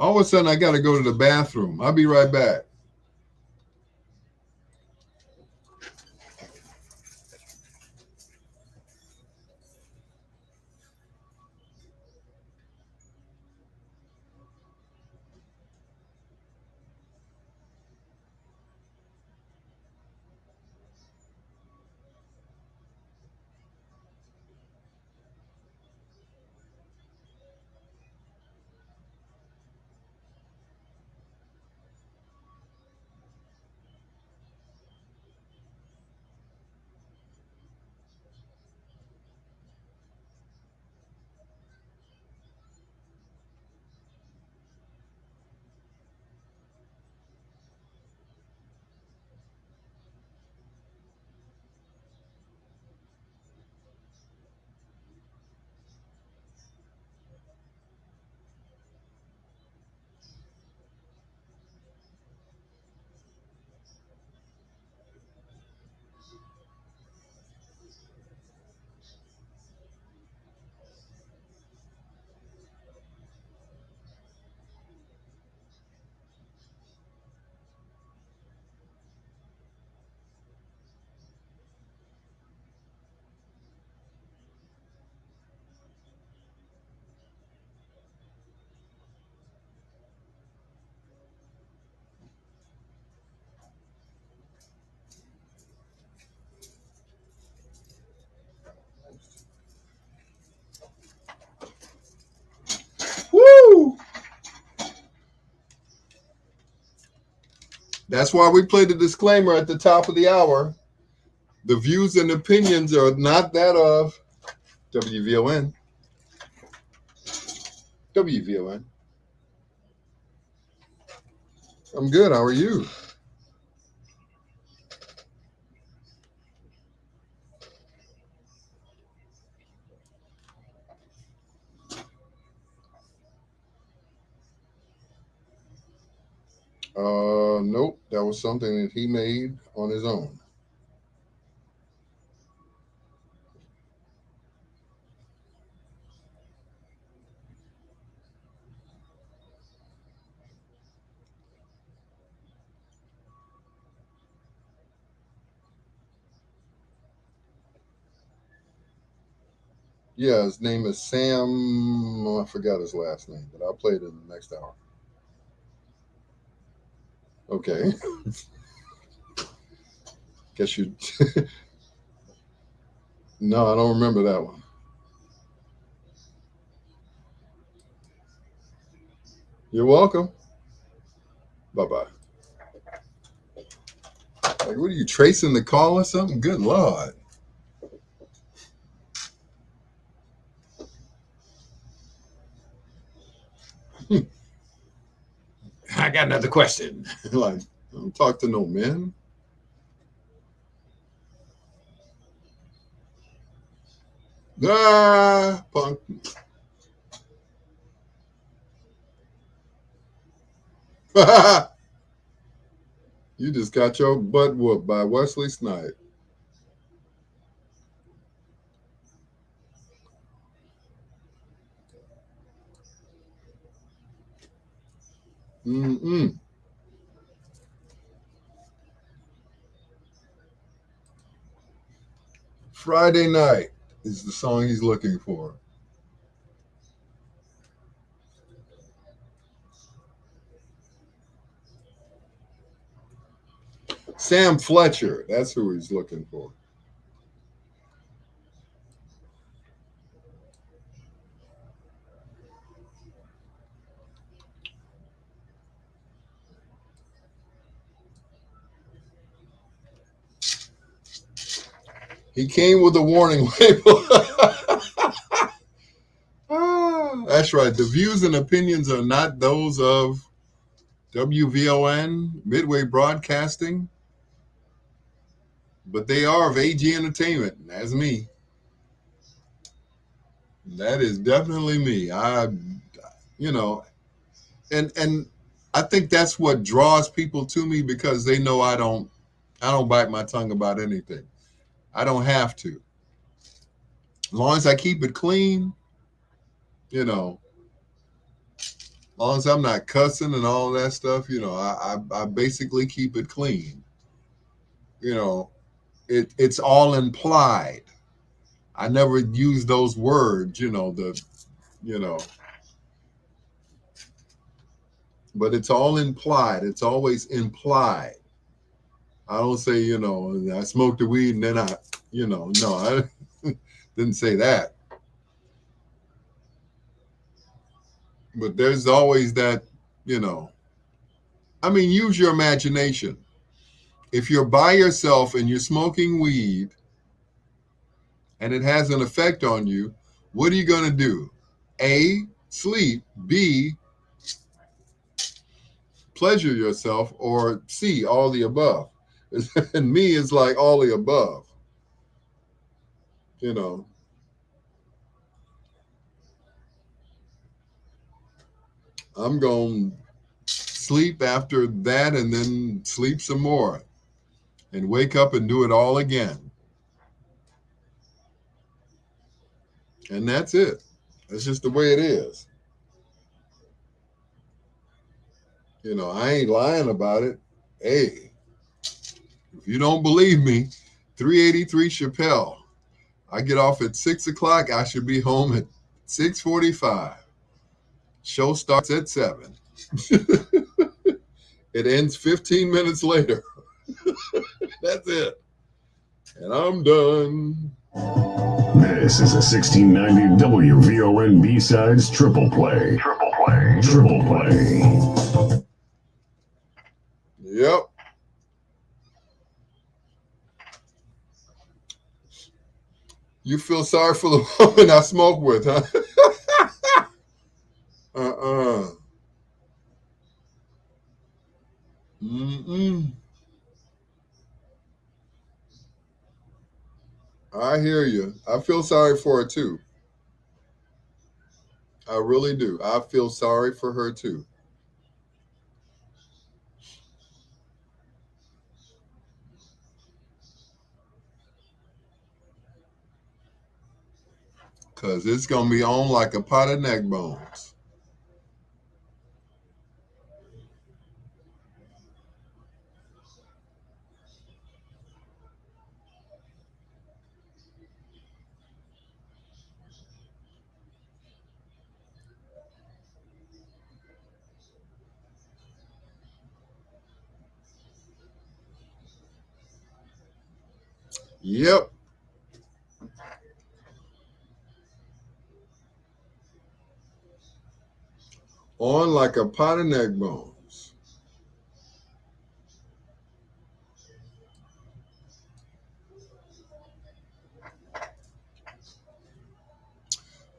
All of a sudden, I got to go to the bathroom. I'll be right back. Woo! That's why we play the disclaimer at the top of the hour. The views and opinions are not that of WVON. WVON. I'm good. How are you? Nope. That was something that he made on his own. Yeah, his name is Sam. I forgot his last name, but I'll play it in the next hour. Okay. Guess you. No, I don't remember that one. You're welcome. Bye-bye. Like, what are you, tracing the call or something? Good Lord. I got another question. Like, I don't talk to no men. Ah, punk. You just got your butt whooped by Wesley Snipes. Mm-mm. Friday Night is the song he's looking for. Sam Fletcher, that's who he's looking for. He came with a warning label. That's right. The views and opinions are not those of WVON, Midway Broadcasting, but they are of AG Entertainment. That's me. That is definitely me. And I think that's what draws people to me, because they know I don't bite my tongue about anything. I don't have to. As long as I keep it clean, long as I'm not cussing and all that stuff, you know, I basically keep it clean. You know, it's all implied. I never use those words, you know, but it's all implied. It's always implied. I don't say, you know, I smoked the weed and then I, you know, no, I didn't say that. But there's always that, you know, I mean, use your imagination. If you're by yourself and you're smoking weed and it has an effect on you, what are you going to do? A, sleep. B, pleasure yourself. Or C, all the above. And me is like all the above. You know, I'm going to sleep after that and then sleep some more and wake up and do it all again. And that's it. That's just the way it is. You know, I ain't lying about it. Hey, if you don't believe me, 383 Chappelle. I get off at 6 o'clock. I should be home at 6:45. Show starts at 7. It ends 15 minutes later. That's it. And I'm done. This is a 1690 WVON B-Sides Triple Play. Triple Play. Triple Play. Yep. You feel sorry for the woman I smoke with, huh? I hear you. I feel sorry for her too. I really do. I feel sorry for her too. Because it's going to be on like a pot of neck bones. Yep. On like a pot of neck bones.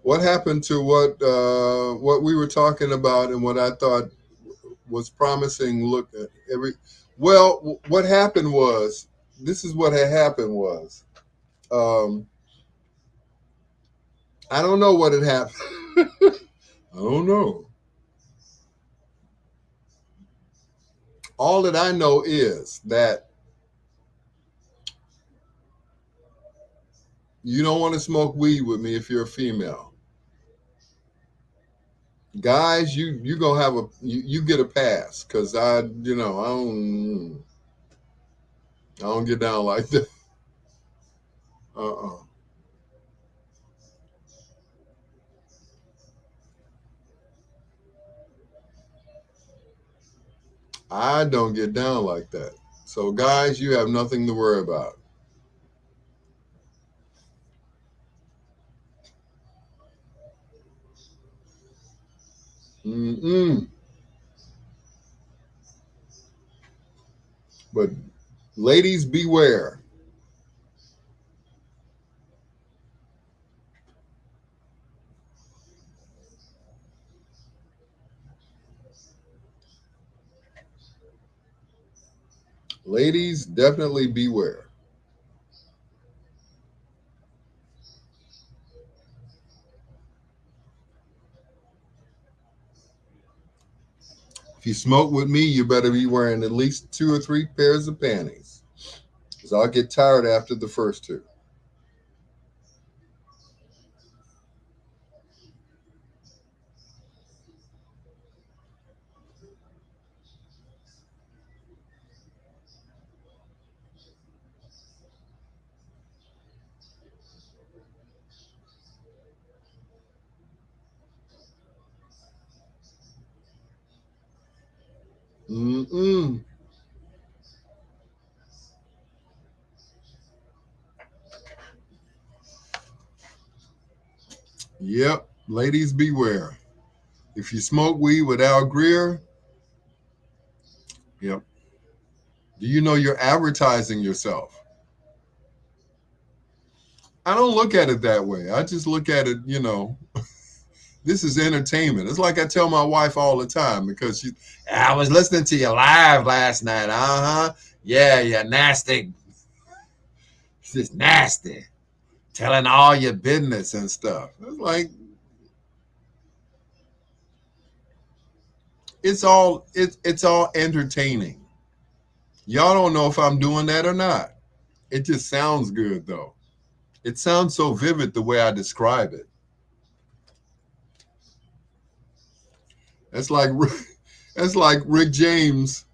What happened to what we were talking about and what I thought was promising? Look at what happened was, this is what had happened was, I don't know what had happened. I don't know. All that I know is that you don't want to smoke weed with me if you're a female. Guys, you gonna have you get a pass because I don't get down like that. I don't get down like that. So guys, you have nothing to worry about. But ladies, beware. Ladies, definitely beware. If you smoke with me, you better be wearing at least 2 or 3 pairs of panties, because I'll get tired after the first 2. Mm-mm. Yep. Ladies beware. If you smoke weed with Al Greer, yep. Do you know you're advertising yourself? I don't look at it that way. I just look at it, this is entertainment. It's like I tell my wife all the time because I was listening to you live last night. Uh-huh. Yeah, you're nasty. It's just nasty. Telling all your business and stuff. It's like, it's all entertaining. Y'all don't know if I'm doing that or not. It just sounds good though. It sounds so vivid the way I describe it. That's like Rick James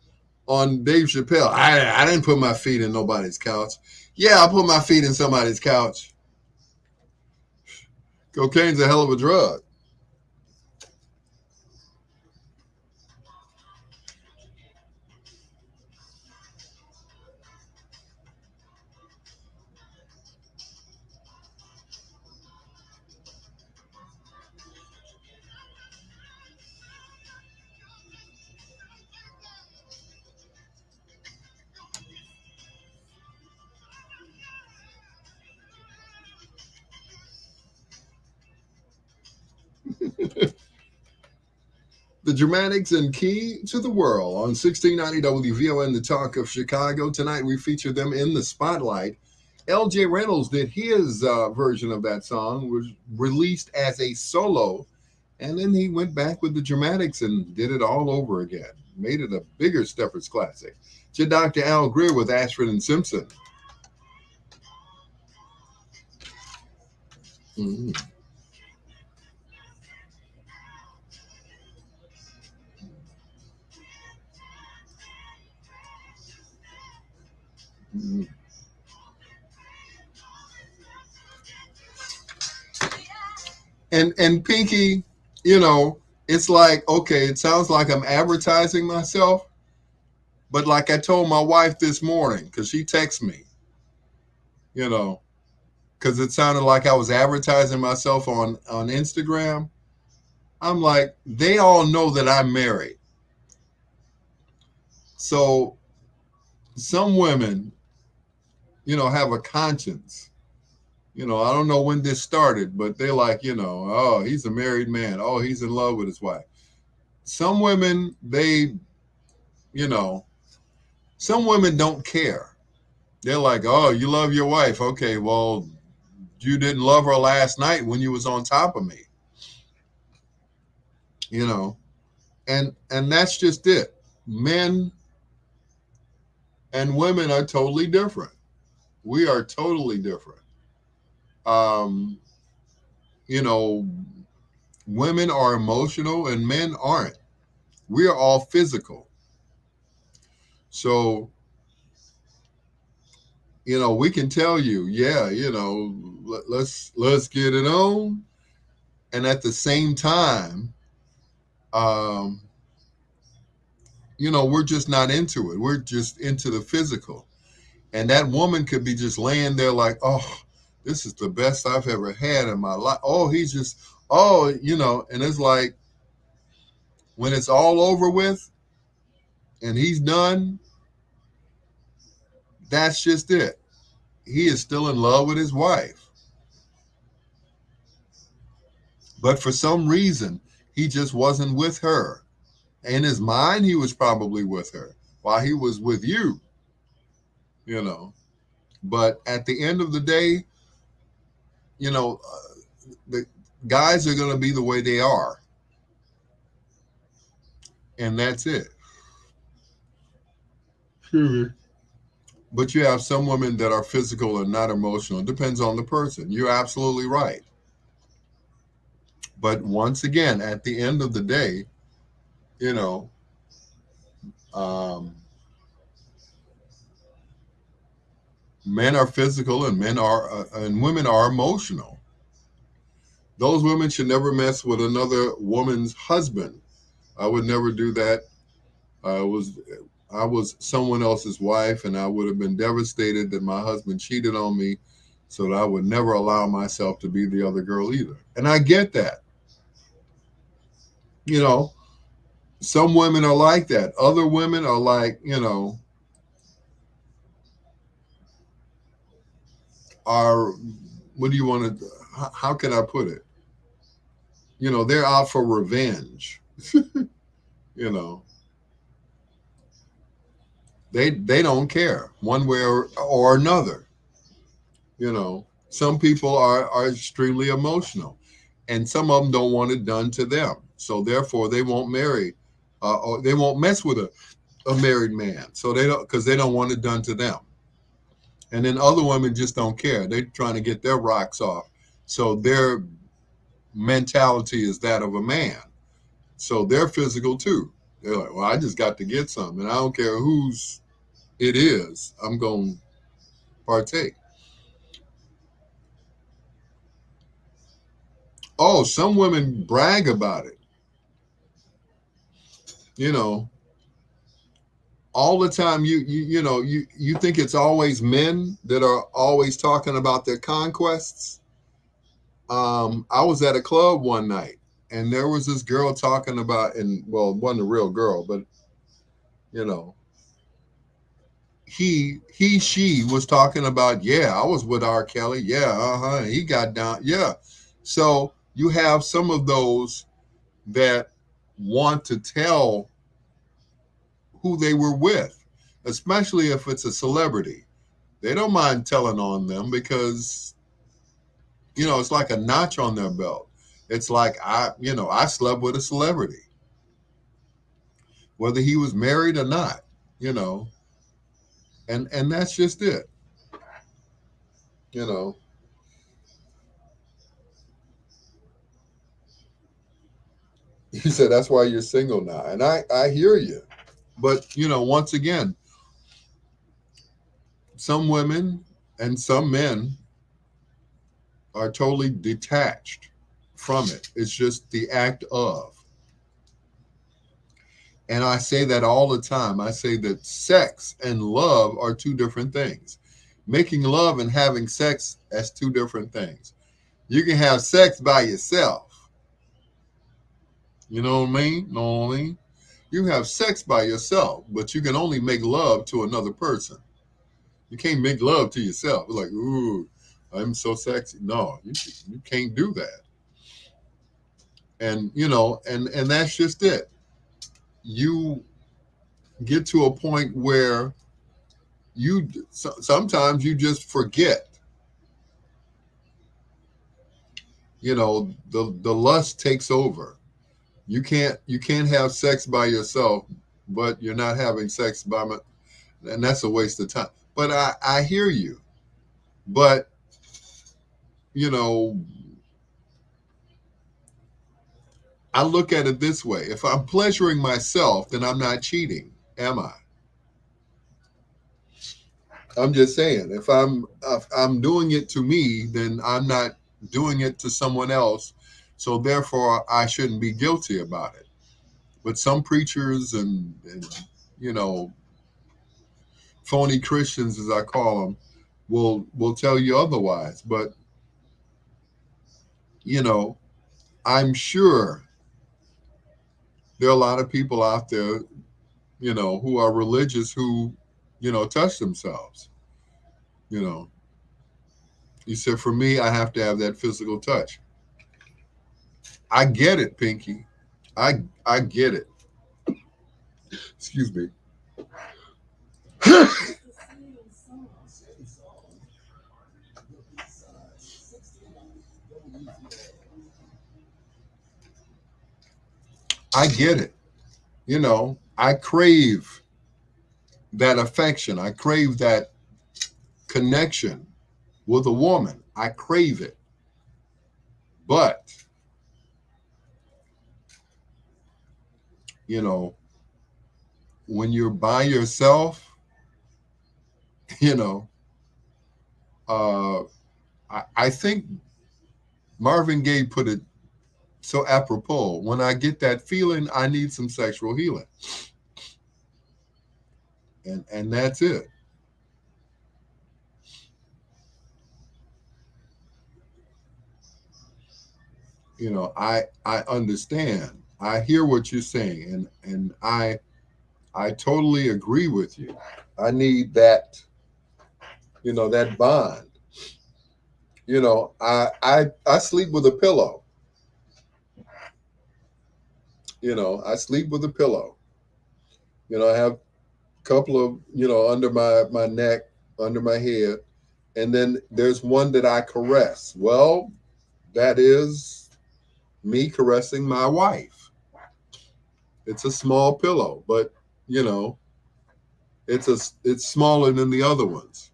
on Dave Chappelle. I didn't put my feet in nobody's couch. Yeah, I put my feet in somebody's couch. Cocaine's a hell of a drug. The Dramatics and Key to the World on 1690 WVON, the Talk of Chicago. Tonight we feature them in the spotlight. L.J. Reynolds did his version of that song, was released as a solo, and then he went back with the Dramatics and did it all over again. Made it a bigger Stepper's classic. It's your Dr. Al Greer with Ashford and Simpson. Mm-hmm. Mm-hmm. And Pinky, it's like, okay, it sounds like I'm advertising myself, but like I told my wife this morning, because she texted me, because it sounded like I was advertising myself on Instagram. I'm like, they all know that I'm married. So some women, have a conscience. I don't know when this started, but they're like, oh, he's a married man. Oh, he's in love with his wife. Some women, some women don't care. They're like, oh, you love your wife. Okay, well, you didn't love her last night when you was on top of me. And that's just it. Men and women are totally different. We are totally different. Women are emotional and men aren't. We are all physical. So, we can tell you, yeah, let's get it on. And at the same time, we're just not into it. We're just into the physical. And that woman could be just laying there like, oh, this is the best I've ever had in my life. Oh, he's just, and it's like, when it's all over with and he's done, that's just it. He is still in love with his wife. But for some reason, he just wasn't with her. In his mind, he was probably with her while he was with you, But at the end of the day, the guys are going to be the way they are. And that's it. But you have some women that are physical and not emotional. It depends on the person. You're absolutely right. But once again, at the end of the day, men are physical and women are emotional. Those women should never mess with another woman's husband. I would never do that. I was someone else's wife, and I would have been devastated that my husband cheated on me, so that I would never allow myself to be the other girl either. And I get that. You know, some women are like that. Other women are like, are, what do you want to, how can I put it? They're out for revenge. you know, they don't care one way or another. Some people are extremely emotional, and some of them don't want it done to them. So therefore, they won't marry, or they won't mess with a married man. So they don't, because they don't want it done to them. And then other women just don't care. They're trying to get their rocks off. So their mentality is that of a man. So they're physical too. They're like, well, I just got to get some, and I don't care whose it is. I'm going to partake. Oh, some women brag about it. All the time. You think it's always men that are always talking about their conquests. I was at a club one night, and there was this girl talking about, and well, it wasn't a real girl, but she was talking about, yeah, I was with R. Kelly, yeah, he got down, yeah. So you have some of those that want to tell who they were with, especially if it's a celebrity. They don't mind telling on them because, it's like a notch on their belt. It's like, I slept with a celebrity, whether he was married or not, and that's just it. He said, that's why you're single now. And I hear you. But, once again, some women and some men are totally detached from it. It's just the act of. And I say that all the time. I say that sex and love are two different things. Making love and having sex, that's two different things. You can have sex by yourself. You know what I mean? Know what I mean? You have sex by yourself, but you can only make love to another person. You can't make love to yourself. It's like, ooh, I'm so sexy. No, you can't do that. And, and that's just it. You get to a point where sometimes you just forget. The lust takes over. You can't have sex by yourself, but you're not having sex and that's a waste of time. But I hear you. But I look at it this way. If I'm pleasuring myself, then I'm not cheating, am I? I'm just saying, if I'm doing it to me, then I'm not doing it to someone else. So therefore, I shouldn't be guilty about it. But some preachers and phony Christians, as I call them, will tell you otherwise. But I'm sure there are a lot of people out there, who are religious who, touch themselves. He said, for me, I have to have that physical touch. I get it, Pinky. I get it. Excuse me. I get it. I crave that affection. I crave that connection with a woman. I crave it. But, when you're by yourself, I think Marvin Gaye put it so apropos. When I get that feeling, I need some sexual healing. And that's it. You know, I understand. I hear what you're saying, and I totally agree with you. I need that, you know, that bond. You know, I sleep with a pillow. You know, I sleep with a pillow. You know, I have a couple of, you know, under my neck, under my head, and then there's one that I caress. Well, that is me caressing my wife. It's a small pillow, but you know, it's smaller than the other ones.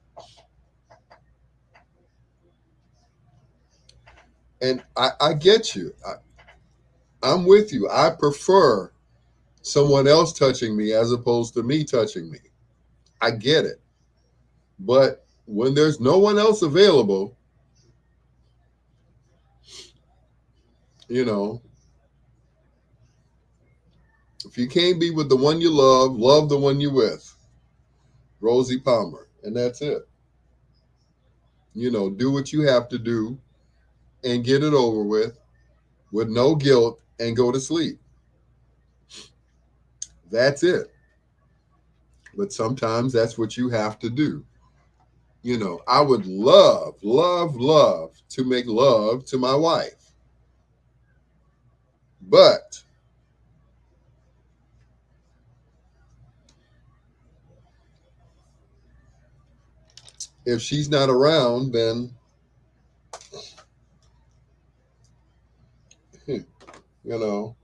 And I get you. I'm with you. I prefer someone else touching me as opposed to me touching me. I get it. But when there's no one else available, you know, if you can't be with the one you love the one you're with. Rosie Palmer. And that's it. You know, do what you have to do and get it over with no guilt and go to sleep. That's it. But sometimes that's what you have to do. You know, I would love to make love to my wife. But if she's not around, then, you know,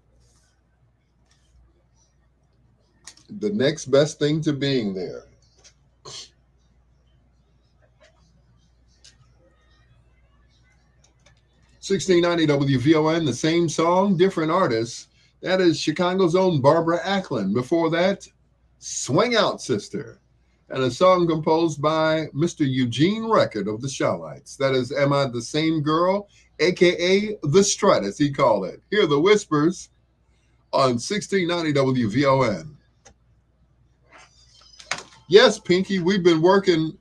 the next best thing to being there. $16.90 WVON, the same song, different artists. That is Chicago's own Barbara Acklin. Before that, Swing Out Sister. And a song composed by Mr. Eugene Record of the Shawlites. That is Am I the Same Girl, a.k.a. The Strut, as he called it. Hear the whispers on 1690 WVON. Yes, Pinky, we've been working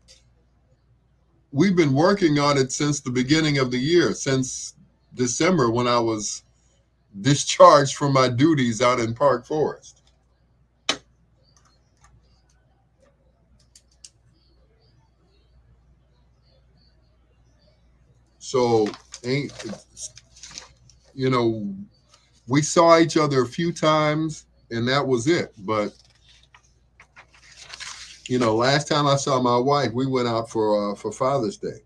on it since the beginning of the year, since December when I was discharged from my duties out in Park Forest. So, you know, we saw each other a few times and that was it. But, you know, last time I saw my wife, we went out for Father's Day.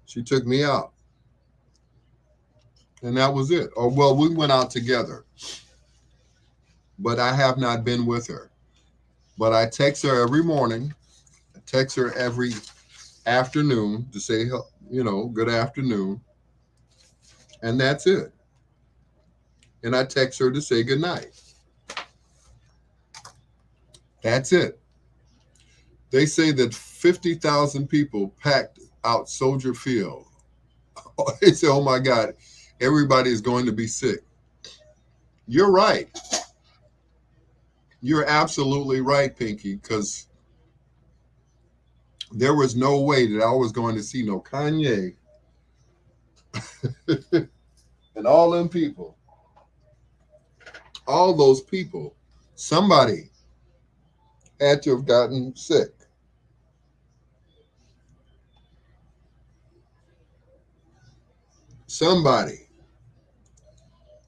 She took me out. And that was it. Or, well, we went out together. But I have not been with her. But I text her every morning. I text her every afternoon to say, you know, good afternoon. And that's it. And I text her to say good night. That's it. They say that 50,000 people packed out Soldier Field. They say, oh my God, everybody is going to be sick. You're right. You're absolutely right, Pinky, because there was no way that I was going to see no Kanye and all them people. All those people. Somebody had to have gotten sick. Somebody.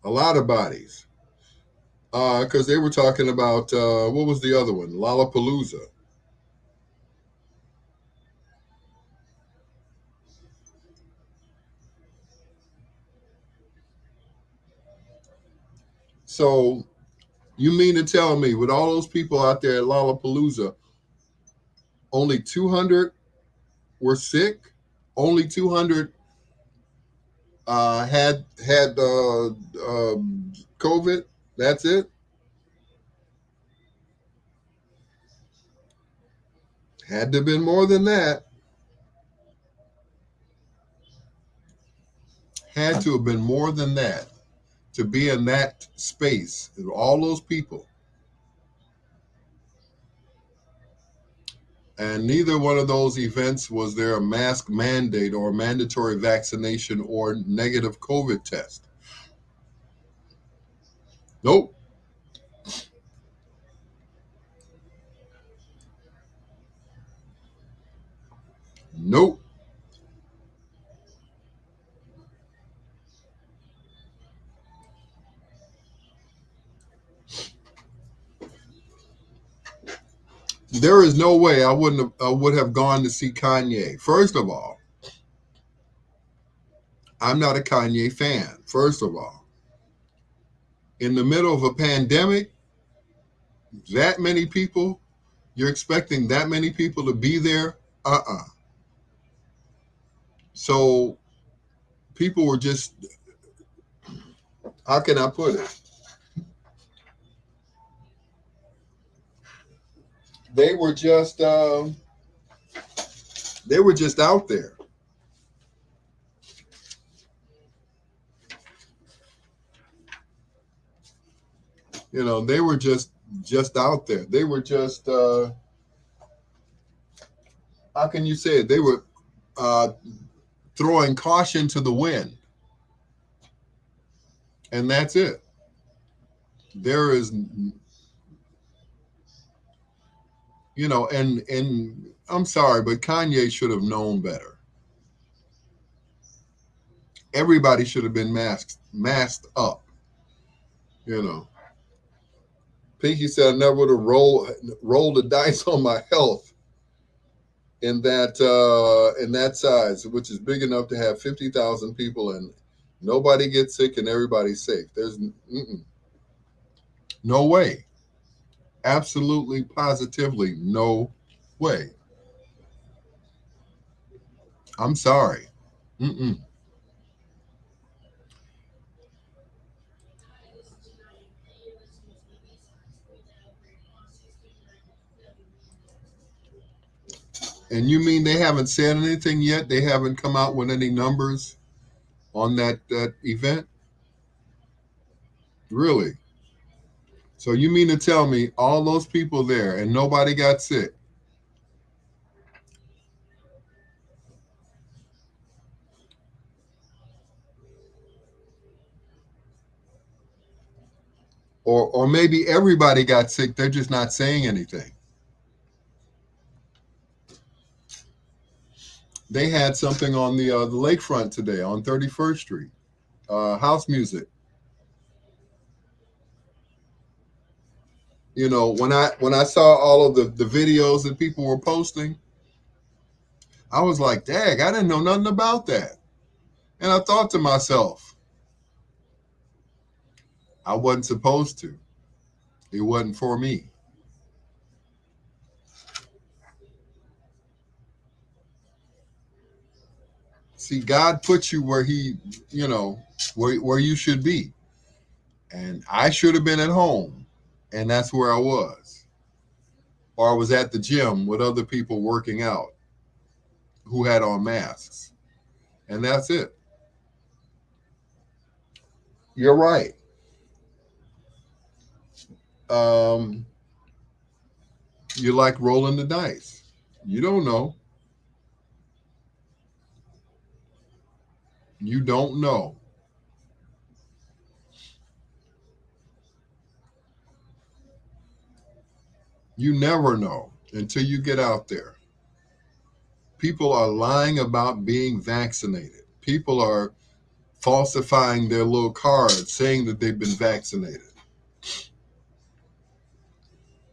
A lot of bodies. Because they were talking about, what was the other one? Lollapalooza. So you mean to tell me with all those people out there at Lollapalooza, only 200 were sick? Only 200 had COVID? That's it? Had to have been more than that. Had to have been more than that to be in that space. All those people. And neither one of those events was there a mask mandate or a mandatory vaccination or negative COVID test. Nope. Nope. There is no way I would have gone to see Kanye. First of all, I'm not a Kanye fan. First of all, in the middle of a pandemic, that many people, you're expecting that many people to be there? So people were just, how can I put it? They were just out there. You know, they were just out there. They were just how can you say it? They were throwing caution to the wind. And that's it. There is, you know, and I'm sorry, but Kanye should have known better. Everybody should have been masked up. You know, Pinky said I never would have rolled the dice on my health in that size, which is big enough to have 50,000 people and nobody gets sick and everybody's safe. There's no way. Absolutely, positively, no way. I'm sorry. And you mean they haven't said anything yet? They haven't come out with any numbers on that event? Really? So you mean to tell me all those people there and nobody got sick? Or maybe everybody got sick, they're just not saying anything. They had something on the lakefront today on 31st Street, house music. You know, when I saw all of the videos that people were posting, I was like, dang, I didn't know nothing about that. And I thought to myself, I wasn't supposed to. It wasn't for me. See, God puts you where he, you know, where you should be. And I should have been at home. And that's where I was. Or I was at the gym with other people working out who had on masks. And that's it. You're right. You like rolling the dice. You don't know. You don't know. You never know until you get out there. People are lying about being vaccinated. People are falsifying their little cards saying that they've been vaccinated.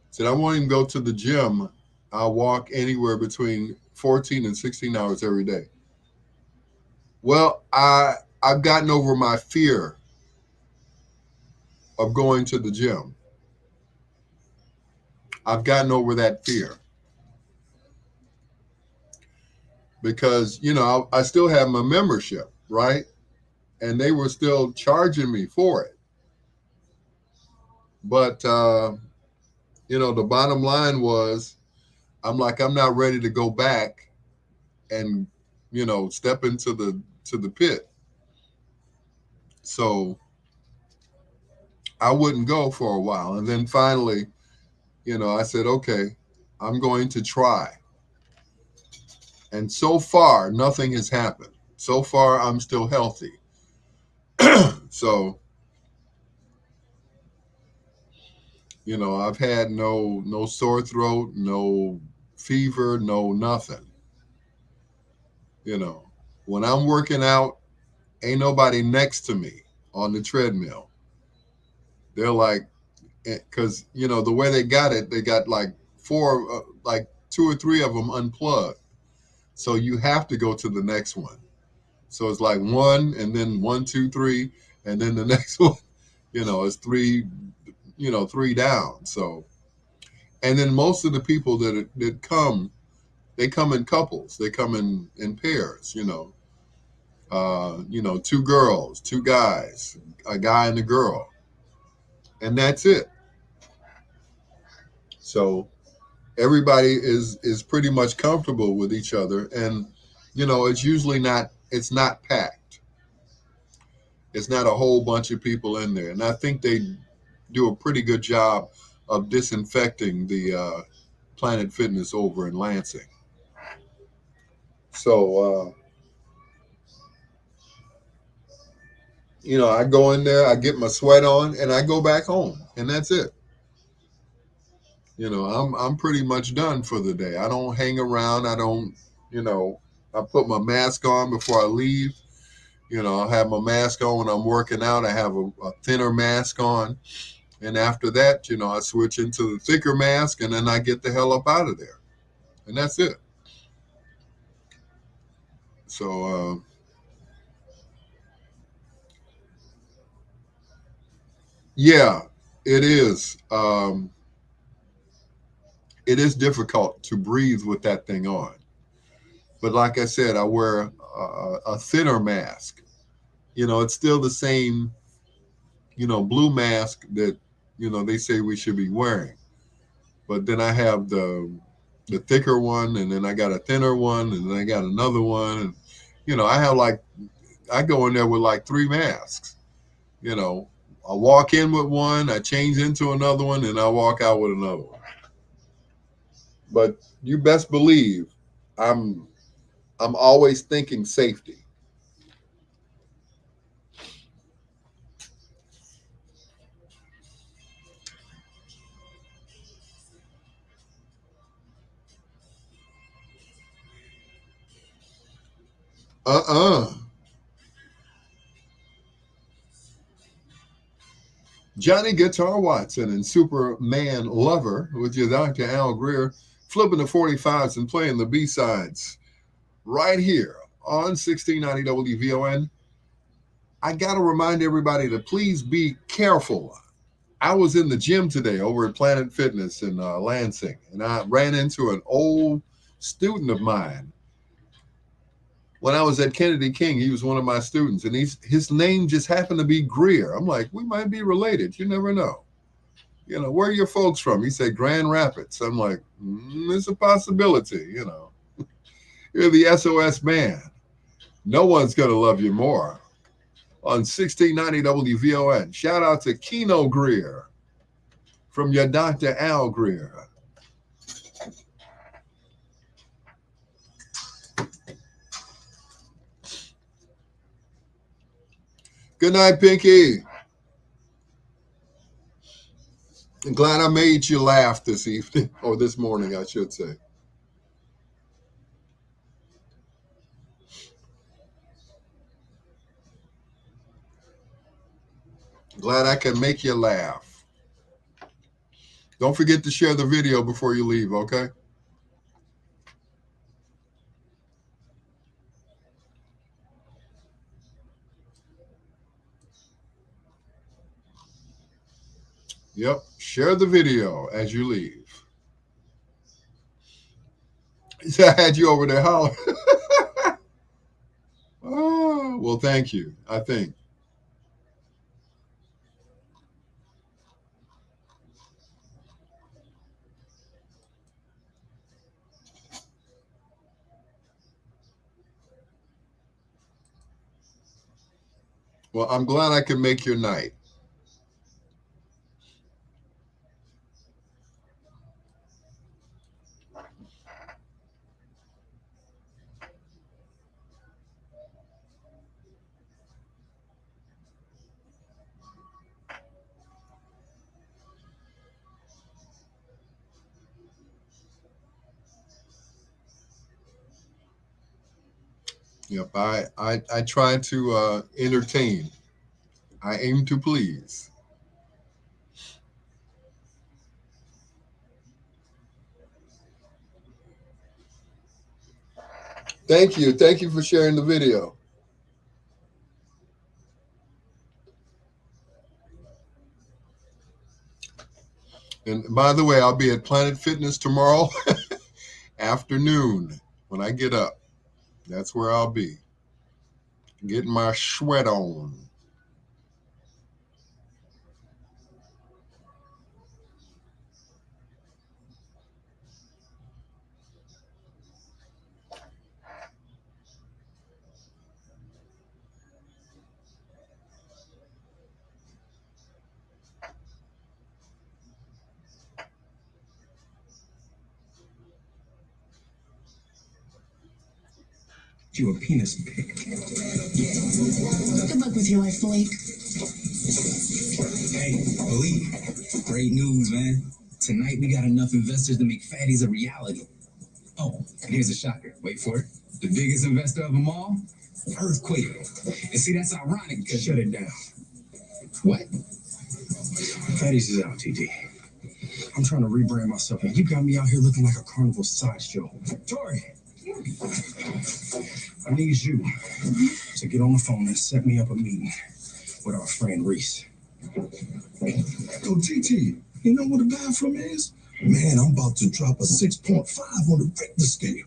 Said, I won't even go to the gym. I'll walk anywhere between 14 and 16 hours every day. Well, I've gotten over my fear of going to the gym. I've gotten over that fear. Because, you know, I still have my membership, right? And they were still charging me for it. But, you know, the bottom line was, I'm not ready to go back and, you know, step into the pit. So I wouldn't go for a while. And then finally, you know, I said, okay, I'm going to try. And so far, nothing has happened. So far, I'm still healthy. So, you know, I've had no sore throat, no fever, no nothing. You know, when I'm working out, ain't nobody next to me on the treadmill. They're like, because, you know, the way they got like like 2 or 3 of them unplugged. So you have to go to the next one. So it's like 1 and then 1, 2, 3, and then the next one, you know, it's 3, 3 down. So, and then most of the people that come, they come in couples, they come in pairs, 2 girls, 2 guys, a guy and a girl, and that's it. So everybody is pretty much comfortable with each other, and it's usually it's not packed. It's not a whole bunch of people in there, and I think they do a pretty good job of disinfecting the Planet Fitness over in Lansing. So I go in there, I get my sweat on, and I go back home, and that's it. I'm pretty much done for the day. I don't hang around. I don't, I put my mask on before I leave. I have my mask on when I'm working out. I have a thinner mask on. And after that, I switch into the thicker mask, and then I get the hell up out of there. And that's it. So, yeah, it is. It is difficult to breathe with that thing on. But like I said, I wear a thinner mask. It's still the same, blue mask that, they say we should be wearing. But then I have the thicker one, and then I got a thinner one, and then I got another one. And, I go in there with like 3 masks. I walk in with one, I change into another one, and I walk out with another one. But you best believe I'm always thinking safety. Johnny Guitar Watson and Superman Lover with your Dr. Al Greer, flipping the 45s and playing the B-sides right here on 1690 WVON. I got to remind everybody to please be careful. I was in the gym today over at Planet Fitness in Lansing, and I ran into an old student of mine. When I was at Kennedy King, he was one of my students, and his name just happened to be Greer. I'm like, we might be related. You never know. Where are your folks from? He said, Grand Rapids. I'm like, it's a possibility, You're the SOS band. No one's going to love you more. On 1690 WVON. Shout out to Keno Greer from your Dr. Al Greer. Good night, Pinky. I'm glad I made you laugh this evening, or this morning, I should say. Glad I can make you laugh. Don't forget to share the video before you leave, okay? Yep, share the video as you leave. I had you over there hollering. Oh, well, thank you, I think. Well, I'm glad I can make your night. Yep, I try to entertain. I aim to please. Thank you. Thank you for sharing the video. And by the way, I'll be at Planet Fitness tomorrow afternoon when I get up. That's where I'll be. Getting my sweat on. You a penis pic. Good luck with your life, Malik. Hey, Malik. Great news, man. Tonight we got enough investors to make fatties a reality. Oh, and here's a shocker. Wait for it. The biggest investor of them all? Earthquake. And see, that's ironic because... Shut it down. What? Fatties is out, TD. I'm trying to rebrand myself, and you got me out here looking like a carnival sideshow. Tori, I need you to get on the phone and set me up a meeting with our friend Reese. Yo, TT, you know what a bathroom is? Man, I'm about to drop a 6.5 on the Richter scale.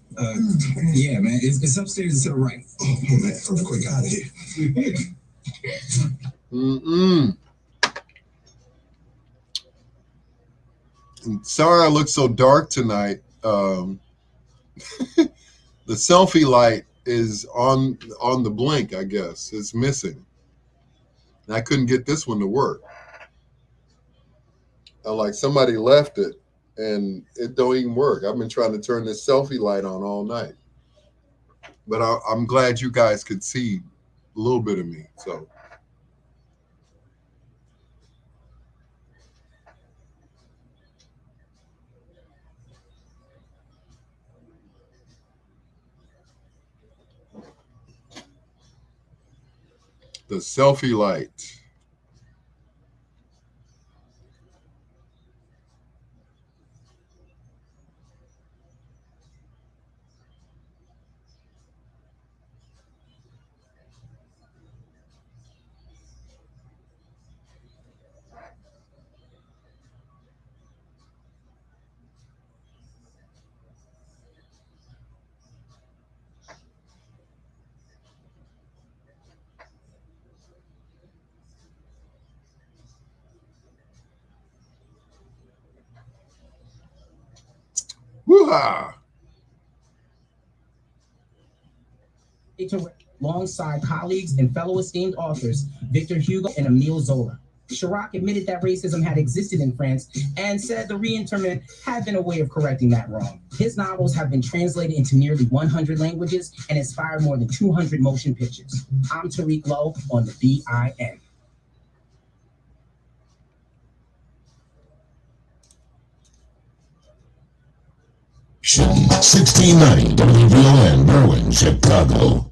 Yeah, man, it's upstairs to the right. Oh, man, earthquake out of here. Sorry I look so dark tonight. The selfie light is on the blink, I guess. It's missing. And I couldn't get this one to work. Like somebody left it and it don't even work. I've been trying to turn this selfie light on all night. But I'm glad you guys could see a little bit of me. So the selfie light. Woo-ha! Alongside colleagues and fellow esteemed authors Victor Hugo and Émile Zola. Chirac admitted that racism had existed in France and said the reinterment had been a way of correcting that wrong. His novels have been translated into nearly 100 languages and inspired more than 200 motion pictures. I'm Tariq Lowe on the BIN. Station 1690 WVON, Berwyn, Chicago.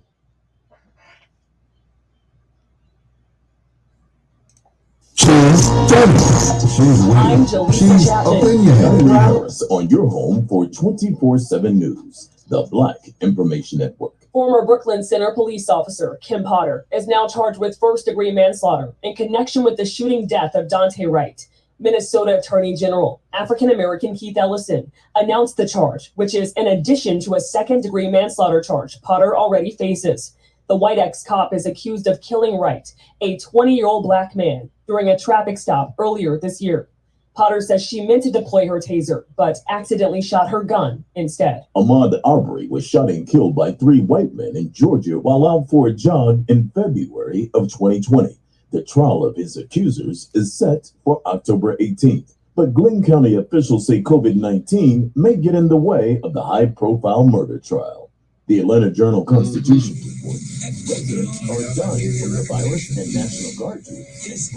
She's funny. She's I'm weird. Jaleesa She's Chapman. opinionated. Harris on your home for 24/7 News, the Black Information Network. Former Brooklyn Center police officer Kim Potter is now charged with first-degree manslaughter in connection with the shooting death of Dante Wright. Minnesota Attorney General, African-American Keith Ellison, announced the charge, which is in addition to a second-degree manslaughter charge Potter already faces. The white ex-cop is accused of killing Wright, a 20-year-old black man, during a traffic stop earlier this year. Potter says she meant to deploy her taser, but accidentally shot her gun instead. Ahmaud Arbery was shot and killed by 3 white men in Georgia while out for a jog in February of 2020. The trial of his accusers is set for October 18th. But Glenn County officials say COVID-19 may get in the way of the high-profile murder trial. The Atlanta Journal-Constitution reports residents are dying from the virus and National Guard troops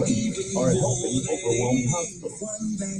are helping overwhelmed hospitals.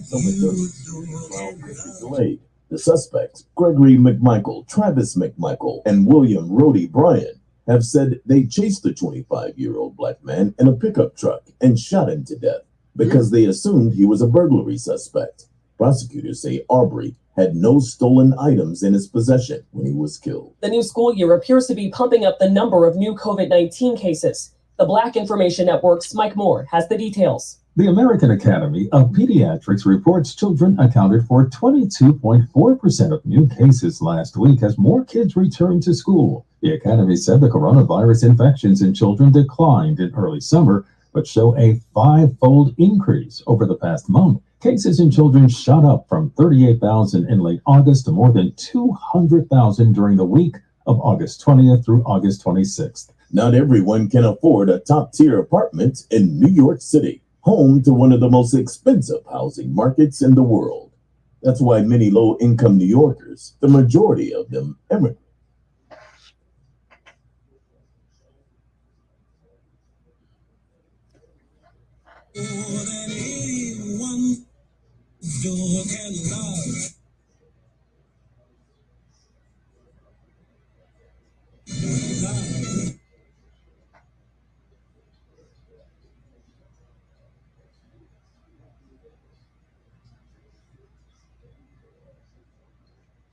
Some authorities trial may be delayed. The suspects, Gregory McMichael, Travis McMichael, and William Rhodey Bryan, have said they chased the 25-year-old black man in a pickup truck and shot him to death because they assumed he was a burglary suspect. Prosecutors say Arbery had no stolen items in his possession when he was killed. The new school year appears to be pumping up the number of new COVID-19 cases. The Black Information Network's Mike Moore has the details. The American Academy of Pediatrics reports children accounted for 22.4% of new cases last week as more kids returned to school. The Academy said the coronavirus infections in children declined in early summer, but show a 5-fold increase over the past month. Cases in children shot up from 38,000 in late August to more than 200,000 during the week of August 20th through August 26th. Not everyone can afford a top-tier apartment in New York City, home to one of the most expensive housing markets in the world. That's why many low-income New Yorkers, the majority of them, immigrate.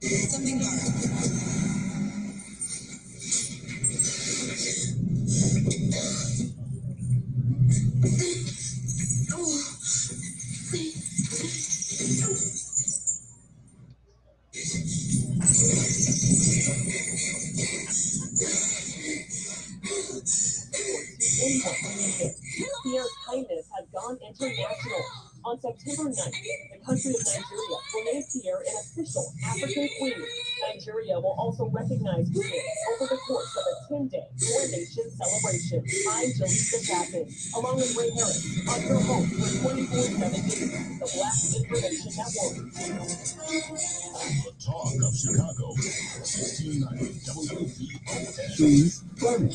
Something Pierre's kindness has gone international. On September 9th, the country of Nigeria will name Pierre an official African queen. Nigeria will also recognize Pierre over the course of a 10-day coronation celebration. I'm Jaleesa Chapman, along with Ray Harris, on your home for 24/7 News, the Black Information Network. The Talk of Chicago, 1690 WVON. She's funny.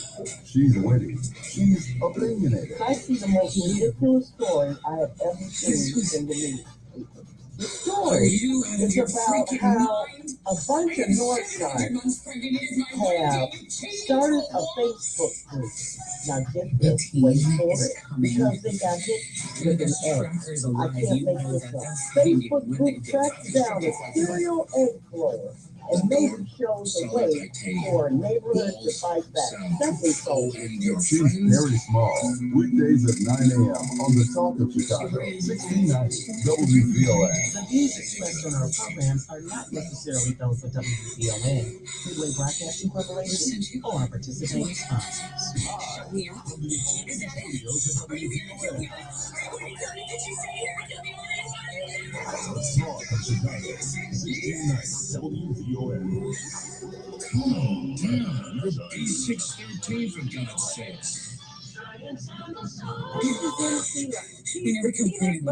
She's witty. She's opinionated. I see the most ridiculous story I have ever seen in the news. The story is about how a bunch of Northsiders have started a Facebook group. Now get this, wait for it, because they got hit with an egg. I can't make this up. Facebook group tracks down a serial egg thrower and maybe shows a way for a neighborhood to fight back. Something so. She's very small. Weekdays at 9 a.m. on the Talk of Chicago, 1690 WVON. The views expressed on our programs are not necessarily those of WVON, Midway Broadcasting Corporation, or our participating sponsors. Talk of Chicago, 1690 WVON. Come on down, you're B613 for God's sakes. We never complained.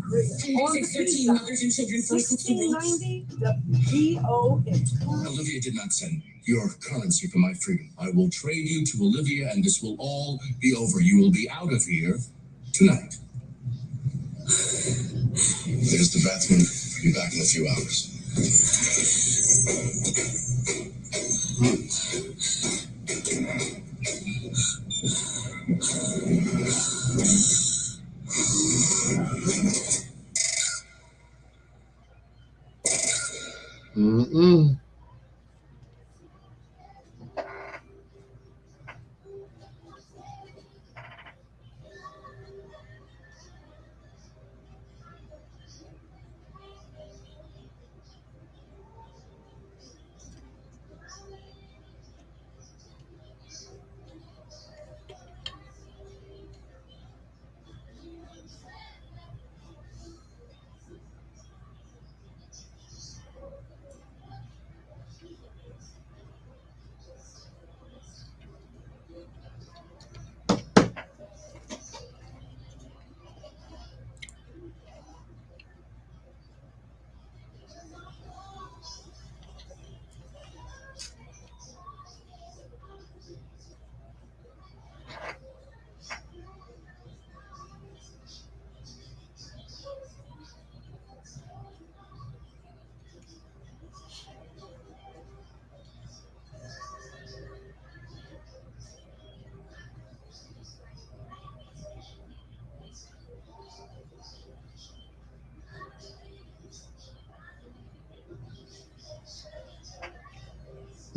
B613 Mothers and Children First 1690 WVON. Olivia did not send me. Your currency for my freedom. I will trade you to Olivia, and this will all be over. You will be out of here tonight. There's the bathroom. Be back in a few hours. Mm-mm.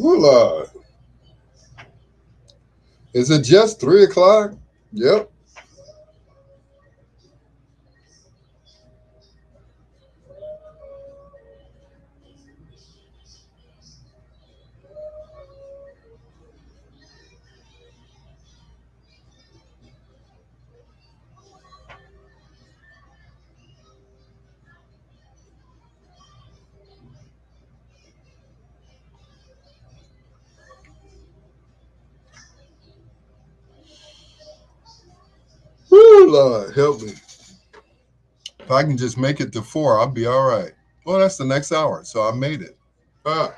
Oh, Lord. Is it just 3 o'clock? Yep. Woo, Lord, help me. If I can just make it to 4, I'll be all right. Well, that's the next hour, so I made it. Ah.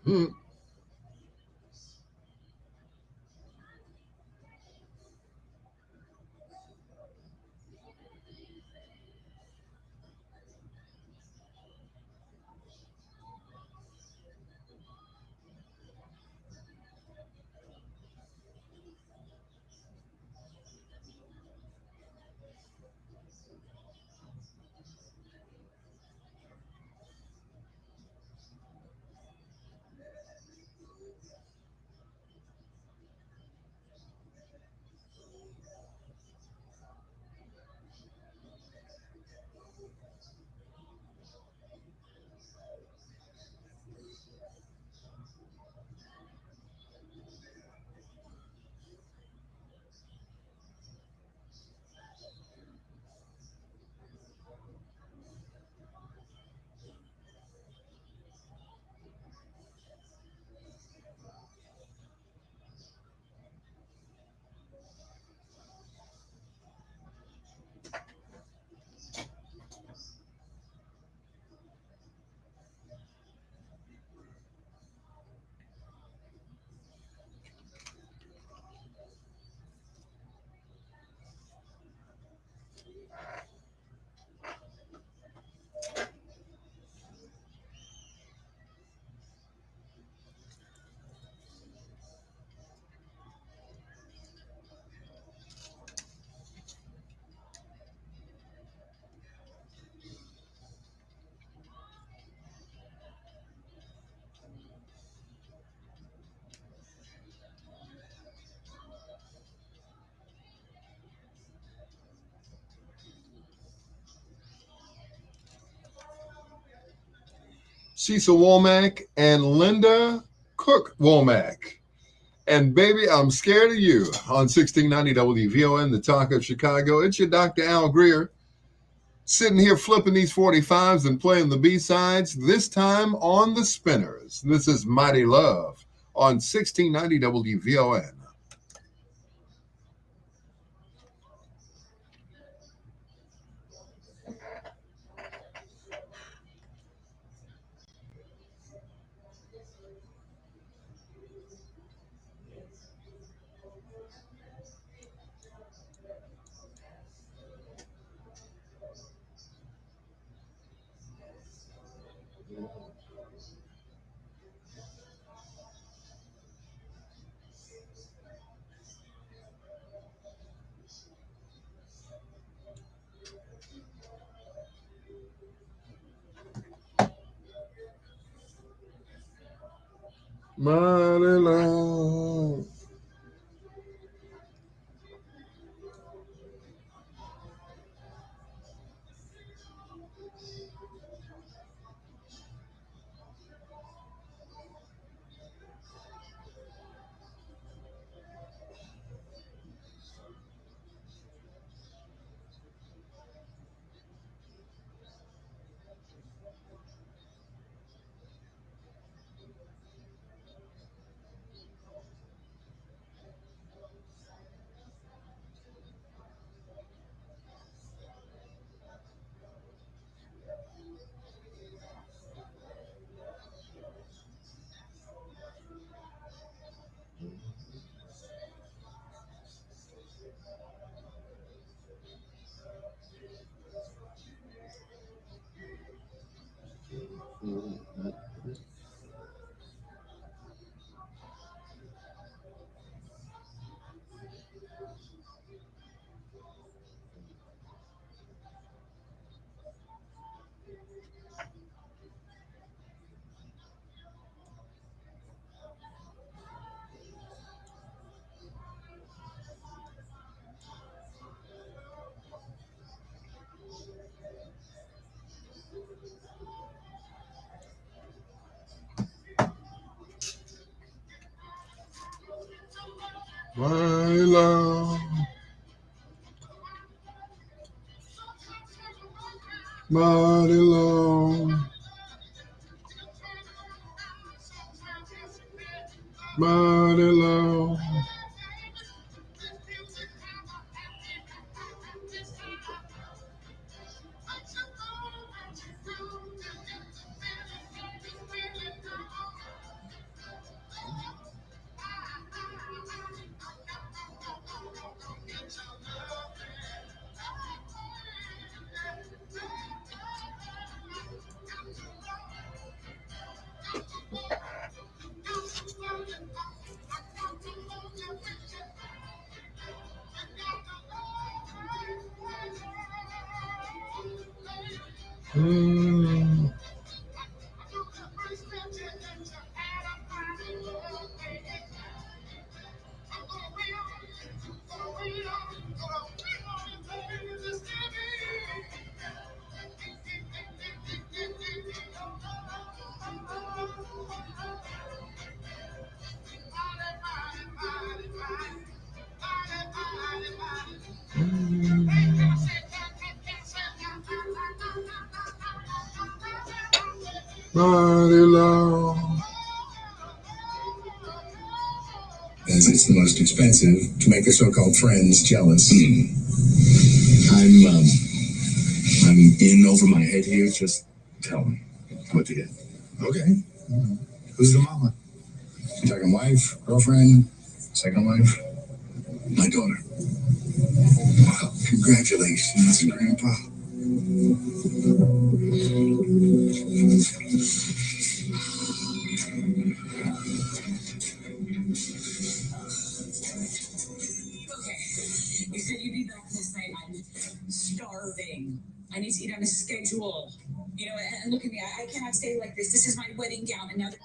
Hmm. Cecil Womack and Linda Cook Womack. And baby, I'm scared of you on 1690 WVON, the talk of Chicago. It's your Dr. Al Greer, sitting here flipping these 45s and playing the B-sides, this time on the spinners. This is Mighty Love on 1690 WVON. Mighty Love. Mighty love. Mighty love. Mighty love. Mm. Mighty love. As it's the most expensive to make the so-called friends jealous. I'm in over my head here. Just tell me what you get. Okay. Who's the mama? Second wife, girlfriend, second wife, my daughter. Wow, congratulations, Grandpa. Okay, you said you'd be back this night. I'm starving. I need to eat on a schedule. You know, and look at me. I cannot stay like this. This is my wedding gown, and now. You're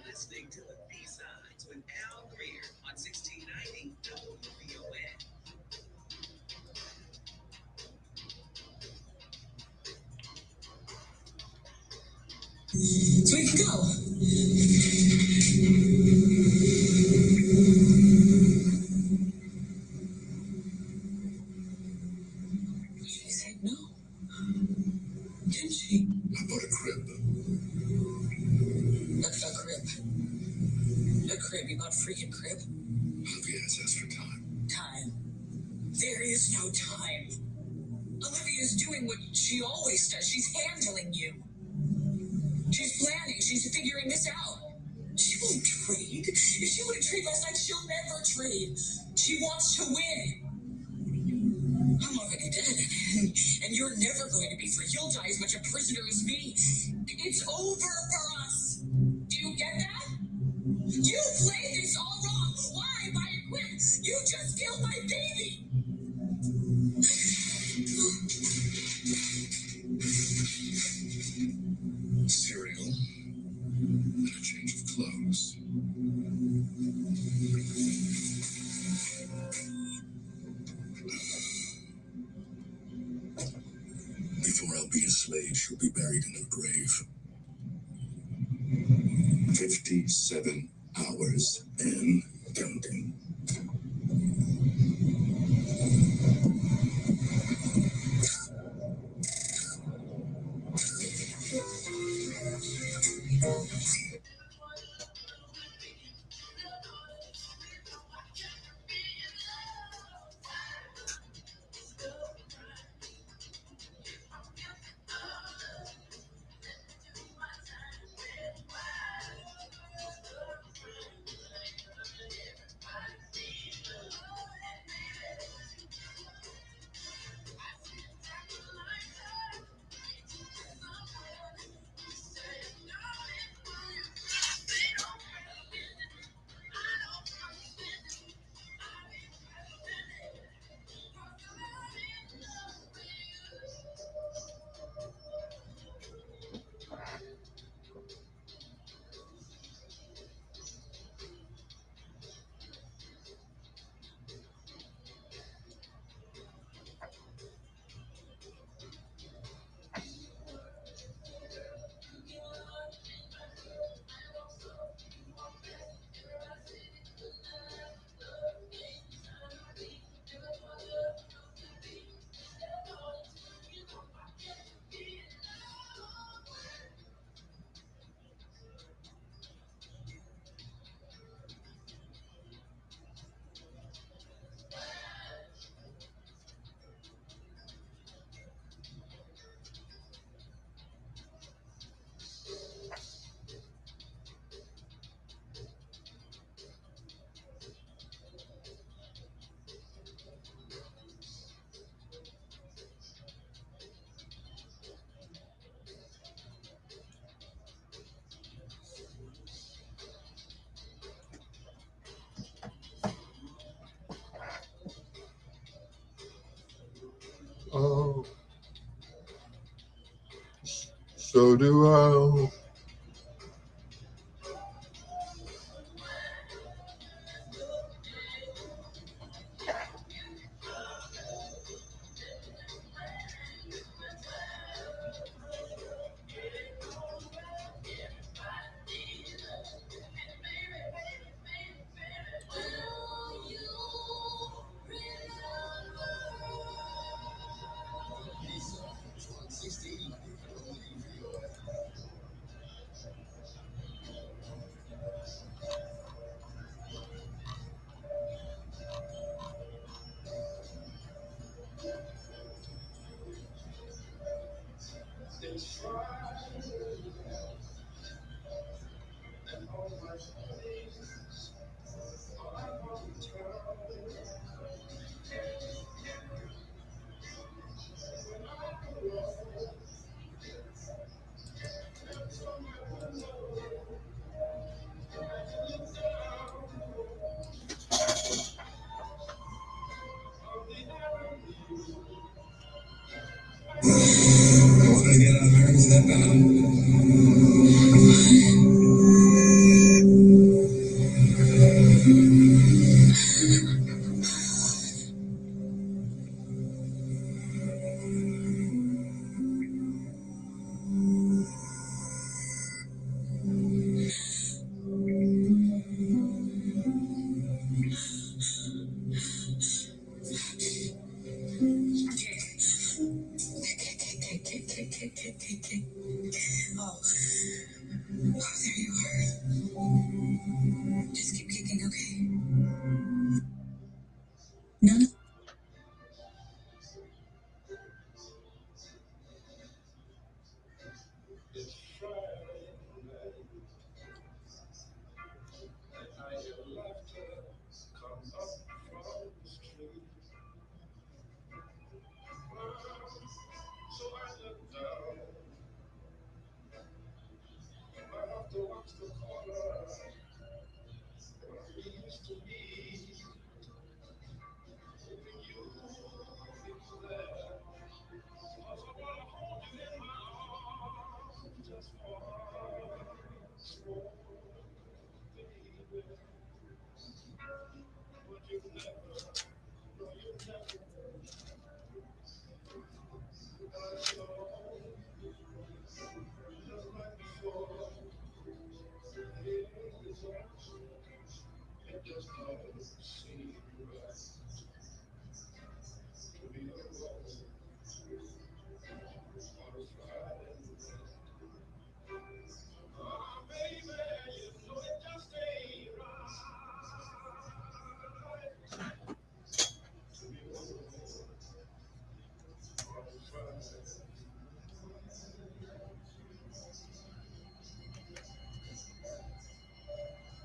listening to the B-Sides with Al Greer on 1690 WVON. So we can go. She said no. Didn't she? I bought a crib. A crib. A crib. You bought a freaking crib? Olivia's asked for time. Time. There is no time. Olivia's doing what she always does. She's handling you. She's planning. She's figuring this out. She won't trade. If she would have traded last night, she'll never trade. She wants to win. I'm already dead, and you're never going to be free. You'll die as much a prisoner as me. It's over for us. Do you get that? You played this all wrong. Why? By a quit. You just killed my baby. Cereal and a change of clothes. Before I'll be a slave, she'll be buried in her grave. 57 hours and counting. So do I. Oh, there you are. Just keep kicking, okay? None of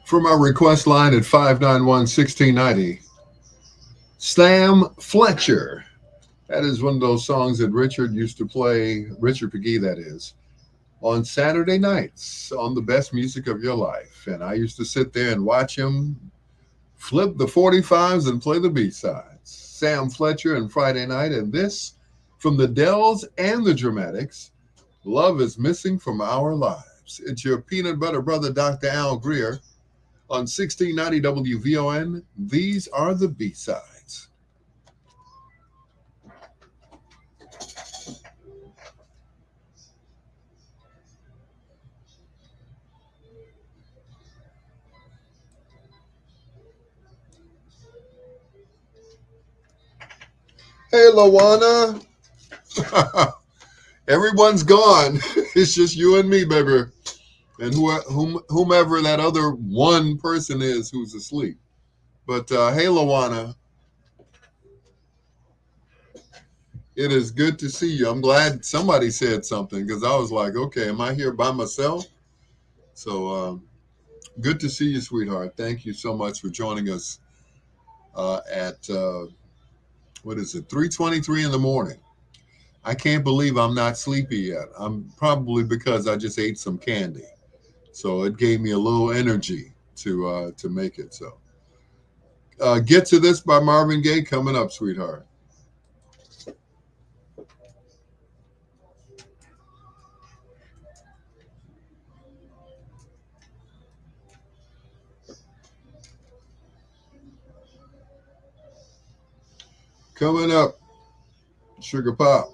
From our request line at 591-1690, Sam Fletcher. That is one of those songs that Richard used to play, Richard McGee, that is, on Saturday nights on the best music of your life. And I used to sit there and watch him flip the 45s and play the B-sides. Sam Fletcher and Friday Night, and this from the Dells and the Dramatics, Love is Missing from Our Lives. It's your peanut butter brother, Dr. Al Greer, on 1690 WVON. These are the B-sides. Hey, Lawana. Everyone's gone. It's just you and me, baby. And whomever that other one person is who's asleep. But hey, Lawana. It is good to see you. I'm glad somebody said something because I was like, okay, am I here by myself? So good to see you, sweetheart. Thank you so much for joining us at, what is it, 3:23 in the morning. I can't believe I'm not sleepy yet. I'm probably because I just ate some candy. So it gave me a little energy to make it. So Get to This by Marvin Gaye coming up, sweetheart. Coming up, Sugar Pop.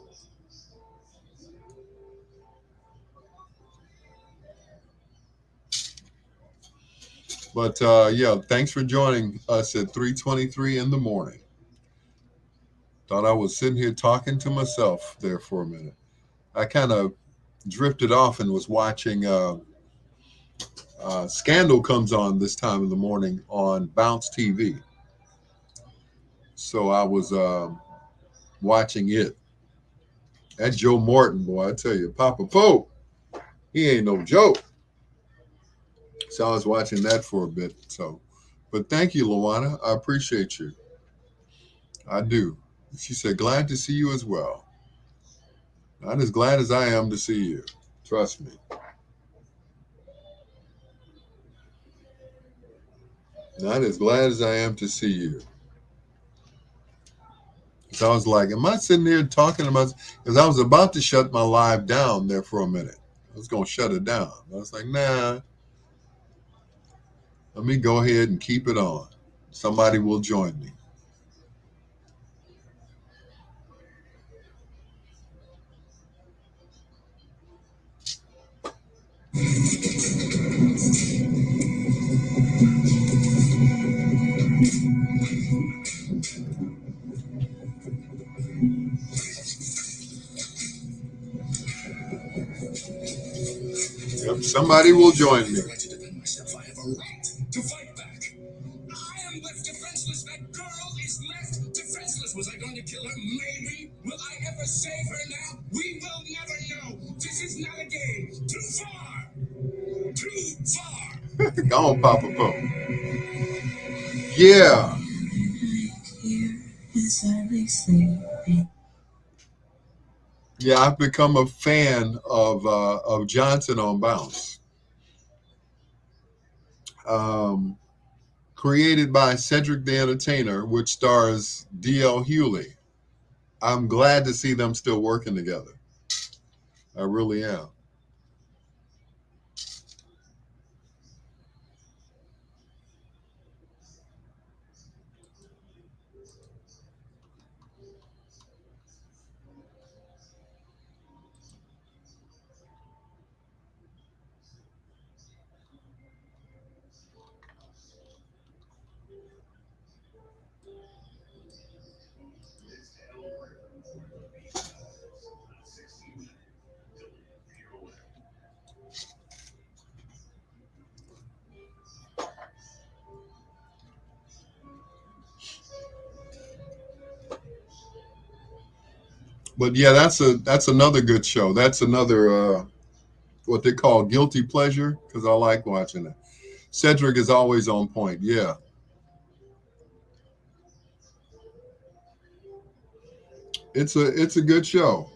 But yeah, thanks for joining us at 3:23 in the morning. Thought I was sitting here talking to myself there for a minute. I kind of drifted off and was watching Scandal comes on this time in the morning on Bounce TV. So I was watching it. That Joe Morton, boy, I tell you, Papa Pope, he ain't no joke. So I was watching that for a bit. So, but thank you, Luana. I appreciate you. I do. She said, glad to see you as well. Not as glad as I am to see you. Trust me. Not as glad as I am to see you. So I was like, am I sitting there talking about, because I was about to shut my live down there for a minute. I was going to shut it down. I was like, nah, let me go ahead and keep it on. Somebody will join me. Yep, somebody will join me. I have a right to fight back. I am left defenseless. That girl is left defenseless. Was I going to kill her? Maybe. Will I ever save her now? We will never know. This is not a game. Too far. Too far. Go on, Papa Pope. Yeah. Yeah, I've become a fan of Johnson on Bounce. Created by Cedric the Entertainer, which stars D.L. Hewley. I'm glad to see them still working together. I really am. But yeah, that's another good show. That's another what they call guilty pleasure, because I like watching it. Cedric is always on point. Yeah. It's a good show.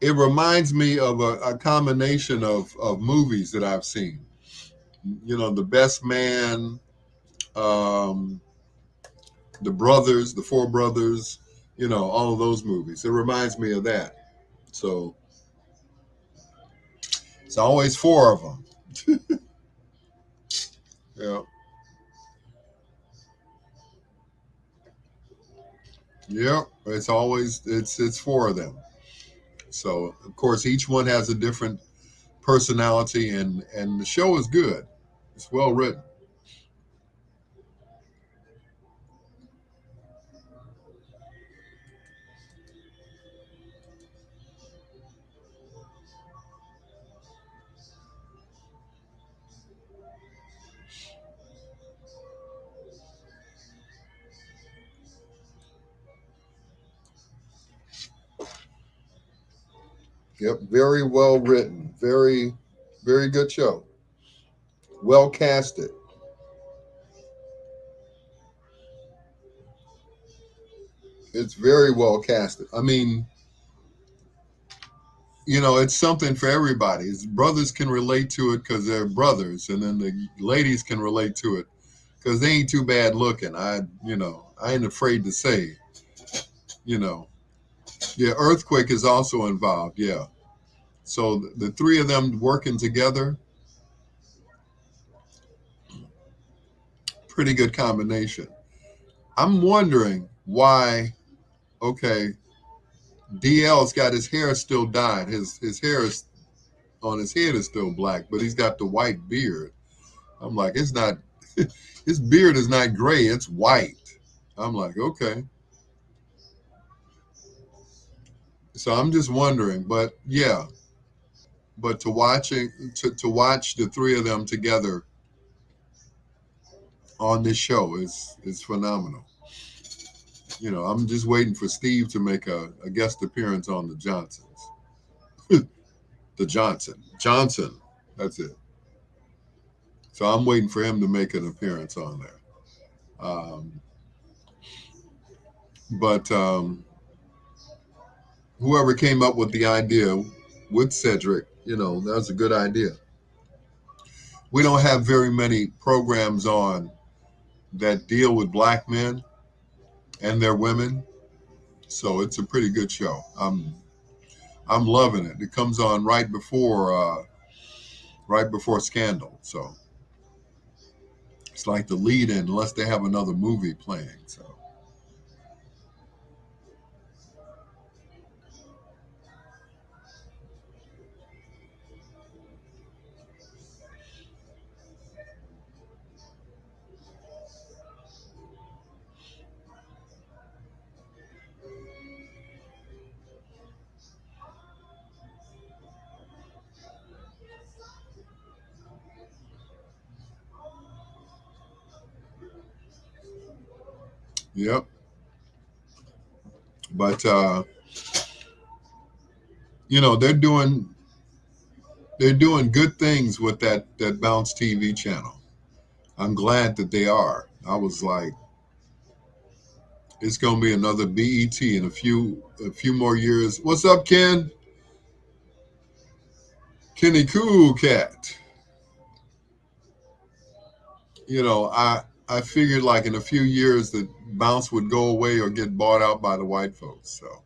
It reminds me of a combination of movies that I've seen. You know, The Best Man, The Brothers, The Four Brothers, you know, all of those movies. It reminds me of that. So it's always four of them. Yeah. Yep. It's four of them. So of course each one has a different personality, and the show is good. It's well written. Yep, very well written. Very, very good show. Well casted. It's very well casted. I mean, you know, it's something for everybody. His brothers can relate to it because they're brothers, and then the ladies can relate to it because they ain't too bad looking. I ain't afraid to say, you know, yeah, Earthquake is also involved. Yeah. So the three of them working together, pretty good combination. I'm wondering why okay, DL's got his hair still dyed. His hair is on his head is still black, but he's got the white beard. I'm like, it's not, his beard is not gray, it's white. I'm like, okay. So I'm just wondering, but yeah, but to watch the three of them together on this show is phenomenal. You know, I'm just waiting for Steve to make a guest appearance on the Johnsons. The Johnson. That's it. So I'm waiting for him to make an appearance on there. But whoever came up with the idea with Cedric, you know, that's a good idea. We don't have very many programs on that deal with black men and their women, so it's a pretty good show. I'm loving it. It comes on right before Scandal, so it's like the lead-in, unless they have another movie playing. So. Yep. But you know, they're doing good things with that Bounce TV channel. I'm glad that they are. I was like, it's gonna be another BET in a few more years. What's up, Ken? Kenny Cool Cat. You know, I figured like in a few years that Bounce would go away or get bought out by the white folks. So.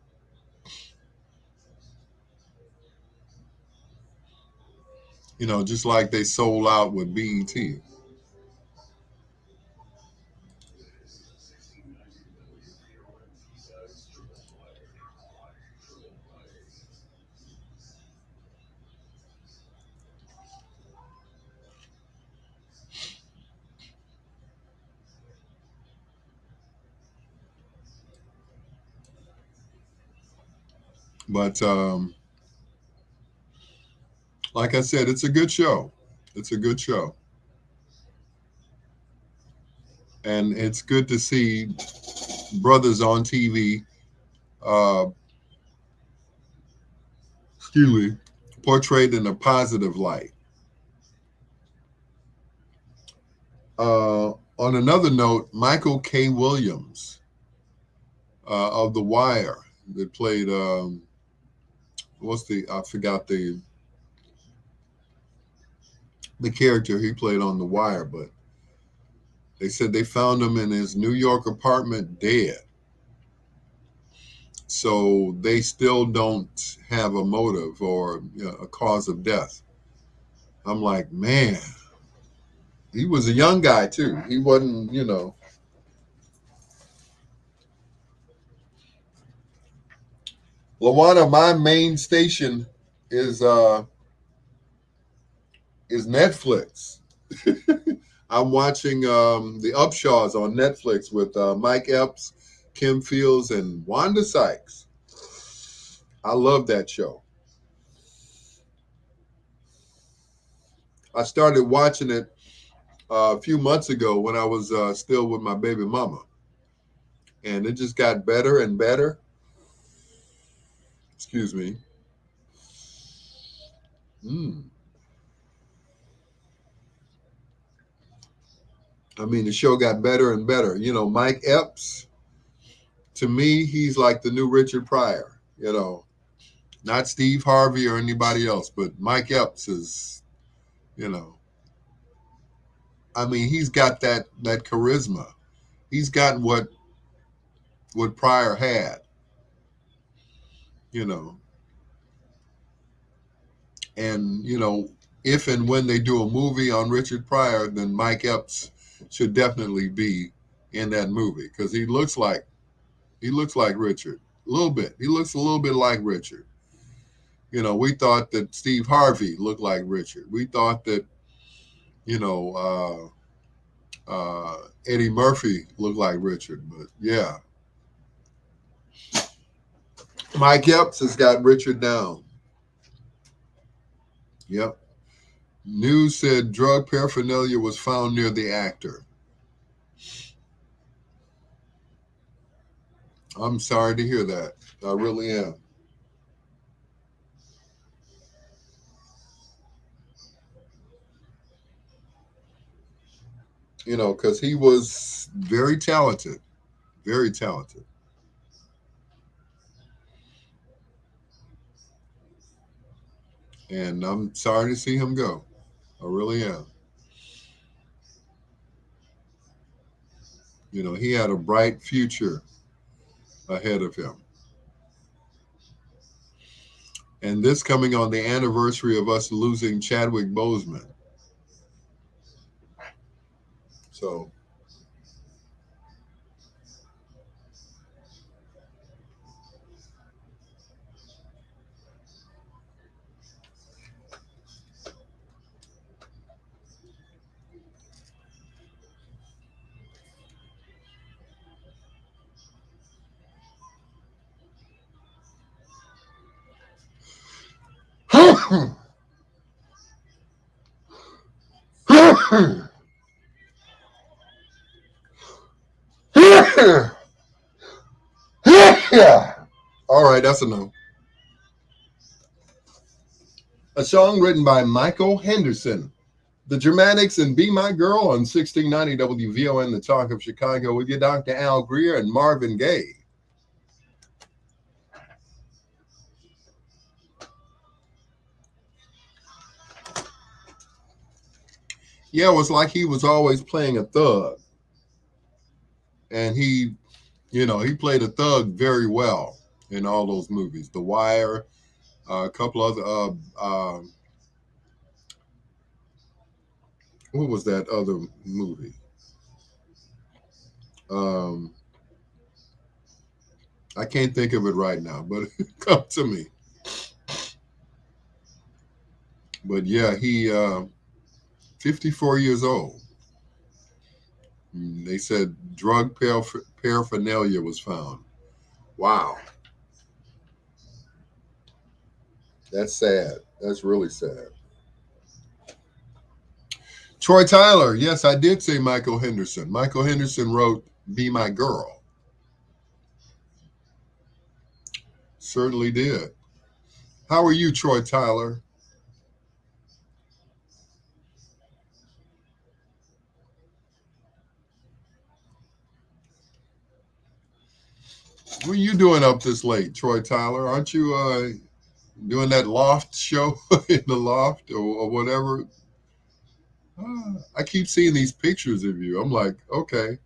You know, just like they sold out with BET. But like I said, it's a good show. It's a good show. And it's good to see brothers on TV, excuse me, portrayed in a positive light. On another note, Michael K. Williams of The Wire that played, I forgot the character he played on The Wire, but they said they found him in his New York apartment dead. So they still don't have a motive or a cause of death. I'm like, man, he was a young guy too. He wasn't, you know. LaWanna, my main station is Netflix. I'm watching the Upshaws on Netflix with Mike Epps, Kim Fields, and Wanda Sykes. I love that show. I started watching it a few months ago when I was still with my baby mama. And it just got better and better. Excuse me. I mean, the show got better and better. You know, Mike Epps, to me, he's like the new Richard Pryor, you know. Not Steve Harvey or anybody else, but Mike Epps is, you know. I mean, he's got that charisma. He's got what Pryor had, you know. And, you know, if and when they do a movie on Richard Pryor, then Mike Epps should definitely be in that movie because he looks like Richard. A little bit. He looks a little bit like Richard. You know, we thought that Steve Harvey looked like Richard. We thought that, you know, Eddie Murphy looked like Richard. But yeah. Mike Epps has got Richard down. Yep. News said drug paraphernalia was found near the actor. I'm sorry to hear that. I really am. You know, because he was very talented. Very talented. And I'm sorry to see him go. I really am. You know, he had a bright future ahead of him. And this coming on the anniversary of us losing Chadwick Boseman. So, all right, that's enough. A song written by Michael Henderson. The Dramatics and Be My Girl on 1690 WVON, The Talk of Chicago, with your Dr. Al Greer and Marvin Gaye. Yeah, it was like he was always playing a thug. And he, you know, he played a thug very well in all those movies. The Wire, a couple other, what was that other movie? I can't think of it right now, but it come to me. But yeah, he 54 years old. They said drug paraphernalia was found. Wow. That's sad. That's really sad. Troy Tyler. Yes, I did say Michael Henderson. Michael Henderson wrote Be My Girl. Certainly did. How are you, Troy Tyler? What are you doing up this late, Troy Tyler? Aren't you doing that loft show in the loft or whatever? I keep seeing these pictures of you. I'm like, okay.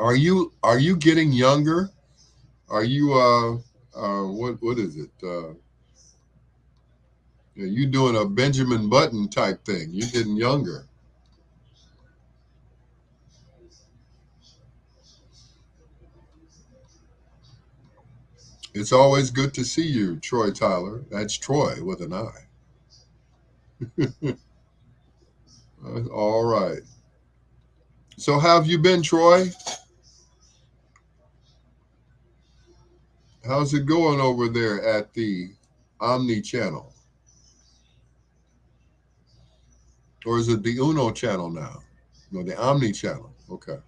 Are you getting younger? Are you what is it? You doing a Benjamin Button type thing. You're getting younger. It's always good to see you, Troy Tyler. That's Troy with an I. All right. So how have you been, Troy? How's it going over there at the Omni channel? Or is it the Uno channel now? No, the Omni channel. Okay.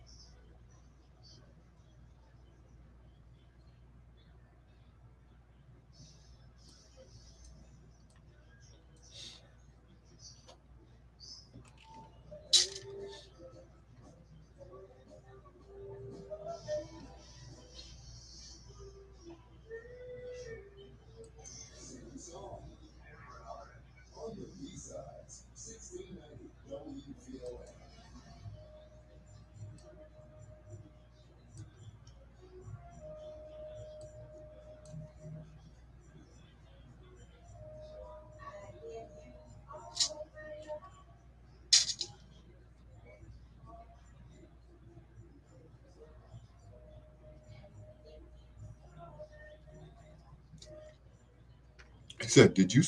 said, did you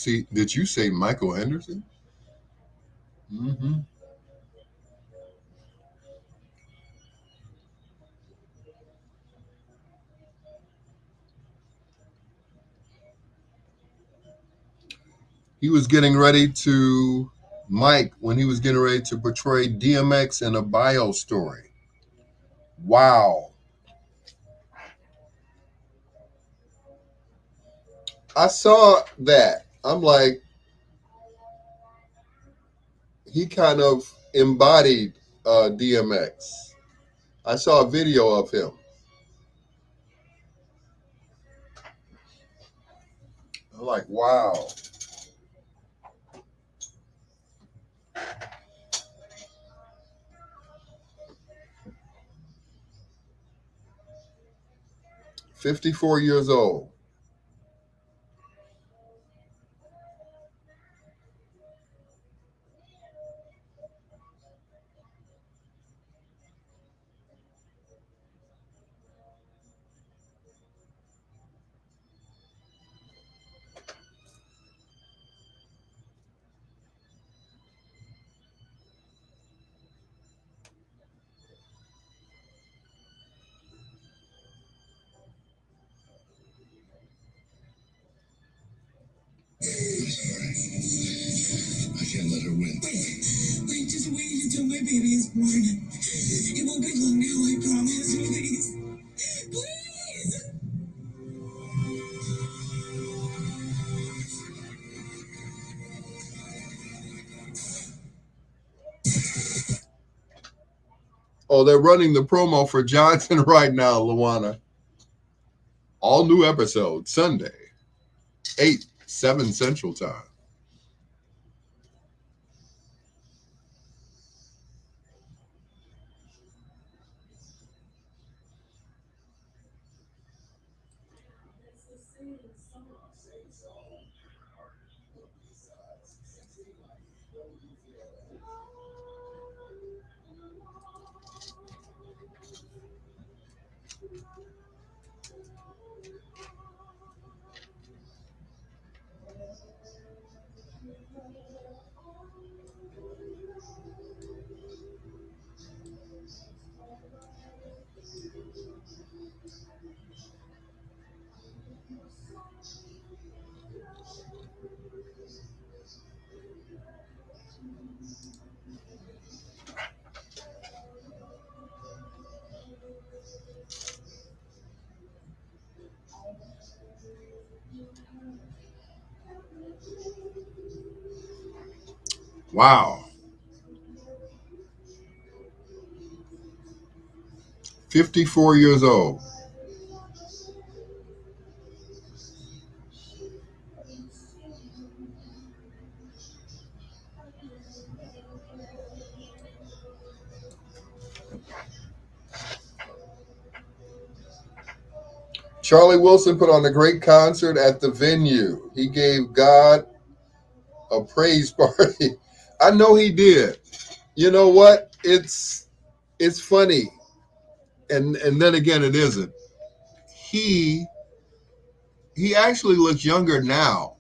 say Michael Henderson? Mm-hmm. He was getting ready to, when he was getting ready to portray DMX in a bio story. Wow. I saw that. I'm like, he kind of embodied DMX. I saw a video of him. I'm like, wow. "54 years old." I can't let her win. Wait, just wait until my baby is born. It won't be long now, I promise. Please. Please. Oh, they're running the promo for Johnson right now, Luana. All new episode, Sunday, 7 Central Time. Wow. 54 years old. Charlie Wilson put on a great concert at the venue. He gave God a praise party. I know he did. You know what? It's funny. And then again it isn't. He actually looks younger now.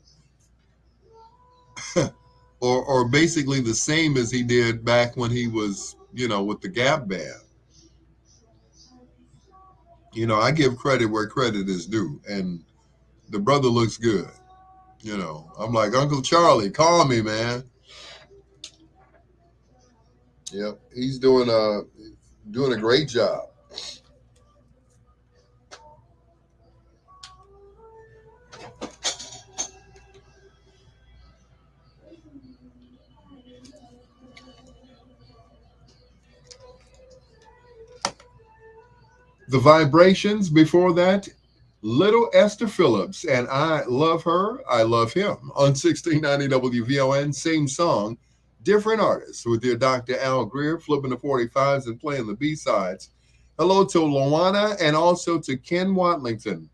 or basically the same as he did back when he was, with the Gap Band. I give credit where credit is due. And the brother looks good. I'm like, Uncle Charlie, call me, man. Yep, he's doing a great job. The Vibrations before that, Little Esther Phillips, and I Love Her, I Love Him on 1690 WVON. Same song, different artists with your Dr. Al Greer flipping the 45s and playing the B-sides. Hello to Luana and also to Ken Watlington.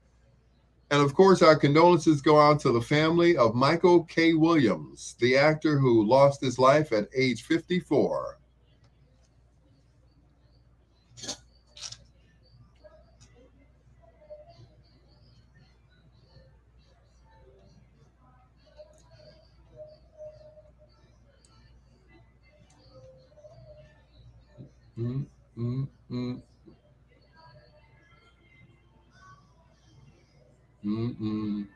And of course, our condolences go out to the family of Michael K. Williams, the actor who lost his life at age 54. mm, mm, mm, mm, mm,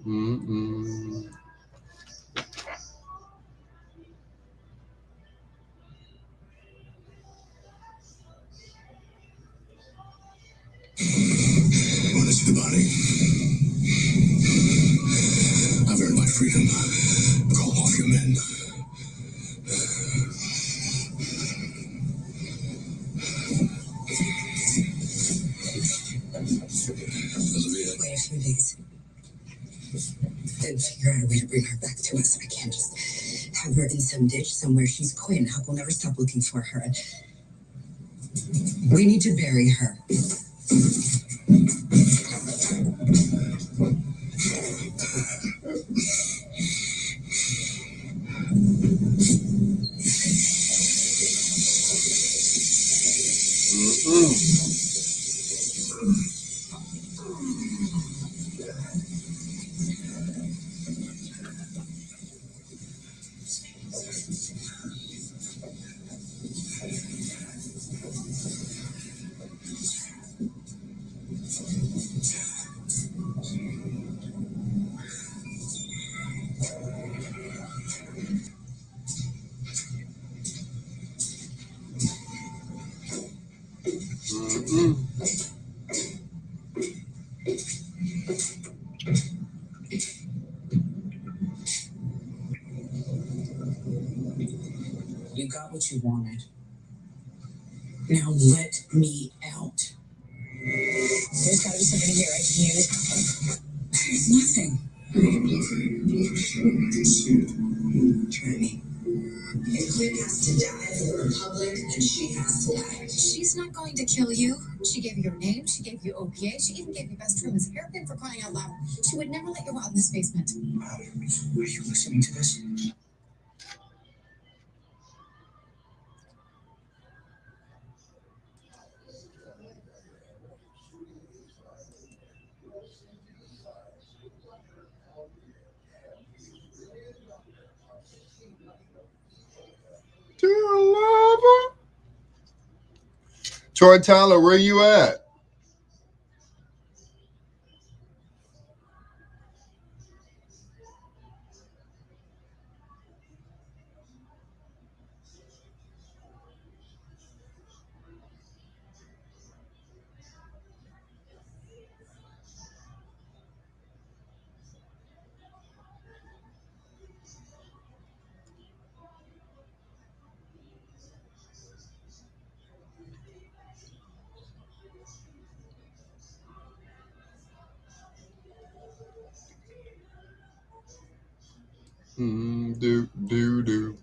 mm, mm. Want to see the body? I've earned my freedom. Call off your men. Olivia. Wait a few days. Then figure out a way to bring her back to us. I can't just have her in some ditch somewhere. She's Quinn. Huck will never stop looking for her. And we need to bury her. You got what you wanted. Now let me out. There's got to be something here I can use. There's nothing. You're not bluffing. You're bluffing. I can see it. Try me. And Quinn has to die for the Republic, and she has to die. She's not going to kill you. She gave you your name. She gave you OPA. She even gave you best women's hairpin for crying out loud. She would never let you out in this basement. Are you listening to this? Troy Tyler, where you at? Do.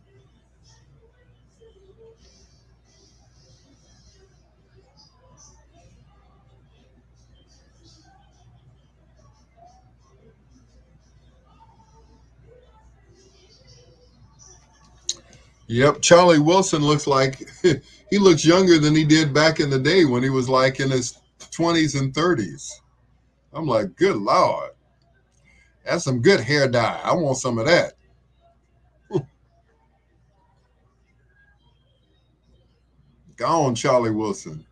Yep, Charlie Wilson looks like he looks younger than he did back in the day when he was like in his 20s and 30s. I'm like, good Lord. That's some good hair dye. I want some of that. Go on, Charlie Wilson.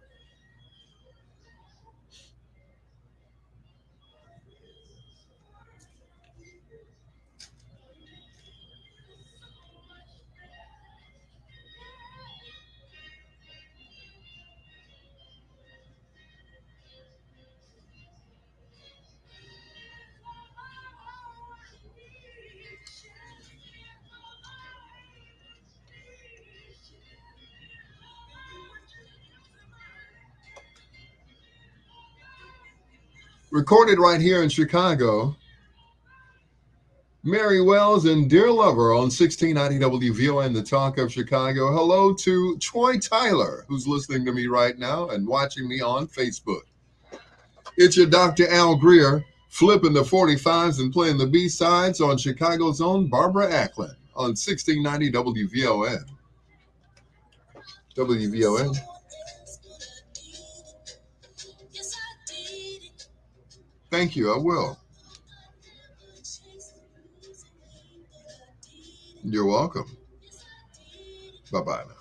Recorded right here in Chicago. Mary Wells and Dear Lover on 1690 WVON, the Talk of Chicago. Hello to Troy Tyler, who's listening to me right now and watching me on Facebook. It's your Dr. Al Greer, flipping the 45s and playing the B-sides on Chicago's own Barbara Acklin on 1690 WVON. WVON. Thank you, I will. You're welcome. Bye-bye now.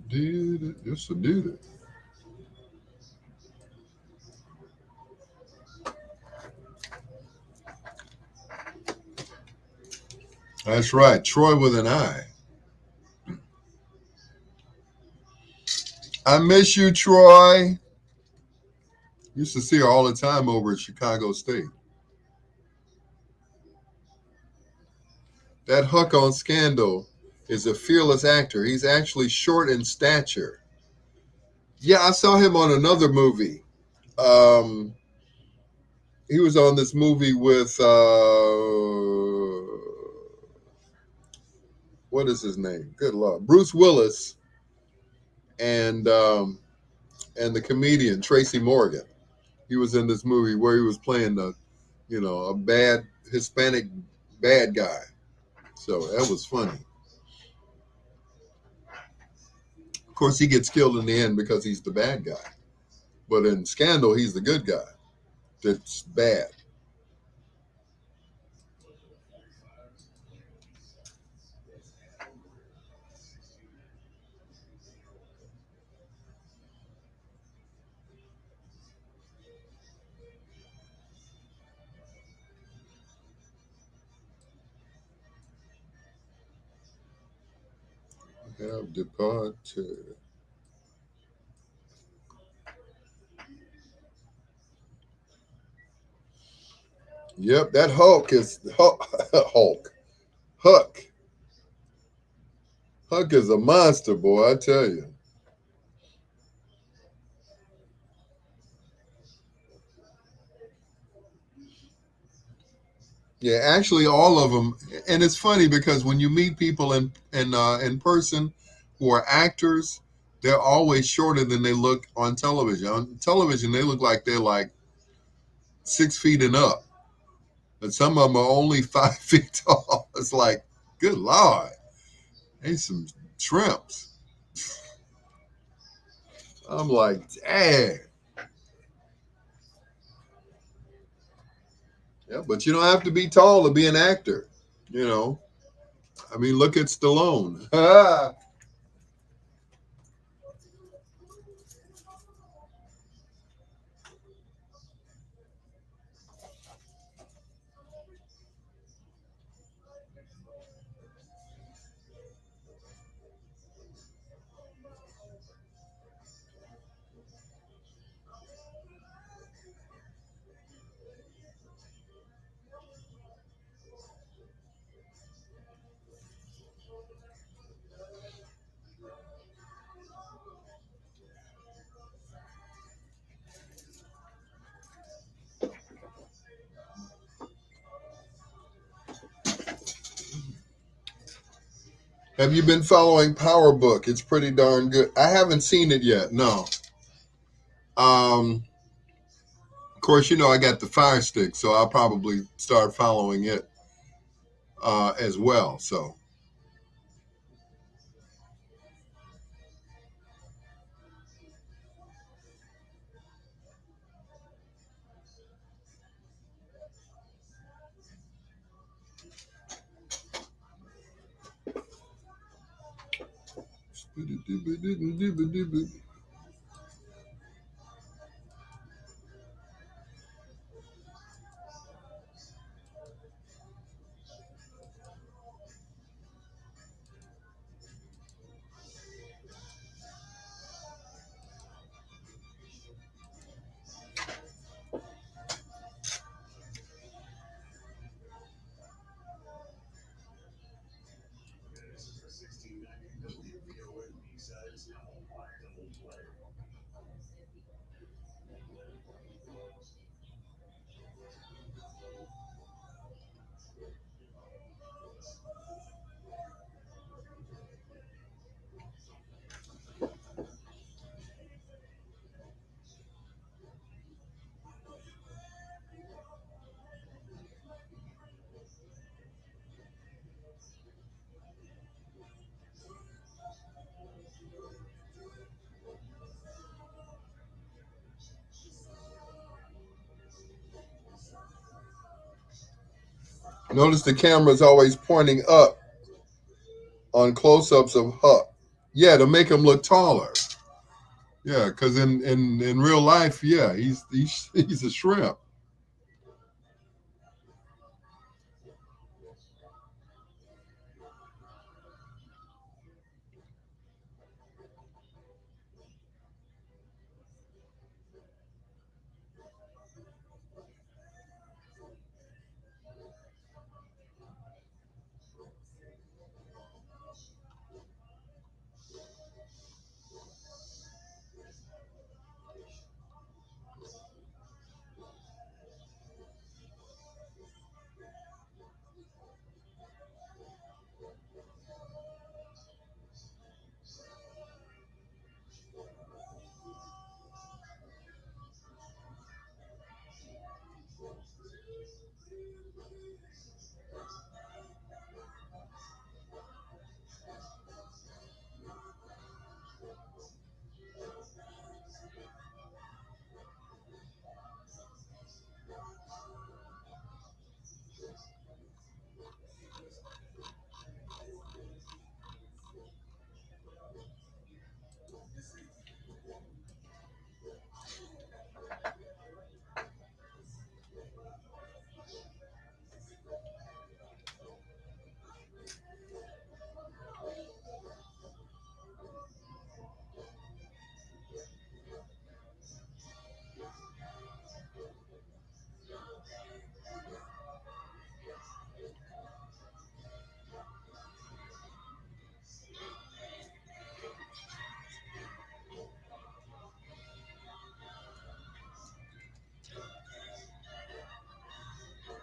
Did it. Yes, I did it. That's right. Troy with an I. I miss you, Troy. Used to see her all the time over at Chicago State. That Huck on Scandal is a fearless actor. He's actually short in stature. Yeah, I saw him on another movie. He was on this movie with what is his name? Good Lord, Bruce Willis and the comedian Tracy Morgan. He was in this movie where he was playing a bad Hispanic bad guy. So that was funny. Of course, he gets killed in the end because he's the bad guy. But in Scandal, he's the good guy. That's bad. Have departed. Yep, that Hulk is Hulk. Huck. Huck is a monster, boy, I tell you. Yeah, actually, all of them, and it's funny because when you meet people in person who are actors, they're always shorter than they look on television. On television, they look like they're like 6 feet and up, but some of them are only 5 feet tall. It's like, good Lord, they some shrimps. I'm like, dang. Yeah, but you don't have to be tall to be an actor. You know, I mean, look at Stallone. Have you been following Power Book? It's pretty darn good. I haven't seen it yet. No. Of course, I got the Fire Stick, so I'll probably start following it as well. So. Notice the camera's always pointing up on close-ups of Huck. Yeah, to make him look taller. Yeah, because in real life, yeah, he's a shrimp.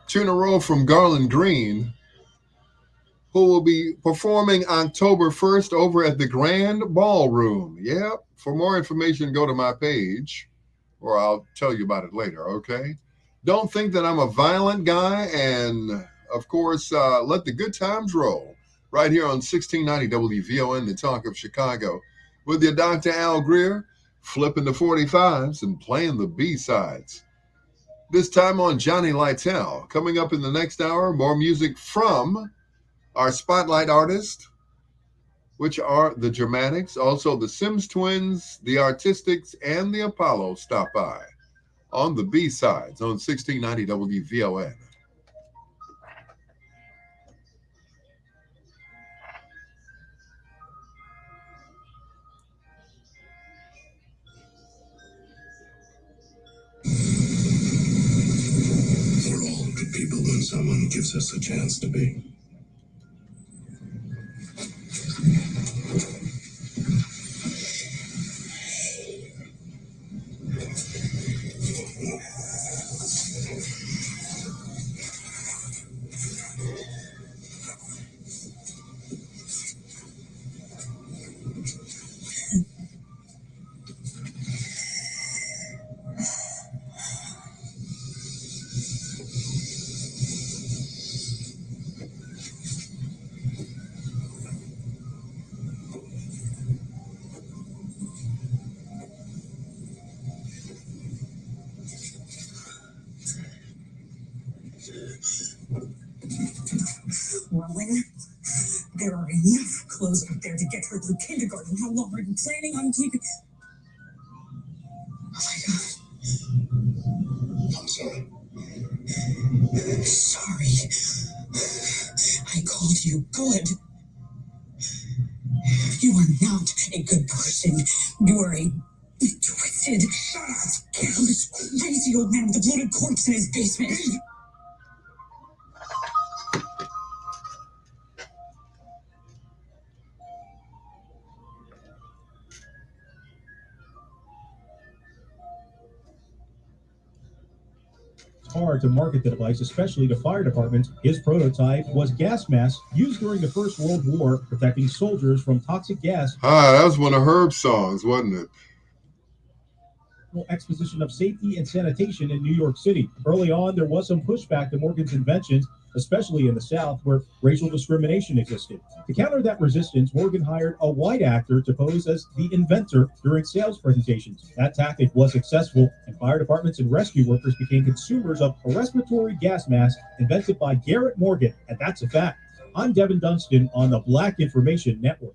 Two in a row from Garland Green, who will be performing October 1st over at the Grand Ballroom. Yep. For more information, go to my page, or I'll tell you about it later, okay? Don't think that I'm a violent guy, and, of course, let the good times roll. Right here on 1690 WVON, the Talk of Chicago, with your Dr. Al Greer, flipping the 45s and playing the B-sides. This time on Johnny Lytell. Coming up in the next hour, more music from our spotlight artists, which are the Dramatics, also the Sims Twins, the Artistics, and the Apollo stop by on the B-sides on 1690 WVON. We're all good people when someone gives us a chance to be. Rowan, there are enough clothes out there to get her through kindergarten. How long are you planning on keeping? Oh my God. I'm sorry. Sorry. I called you good. You are not a good person. You are a twisted, careless, crazy old man with a bloated corpse in his basement. Hard to market the device, especially to fire departments. His prototype was gas masks used during the First World War, protecting soldiers from toxic gas. That was one of Herb's songs, wasn't it? Exposition of safety and sanitation in New York City. Early on, there was some pushback to Morgan's inventions, especially in the South where racial discrimination existed. To counter that resistance, Morgan hired a white actor to pose as the inventor during sales presentations. That tactic was successful, and fire departments and rescue workers became consumers of a respiratory gas mask invented by Garrett Morgan, and that's a fact. I'm Devin Dunstan on the Black Information Network.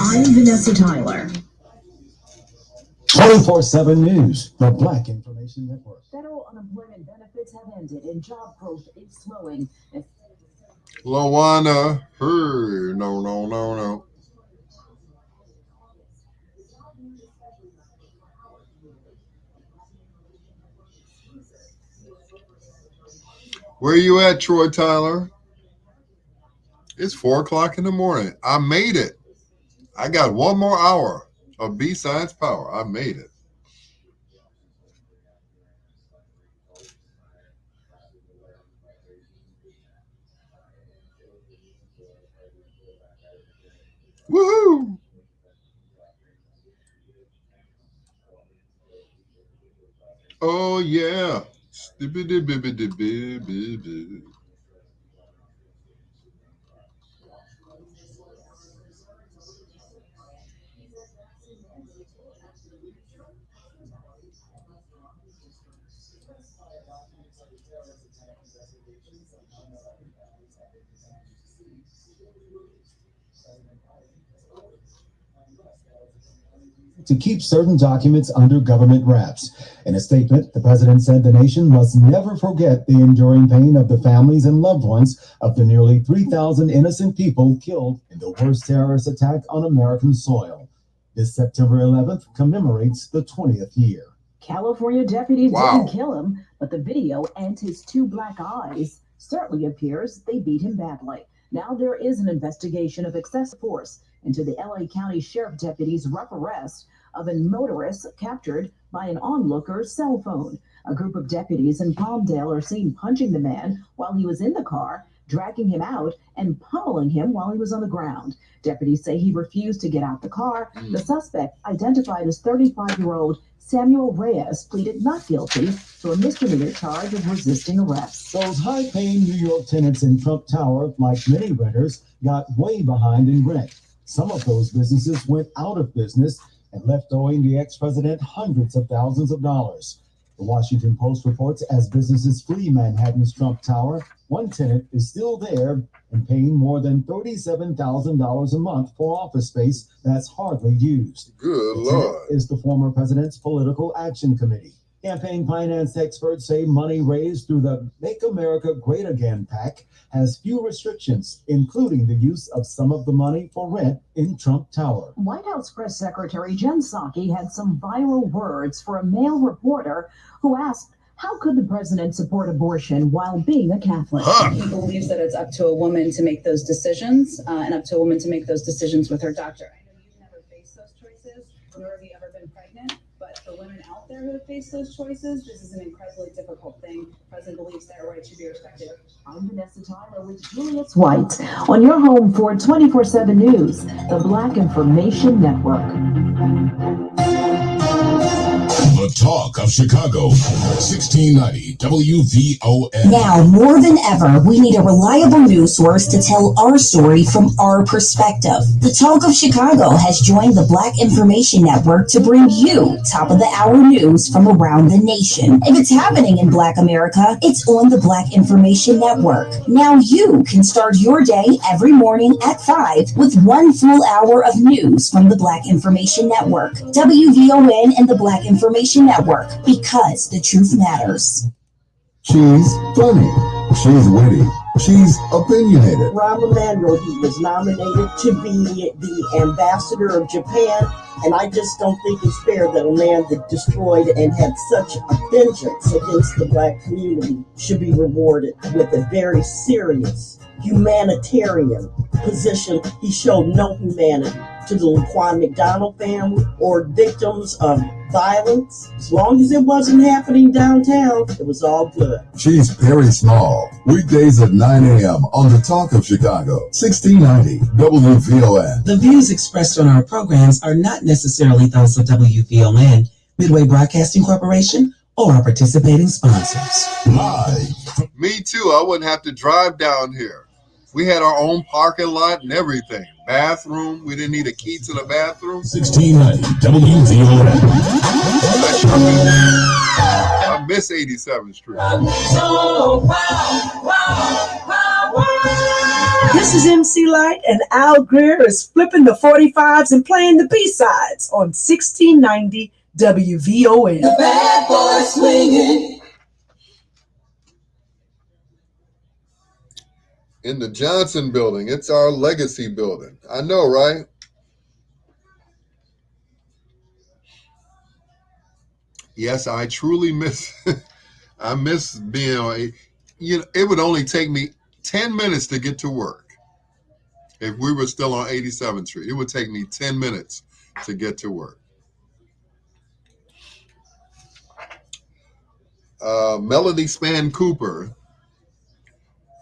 I'm Vanessa Tyler. 24/7 News, the Black Information Network. Federal unemployment benefits have ended and job growth is slowing. Lawana, her, no. Where you at, Troy Tyler? It's 4 o'clock in the morning. I made it. I got one more hour of B-Sides Power. I made it. Woohoo! Oh, yeah. To keep certain documents under government wraps. In a statement, the president said the nation must never forget the enduring pain of the families and loved ones of the nearly 3,000 innocent people killed in the worst terrorist attack on American soil. This September 11th commemorates the 20th year. California deputies didn't kill him, but the video and his two black eyes certainly appears they beat him badly. Now there is an investigation of excessive force into the LA County Sheriff Deputy's rough arrest of a motorist captured by an onlooker's cell phone. A group of deputies in Palmdale are seen punching the man while he was in the car, dragging him out and pummeling him while he was on the ground. Deputies say he refused to get out the car. The suspect, identified as 35-year-old Samuel Reyes, pleaded not guilty to a misdemeanor charge of resisting arrest. Those high-paying New York tenants in Trump Tower, like many renters, got way behind in rent. Some of those businesses went out of business and left owing the ex-president hundreds of thousands of dollars. The Washington Post reports as businesses flee Manhattan's Trump Tower, one tenant is still there and paying more than $37,000 a month for office space that's hardly used. Good The Lord. tenant is the former president's Political Action Committee. Campaign finance experts say money raised through the Make America Great Again PAC has few restrictions, including the use of some of the money for rent in Trump Tower. White House Press Secretary Jen Psaki had some viral words for a male reporter who asked, how could the president support abortion while being a Catholic? He believes that it's up to a woman to make those decisions and up to a woman to make those decisions with her doctor. I know you've never faced those choices, nor have you ever been pregnant, but for women out there who have faced those choices, this is an incredibly difficult thing. The president believes their right should be respected. I'm Vanessa Tyler with Julius White on your home for 24/7 News, the Black Information Network. The Talk of Chicago, 1690 WVON. Now, more than ever, we need a reliable news source to tell our story from our perspective. The Talk of Chicago has joined the Black Information Network to bring you top-of-the-hour news from around the nation. If it's happening in Black America, it's on the Black Information Network. Now you can start your day every morning at 5 with one full hour of news from the Black Information Network. WVON and the Black Information Network, because the truth matters. She's funny. She's witty. She's opinionated. Rahm Emanuel, he was nominated to be the ambassador of Japan, and I just don't think it's fair that a man that destroyed and had such a vengeance against the black community should be rewarded with a very serious humanitarian position. He showed no humanity. to the Laquan McDonald family or victims of violence. As long as it wasn't happening downtown, it was all good. She's Perry Small. Weekdays at 9 a.m. on The Talk of Chicago, 1690 WVON. The views expressed on our programs are not necessarily those of WVON, Midway Broadcasting Corporation, or our participating sponsors. Live. Me too. I wouldn't have to drive down here. We had our own parking lot and everything. Bathroom. We didn't need a key to the bathroom. 1690 WVON. I miss 87th Street. This is MC Light, and Al Greer is flipping the 45s and playing the B-sides on 1690 WVON. The bad boy swinging. In the Johnson building. It's our legacy building. I know, right? Yes, I truly miss I miss being on it would only take me 10 minutes to get to work. If we were still on 87th Street, it would take me 10 minutes to get to work. Melody Span Cooper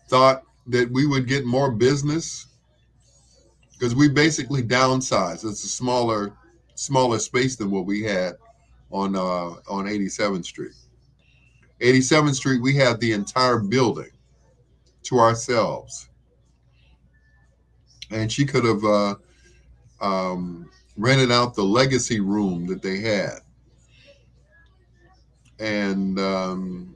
thought that we would get more business because we basically downsized. It's a smaller space than what we had on 87th Street. 87th Street, we had the entire building to ourselves. And she could have rented out the legacy room that they had. And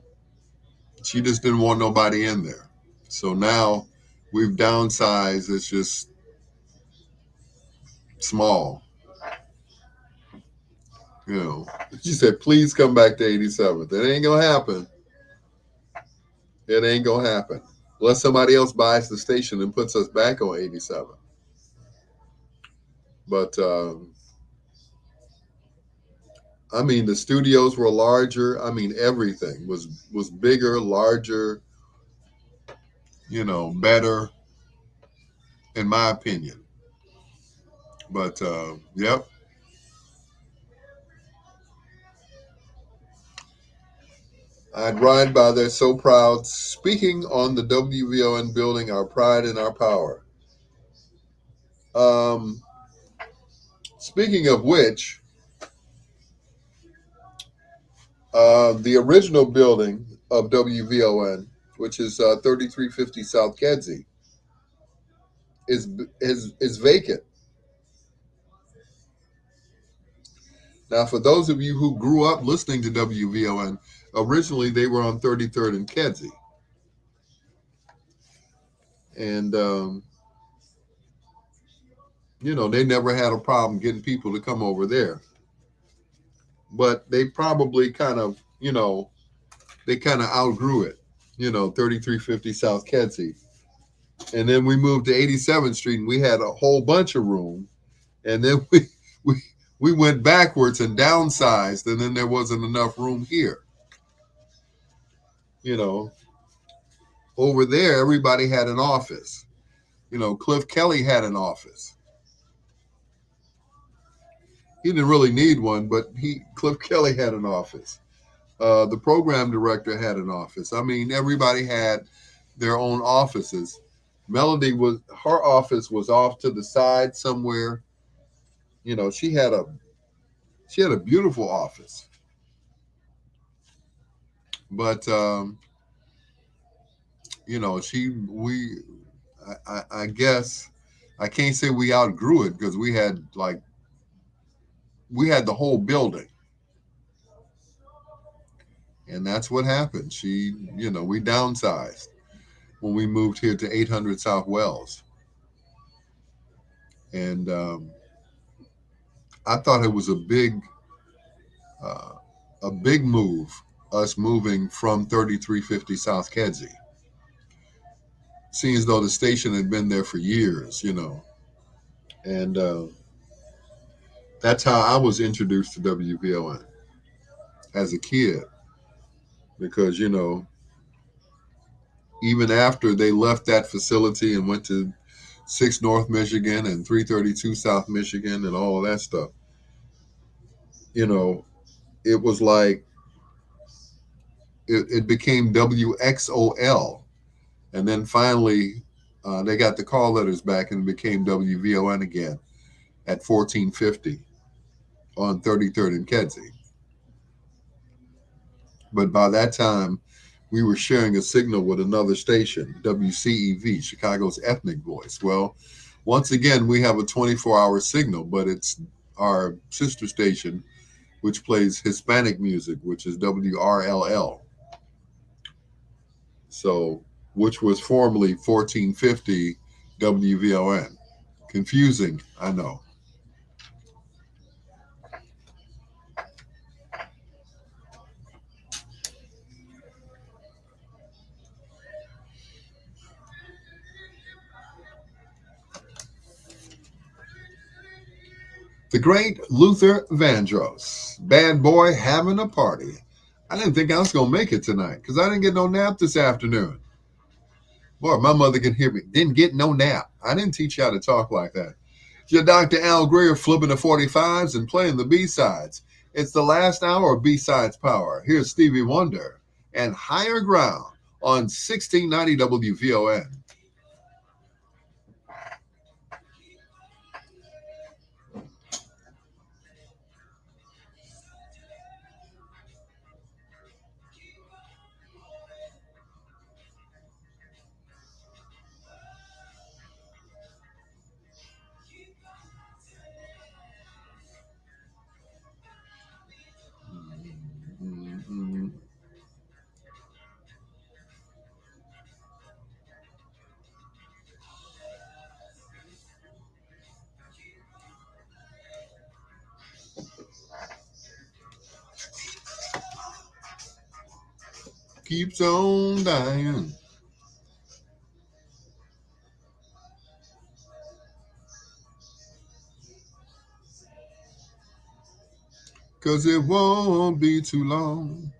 she just didn't want nobody in there. So now we've downsized. It's just small. You know, she said, please come back to 87th. It ain't going to happen. It ain't going to happen. Unless somebody else buys the station and puts us back on 87. But, I mean, the studios were larger. I mean, everything was bigger, larger, you know, better, in my opinion. But, yep. I'd ride by there so proud, speaking on the WVON building, our pride and our power. Speaking of which, the original building of WVON, which is 3350 South Kedzie, is vacant. Now, for those of you who grew up listening to WVON, originally they were on 33rd and Kedzie. And, you know, they never had a problem getting people to come over there. But they probably kind of, you know, they kind of outgrew it, you know, 3350 South Kedzie. And then we moved to 87th Street and we had a whole bunch of room. And then we went backwards and downsized, and then there wasn't enough room here. You know, over there, everybody had an office. You know, Cliff Kelly had an office. He didn't really need one, but Cliff Kelly had an office. The program director had an office. I mean, everybody had their own offices. Melody her office was off to the side somewhere. You know, she had a beautiful office. But you know, I guess I can't say we outgrew it because we had the whole building. And that's what happened. You know, we downsized when we moved here to 800 South Wells. And I thought it was a big move, us moving from 3350 South Kedzie. Seems as though the station had been there for years, you know. And that's how I was introduced to WVON as a kid. Because, you know, even after they left that facility and went to 6 North Michigan and 332 South Michigan and all of that stuff. You know, it was like it became WXOL. And then finally, they got the call letters back and it became WVON again at 1450 on 33rd and Kedzie. But by that time, we were sharing a signal with another station, WCEV, Chicago's ethnic voice. Well, once again, we have a 24-hour signal, but it's our sister station, which plays Hispanic music, which is WRLL. So, which was formerly 1450 WVON. Confusing, I know. The great Luther Vandross, bad boy having a party. I didn't think I was going to make it tonight because I didn't get no nap this afternoon. Boy, my mother can hear me. Didn't get no nap. I didn't teach you how to talk like that. It's your Dr. Al Greer flipping the 45s and playing the B-sides. It's the last hour of B-sides power. Here's Stevie Wonder and Higher Ground on 1690 WVON. Keeps on dying. Cause it won't be too long.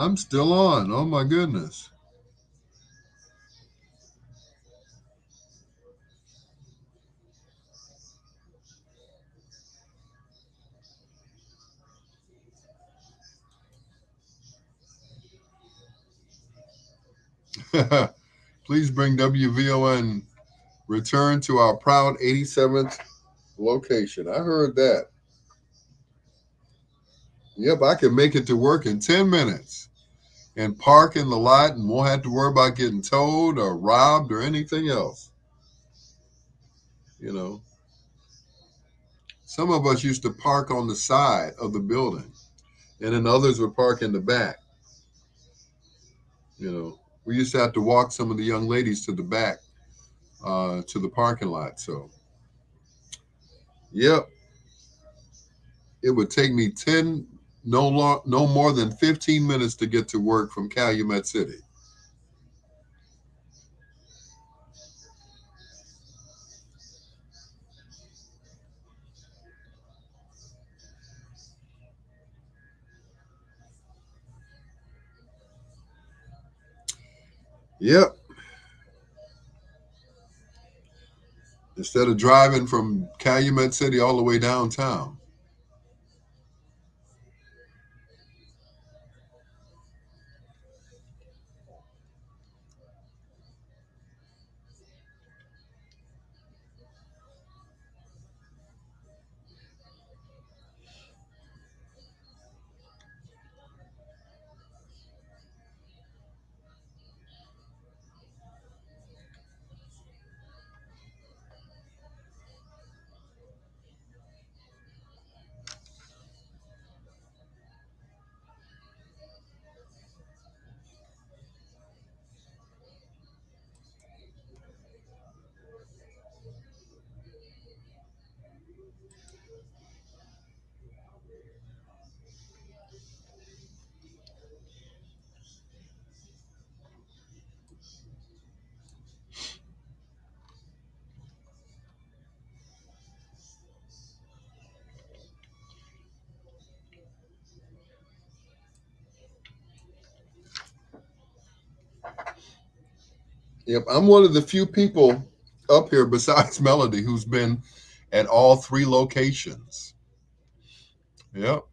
I'm still on. Oh my goodness. Please bring WVON return to our proud 87th location. I heard that. Yep, I can make it to work in 10 minutes and park in the lot and won't have to worry about getting towed or robbed or anything else. You know, some of us used to park on the side of the building and then others would park in the back. You know, we used to have to walk some of the young ladies to the back, to the parking lot. So, yep, it would take me no more than 15 minutes to get to work from Calumet City. Yep. Instead of driving from Calumet City all the way downtown. Yep, I'm one of the few people up here besides Melody who's been at all three locations. Yep,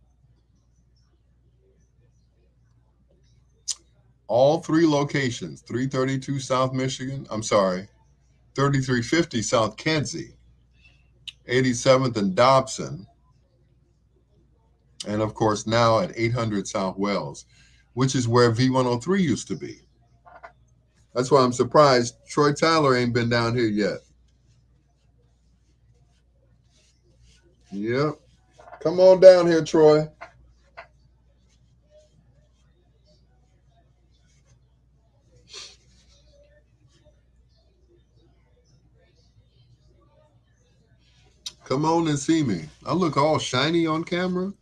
all three locations. 332 South Michigan. I'm sorry, 3350 South Kedzie, 87th and Dobson, and of course now at 800 South Wells, which is where V103 used to be. That's why I'm surprised Troy Tyler ain't been down here yet. Yep. Come on down here, Troy. Come on and see me. I look all shiny on camera.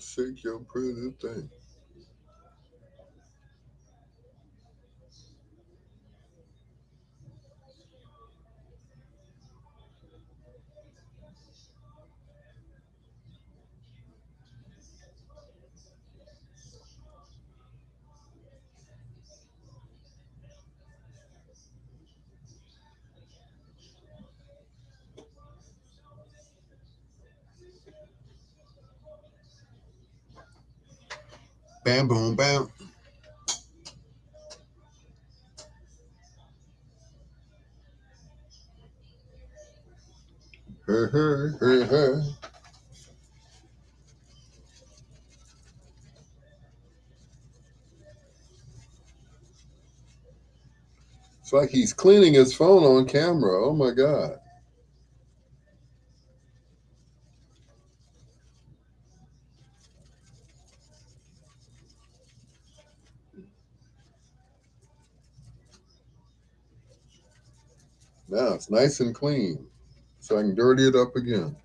Shake your pretty thing. Bam, boom, bam. Hey, hey, hey, hey. It's like he's cleaning his phone on camera. Oh my God. Now it's nice and clean. So I can dirty it up again.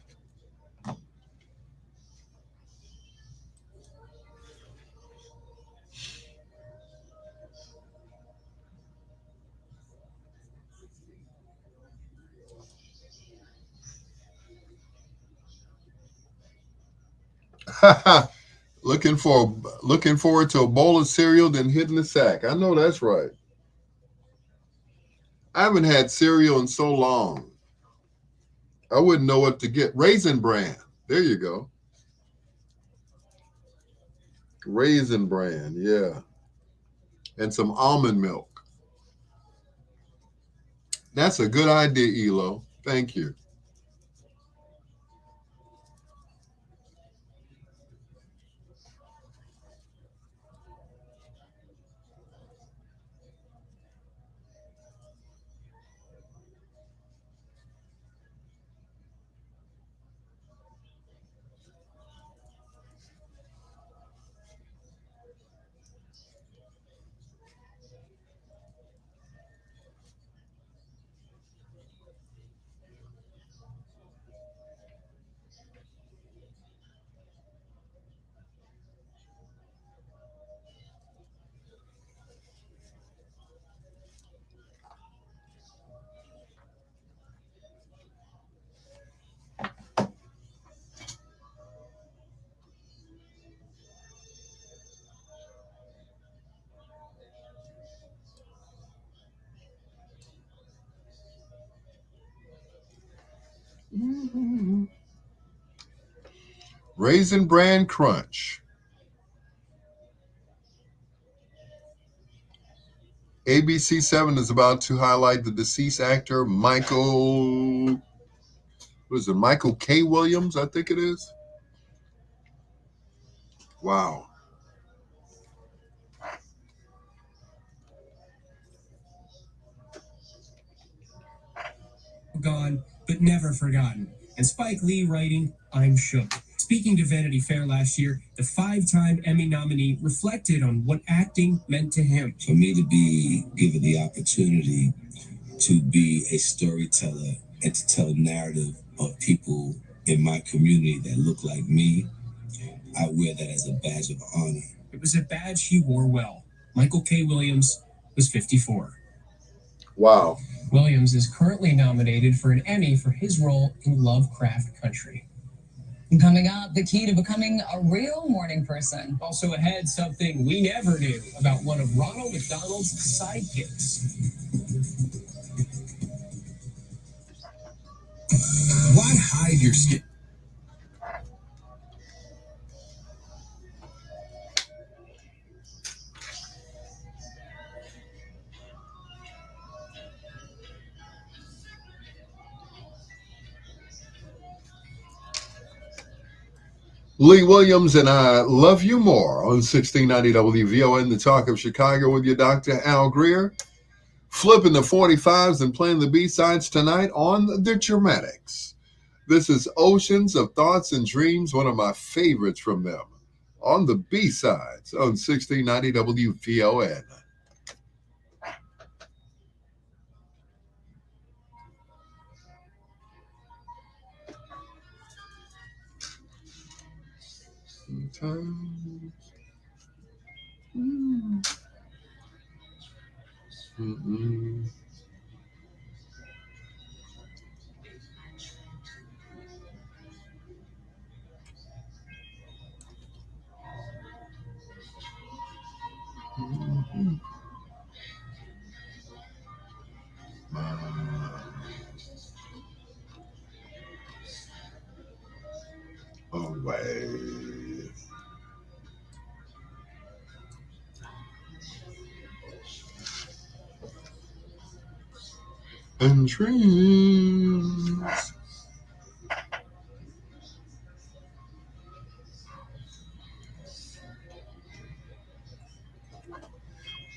looking forward to a bowl of cereal, then hitting the sack. I know that's right. I haven't had cereal in so long. I wouldn't know what to get. Raisin Bran. There you go. Raisin Bran, yeah. And some almond milk. That's a good idea, Elo. Thank you. Raisin Bran Crunch. ABC 7 is about to highlight the deceased actor Michael K. Williams, I think it is. Wow. God, but never forgotten. And Spike Lee writing, I'm shook. Speaking to Vanity Fair last year, the 5-time Emmy nominee reflected on what acting meant to him. For me to be given the opportunity to be a storyteller and to tell a narrative of people in my community that look like me, I wear that as a badge of honor. It was a badge he wore well. Michael K. Williams was 54. Wow. Williams is currently nominated for an Emmy for his role in Lovecraft Country. Coming up, the key to becoming a real morning person. Also ahead, something we never knew about one of Ronald McDonald's sidekicks. Why hide your skin? Lee Williams and I Love You More on 1690 WVON, the Talk of Chicago with your Dr. Al Greer. Flipping the 45s and playing the B-sides tonight on The Dramatics. This is Oceans of Thoughts and Dreams, one of my favorites from them, on the B-sides on 1690 WVON. Sometimes. Away. And dreams.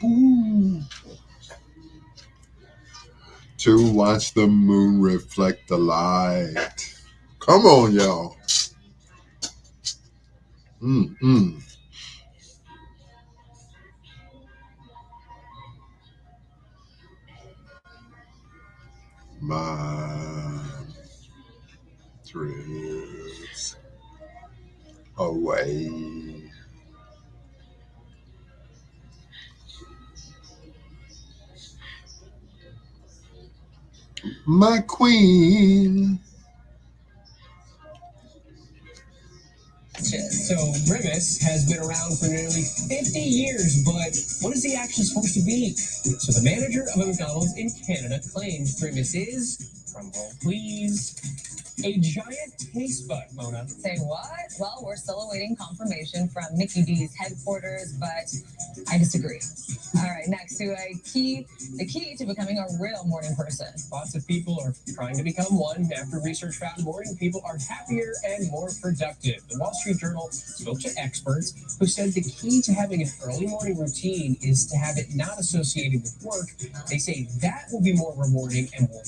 Ooh. To watch the moon reflect the light. Come on, y'all. My drifts away. My queen. So Grimace has been around for nearly 50 years, but what is the action supposed to be? So the manager of a McDonald's in Canada claims Grimace is, drumroll please, a giant taste bud, Mona. Say what? Well, we're still awaiting confirmation from Mickey D's headquarters, but I disagree. All right, next to the key to becoming a real morning person. Lots of people are trying to become one after research found morning people are happier and more productive. The Wall Street Journal spoke to experts who said the key to having an early morning routine is to have it not associated with work. They say that will be more rewarding and will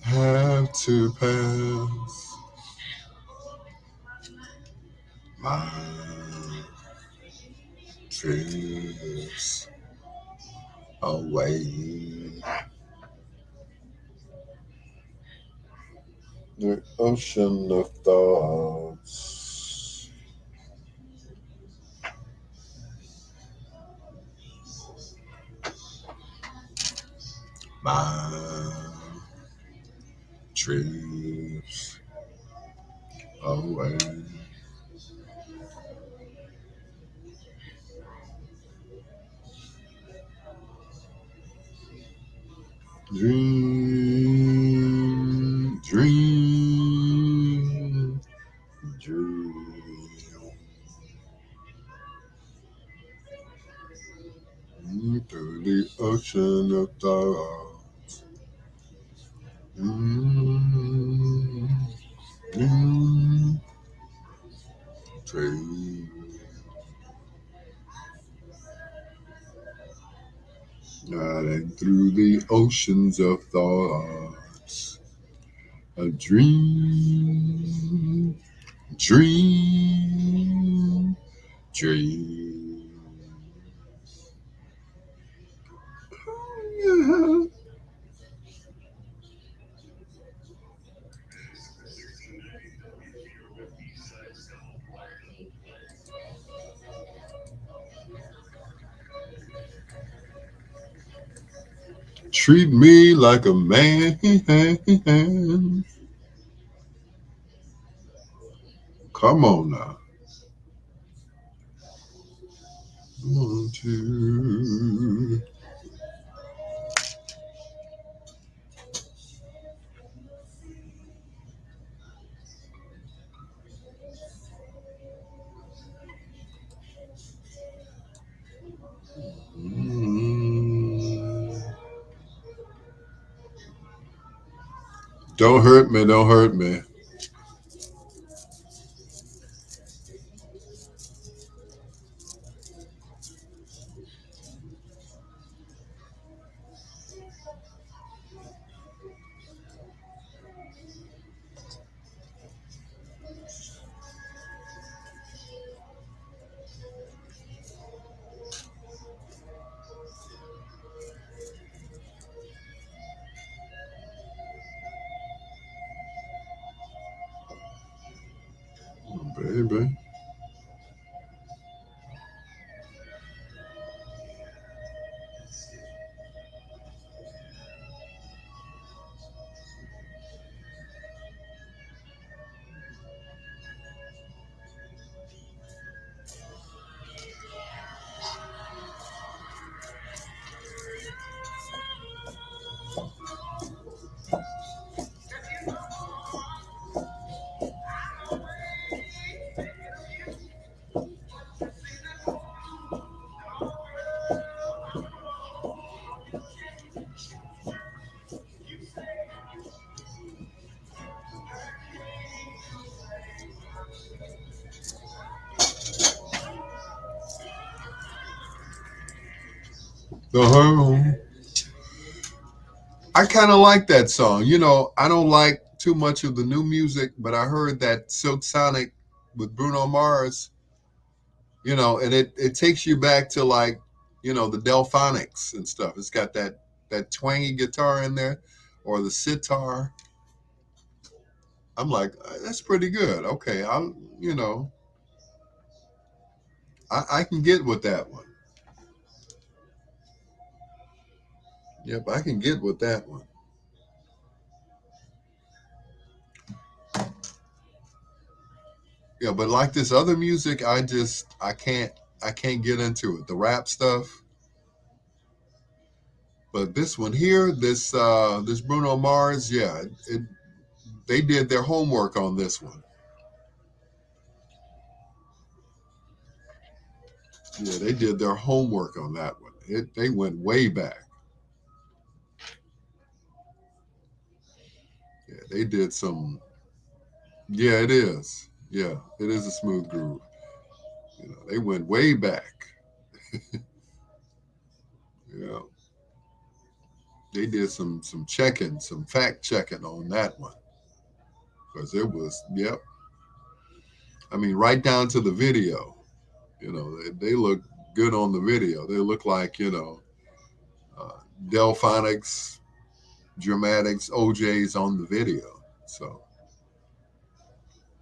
Have to pass my drifts away. The ocean of thoughts. My drifts away. Dream, dream, dream. Through the ocean of thoughts. Riding through the oceans of thoughts, a dream, dream, dream. Yeah. Treat me like a man. Come on now. 1, 2. Don't hurt me, don't hurt me. Oh, baby. Uh-huh. I kind of like that song. You know, I don't like too much of the new music, but I heard that Silk Sonic with Bruno Mars, you know, and it takes you back to like, you know, the Delphonics and stuff. It's got that twangy guitar in there or the sitar. I'm like, that's pretty good. Okay, I'll, you know, I can get with that one. Yep, I can get with that one. Yeah, but like this other music, I can't get into it. The rap stuff. But this one here, this Bruno Mars, yeah, they did their homework on this one. Yeah, they did their homework on that one. They went way back. Yeah, they did some. Yeah, it is. Yeah, it is a smooth groove. You know, they went way back. Yeah, they did some checking, some fact checking on that one because it was. Yep. I mean, right down to the video. You know, they look good on the video. They look like, you know, Delphonics, Dramatics, OJs on the video. So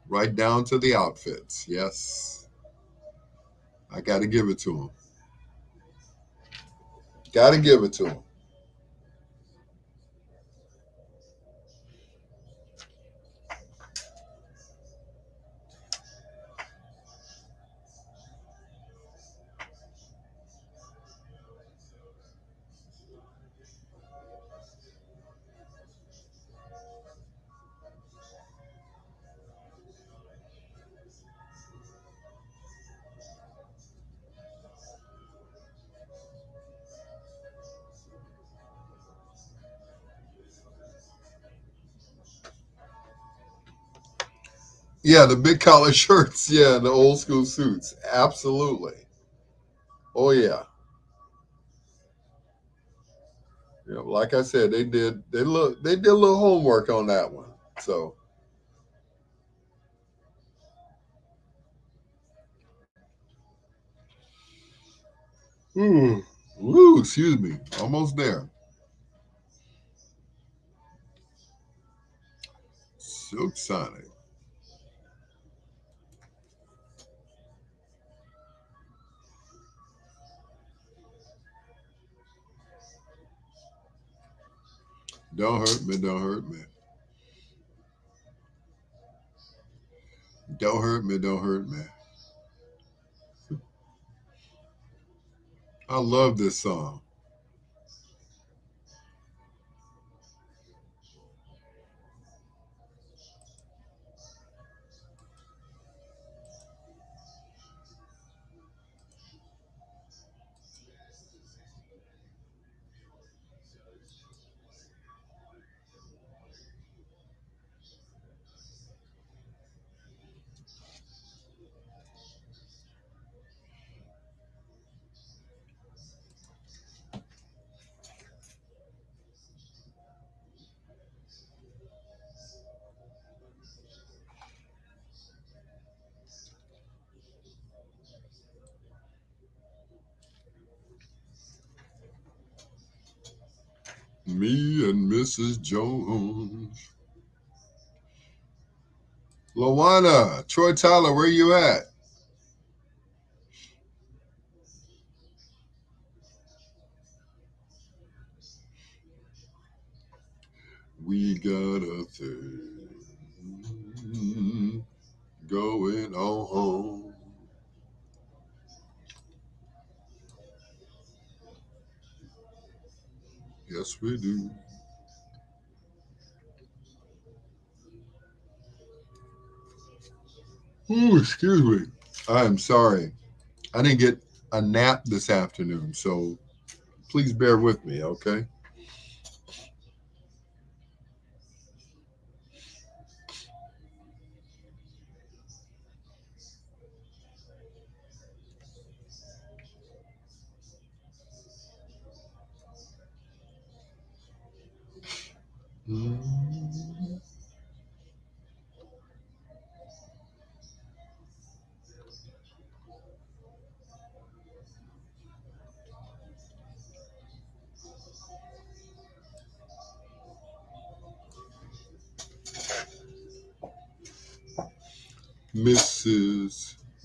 right down to the outfits. Yes, I got to give it to them. Got to give it to them. Yeah, the big collar shirts. Yeah, the old school suits. Absolutely. Oh yeah. You know, like I said, they did a little homework on that one. So Woo, excuse me. Almost there. Silk Sonic. Don't hurt me, don't hurt me. Don't hurt me, don't hurt me. I love this song. Me and Mrs. Jones. Lawana, Troy Tyler, where you at? We got a thing going on. Yes, we do. Ooh, excuse me. I'm sorry. I didn't get a nap this afternoon, so please bear with me, okay?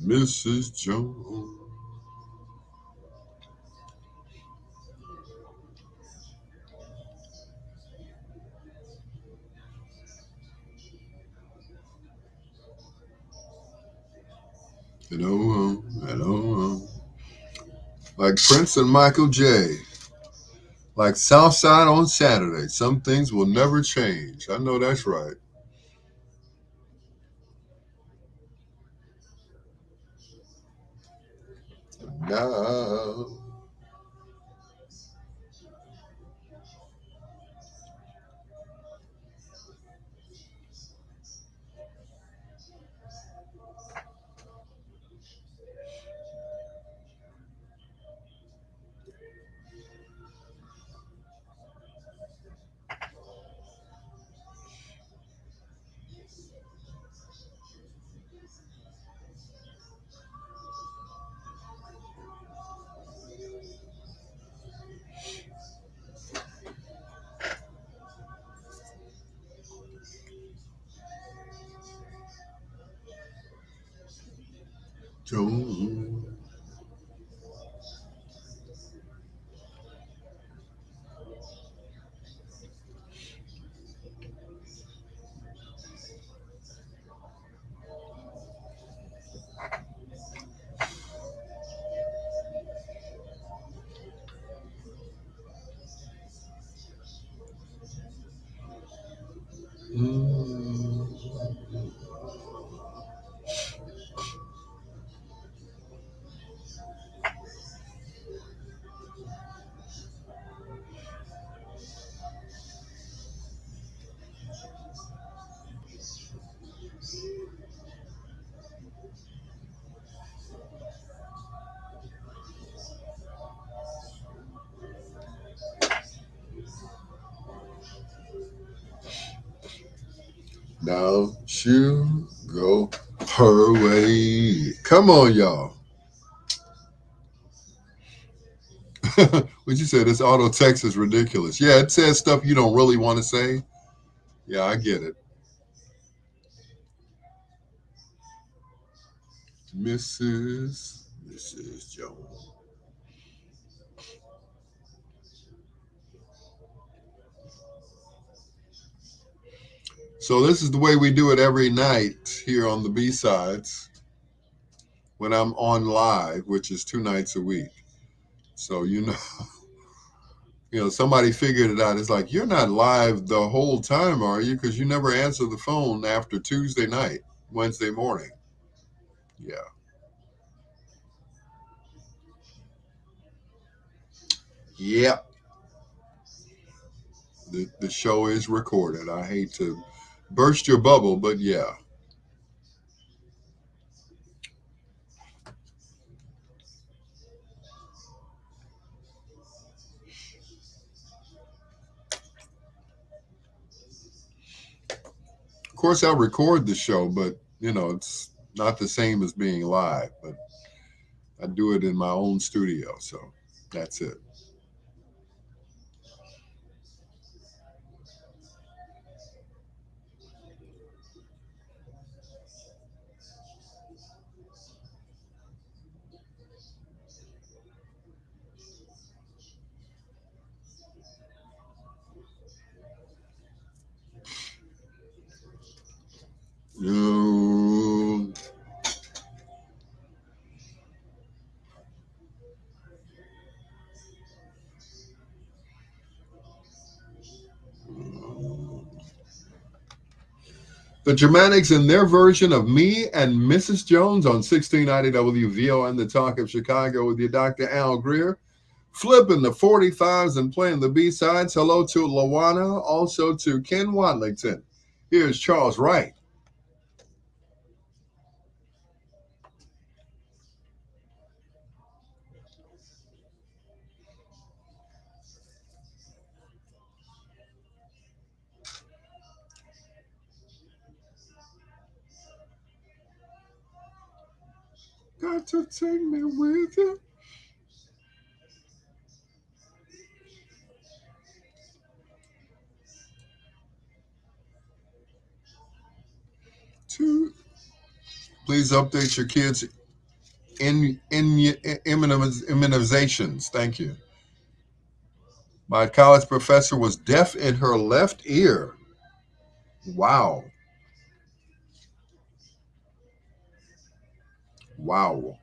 Mrs. Jones. Hello. Like Prince and Michael J. Like Southside on Saturday. Some things will never change. I know that's right. Now. Jones. Now she'll go her way. Come on, y'all. What you said, this auto text is ridiculous. Yeah, it says stuff you don't really want to say. Yeah, I get it. Mrs. Jones. So this is the way we do it every night here on the B-Sides when I'm on live, which is 2 nights a week. So somebody figured it out. It's like, you're not live the whole time, are you? Because you never answer the phone after Tuesday night, Wednesday morning. Yeah. Yep. The show is recorded. I hate to burst your bubble, but yeah. Of course, I'll record the show, but it's not the same as being live. But I do it in my own studio, so that's it. Um, The Germanics in their version of Me and Mrs. Jones on 1690 WVON, the Talk of Chicago with your Dr. Al Greer. Flipping the 45s and playing the B-sides. Hello to Lawana, also to Ken Wadlington. Here's Charles Wright. Got to take me with you. Please update your kids' immunizations. Thank you. My college professor was deaf in her left ear. Wow. Wow.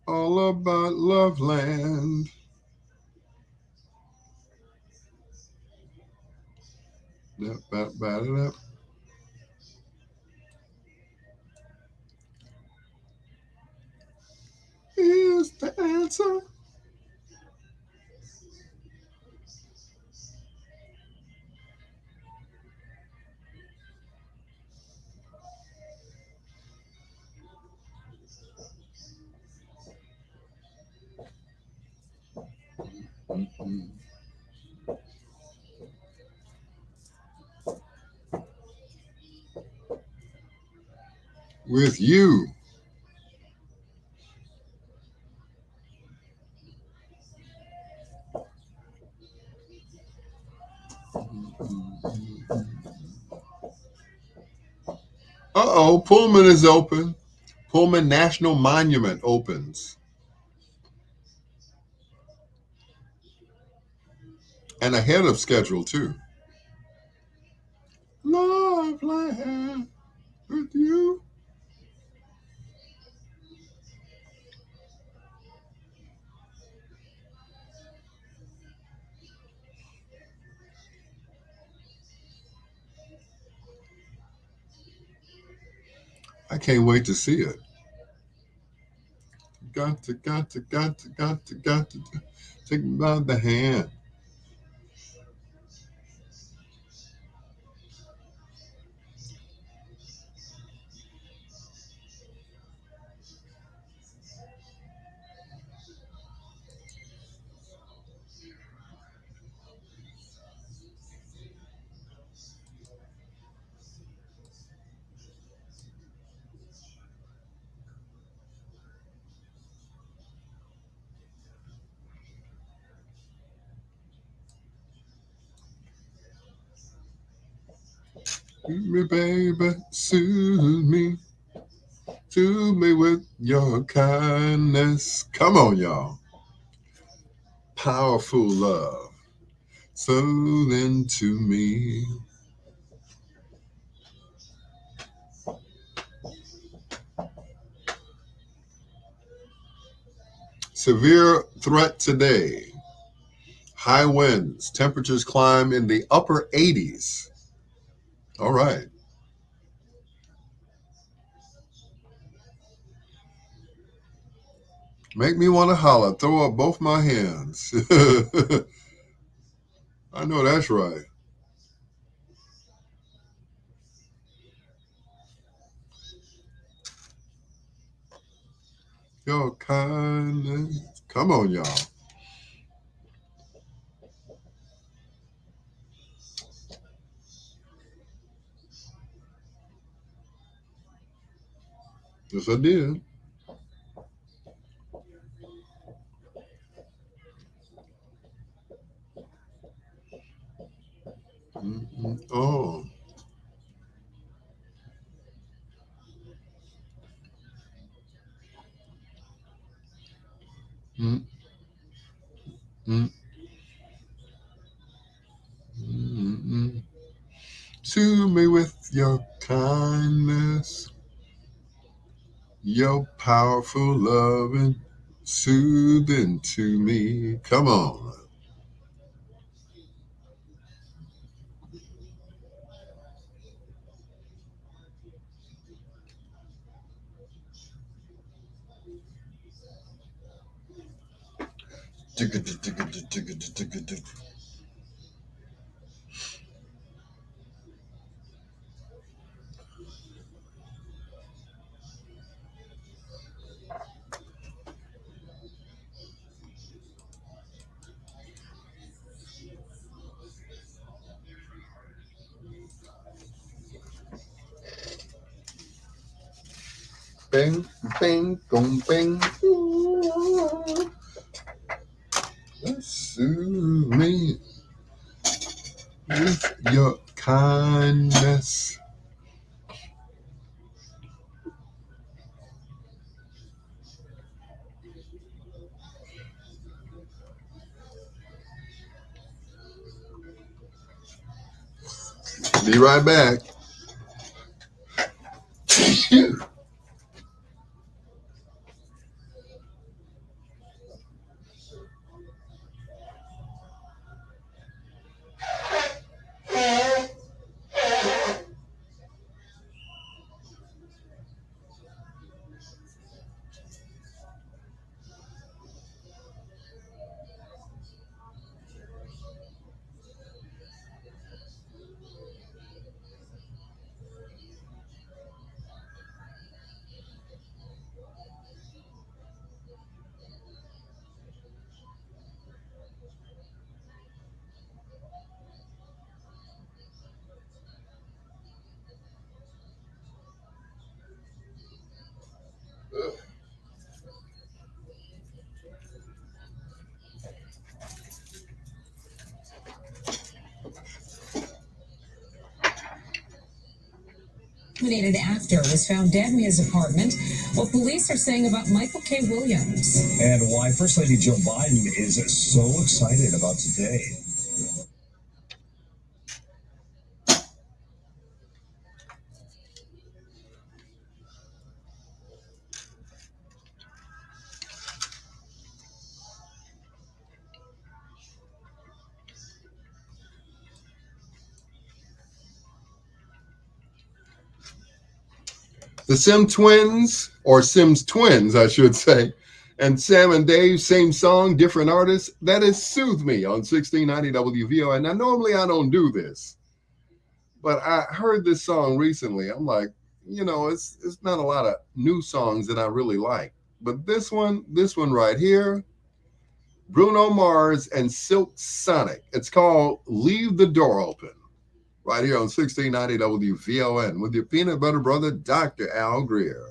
All about Loveland. Here's the answer. With you. Uh-oh, Pullman is open. Pullman National Monument opens. And ahead of schedule, too. Loveland with you. I can't wait to see it. Got to take me by the hand. Me, baby, soothe me with your kindness. Come on, y'all. Powerful love, soothing to me. Severe threat today. High winds, temperatures climb in the upper 80s. All right. Make me want to holler, throw up both my hands. I know that's right. Your kindness. Come on, y'all. Yes, I did. Mm-hmm. Oh. Mm-hmm. Mm-hmm. To me with your kindness, your powerful loving, soothing to me. Come on. Bang, bang, gong, bang. Soothe me with your kindness. Be right back. Nominated actor was found dead in his apartment. What police are saying about Michael K. Williams. And why First Lady Joe Biden is so excited about today. The Sim Twins, or Sims Twins, I should say, and Sam and Dave, same song, different artists. That is Soothe Me on 1690 WVO. Now, normally I don't do this, but I heard this song recently. I'm like, it's not a lot of new songs that I really like. But this one right here, Bruno Mars and Silk Sonic. It's called Leave the Door Open. Right here on 1690 WVON with your peanut butter brother, Dr. Al Greer.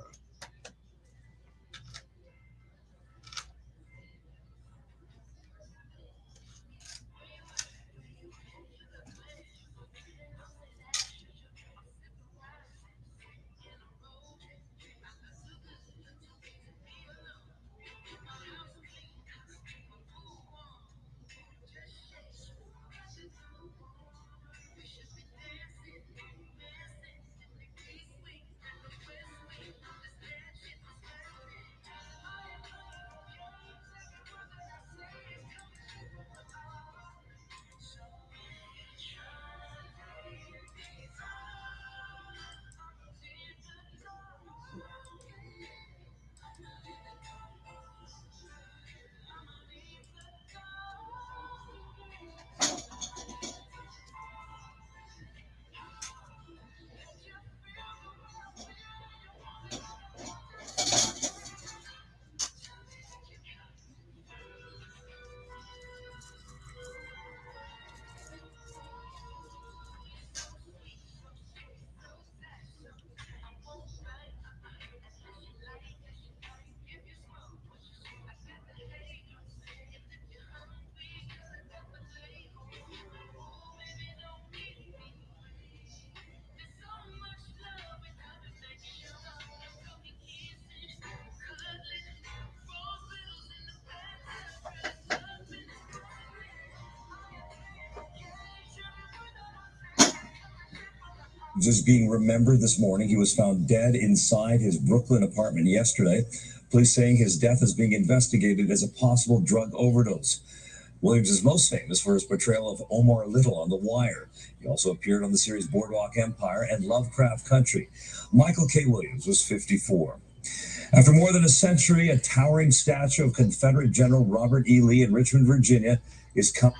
Just being remembered this morning. He was found dead inside his Brooklyn apartment yesterday. Police saying his death is being investigated as a possible drug overdose. Williams is most famous for his portrayal of Omar Little on The Wire. He also appeared on the series Boardwalk Empire and Lovecraft Country. Michael K. Williams was 54. After more than a century, a towering statue of Confederate General Robert E. Lee in Richmond, Virginia is coming.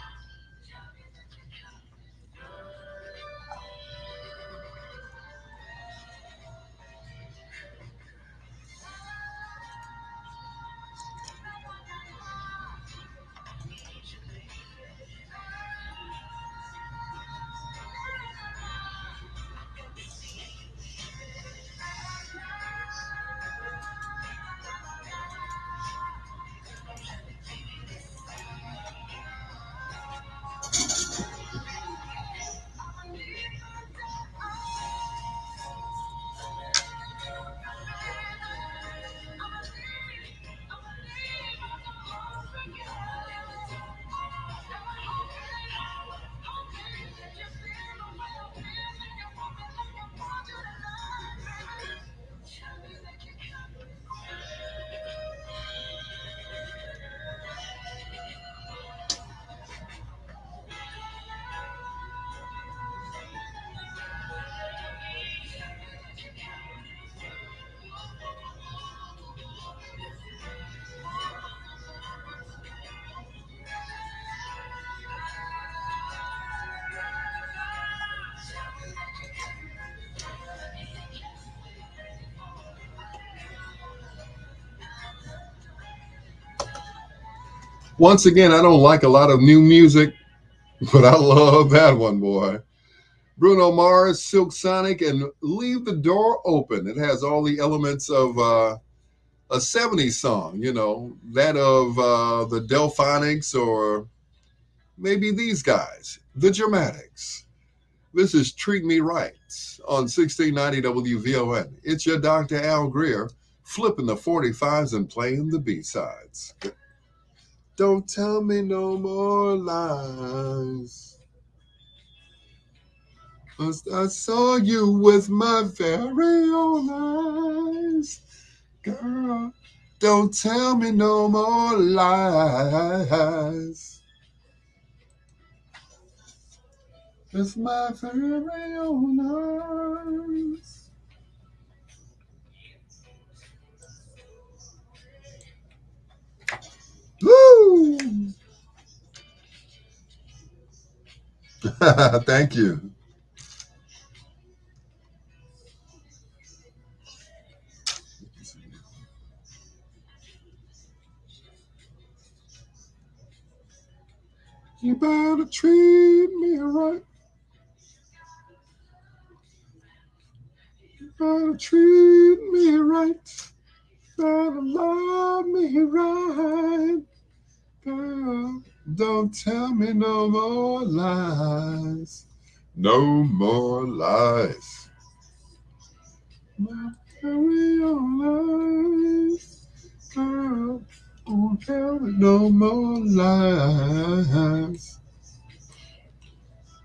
Once again, I don't like a lot of new music, but I love that one, boy. Bruno Mars, Silk Sonic, and Leave the Door Open. It has all the elements of a 70s song, you know, that of the Delphonics or maybe these guys, the Dramatics. This is Treat Me Right on 1690 WVON. It's your Dr. Al Greer, flipping the 45s and playing the B-sides. Don't tell me no more lies. 'Cause I saw you with my very own eyes. Girl, don't tell me no more lies. With my very own eyes. Woo! Thank you. You better treat me right. You better treat me right. Better love me right. Girl, don't tell me no more lies. No more lies. My very own lies. Girl, don't tell me no more lies.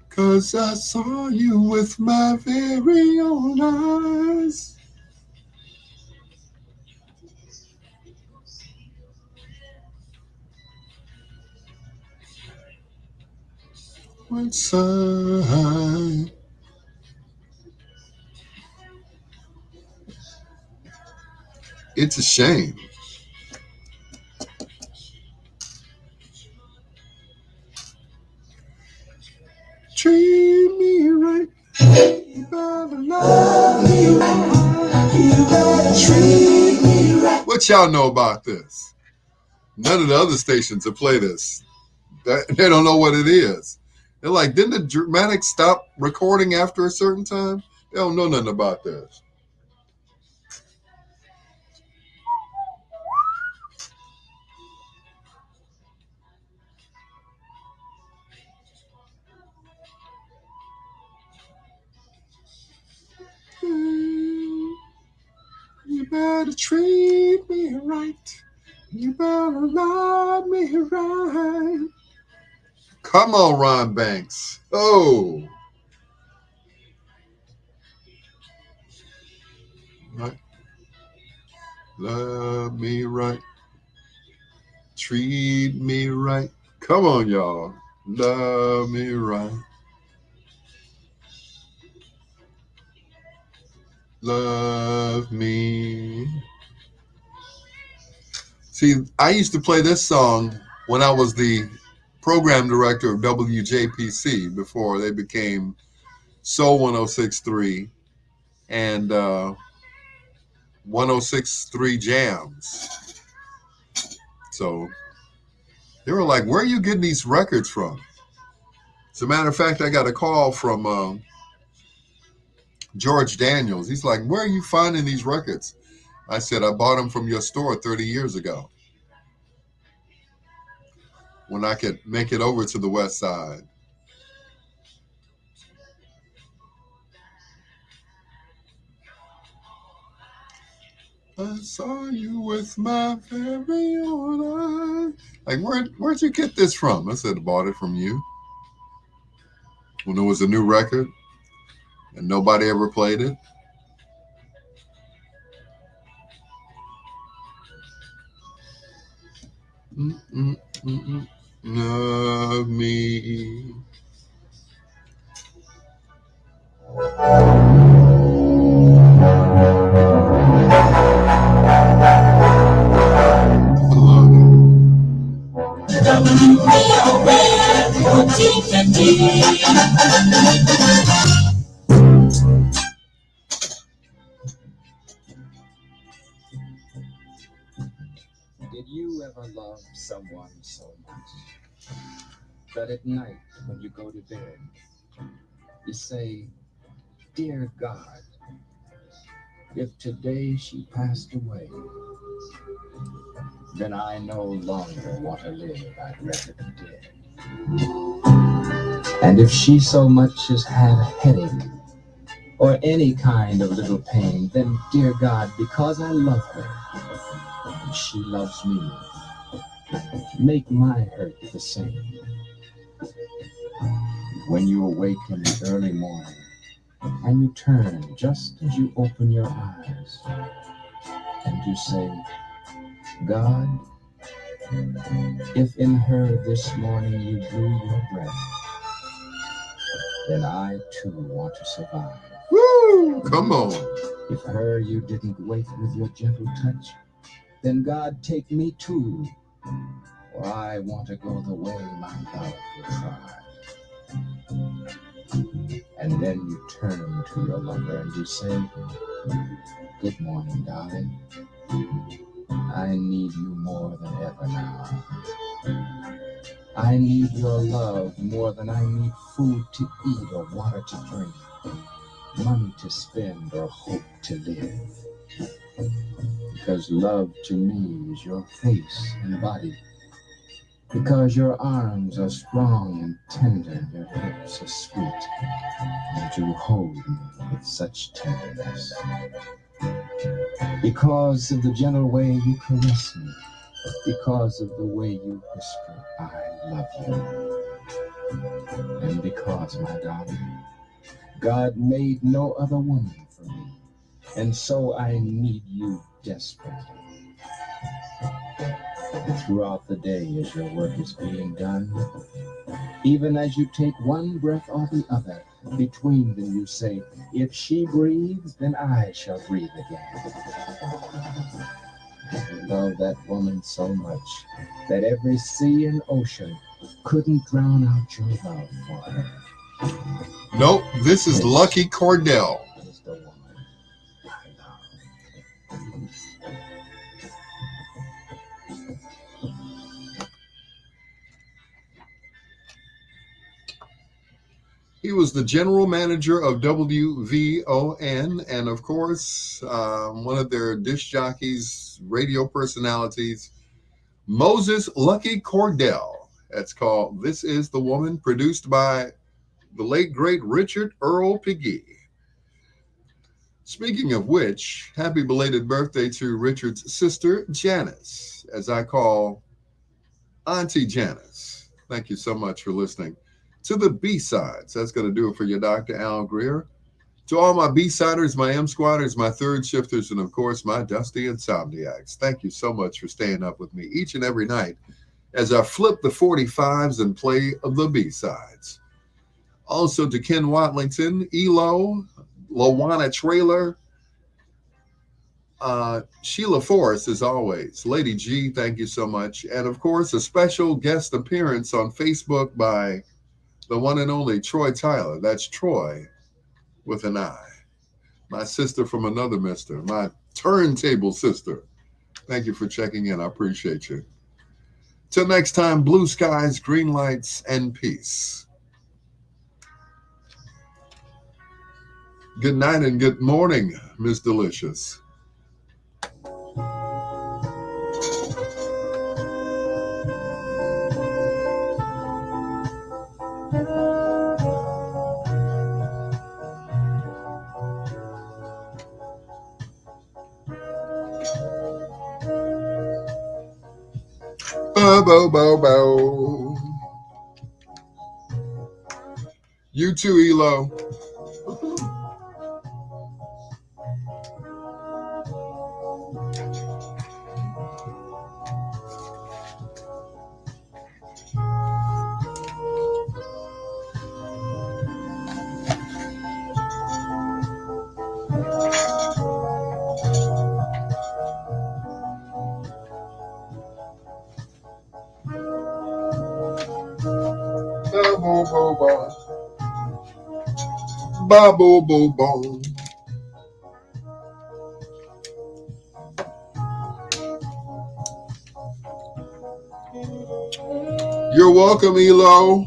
'Cause I saw you with my very own eyes. One side. It's a shame. Treat me right. You better love me right. You better treat me right. What y'all know about this? None of the other stations will play this. They don't know what it is. They're like, didn't the Dramatics stop recording after a certain time? They don't know nothing about this. You better treat me right. You better love me right. Come on, Ron Banks. Oh. right. Love me right. Treat me right. Come on, y'all. Love me right. Love me. See, I used to play this song when I was the program director of WJPC before they became Soul 106.3 and 106.3 Jams. So they were like, where are you getting these records from? As a matter of fact, I got a call from George Daniels. He's like, where are you finding these records? I said, I bought them from your store 30 years ago when I could make it over to the West Side. I saw you with my very own eyes. Like, where'd you get this from? I said, I bought it from you. When it was a new record and nobody ever played it. Love me. Did you ever love someone so much that at night when you go to bed, you say, Dear God, if today she passed away, then I no longer want to live, I'd rather be dead. And if she so much as had a headache or any kind of little pain, then dear God, because I love her and she loves me, make my hurt the same. When you awake in the early morning and you turn just as you open your eyes and you say, God, if in her this morning you blew your breath, then I too want to survive. Woo! Come on. If her you didn't wake with your gentle touch, then God take me too, for I want to go the way my love would try. And then you turn to your lover and you say, good morning, darling. I need you more than ever now. I need your love more than I need food to eat or water to drink, money to spend or hope to live. Because love to me is your face and body. Because your arms are strong and tender, your lips are sweet, and you hold me with such tenderness. Because of the gentle way you caress me, because of the way you whisper, I love you. And because, my darling, God made no other woman for me, and so I need you desperately. And throughout the day as your work is being done, even as you take one breath or the other, between them you say, if she breathes, then I shall breathe again. I love that woman so much that every sea and ocean couldn't drown out your love for her. Nope, this is Lucky Cordell. Is the woman I love. He was the general manager of WVON and, of course, one of their disc jockeys, radio personalities, Moses Lucky Cordell. That's called This Is the Woman, produced by the late, great Richard Earl Piggy. Speaking of which, happy belated birthday to Richard's sister, Janice, as I call Auntie Janice. Thank you so much for listening to the B-Sides. That's going to do it for your Dr. Al Greer. To all my B-siders, my M-squatters, my third shifters, and of course, my dusty insomniacs, thank you so much for staying up with me each and every night as I flip the 45s and play the B-sides. Also to Ken Watlington, Elo, Lawana Trailer, Sheila Forrest, as always. Lady G, thank you so much. And of course, a special guest appearance on Facebook by the one and only Troy Tyler. That's Troy with an I. My sister from another mister, my turntable sister. Thank you for checking in. I appreciate you. Till next time, blue skies, green lights, and peace. Good night and good morning, Miss Delicious. Bo, bo, bo, bo. You too, Elo. Bo, bo, bo, bo. Ba, bo, bo, bo. You're welcome, Elo.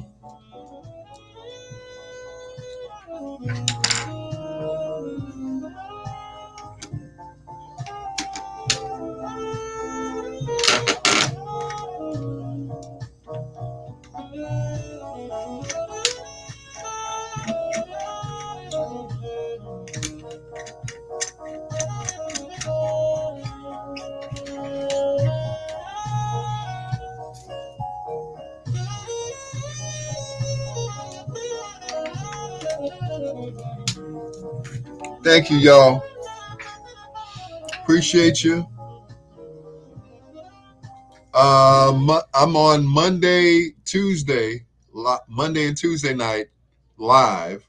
Thank you, y'all. Appreciate you. I'm on Monday and Tuesday night live.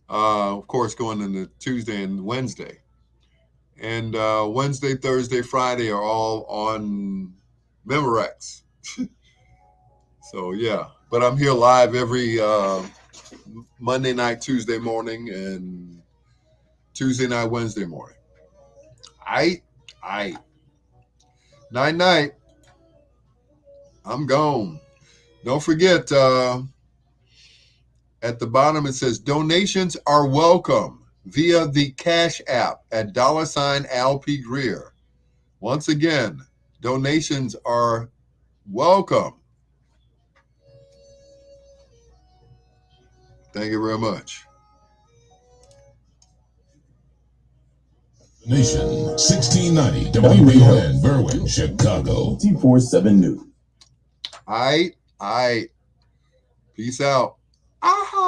Of course, going into Tuesday and Wednesday. And Wednesday, Thursday, Friday are all on Memorex. So, yeah. But I'm here live every Monday night, Tuesday morning, and Tuesday night, Wednesday morning. Night, night. I'm gone. Don't forget, at the bottom it says donations are welcome via the Cash App at $LP Greer. Once again, donations are welcome. Thank you very much. Nation 1690 WVON, Berwyn, Chicago. 24/7 News. All right. Peace out. Aha.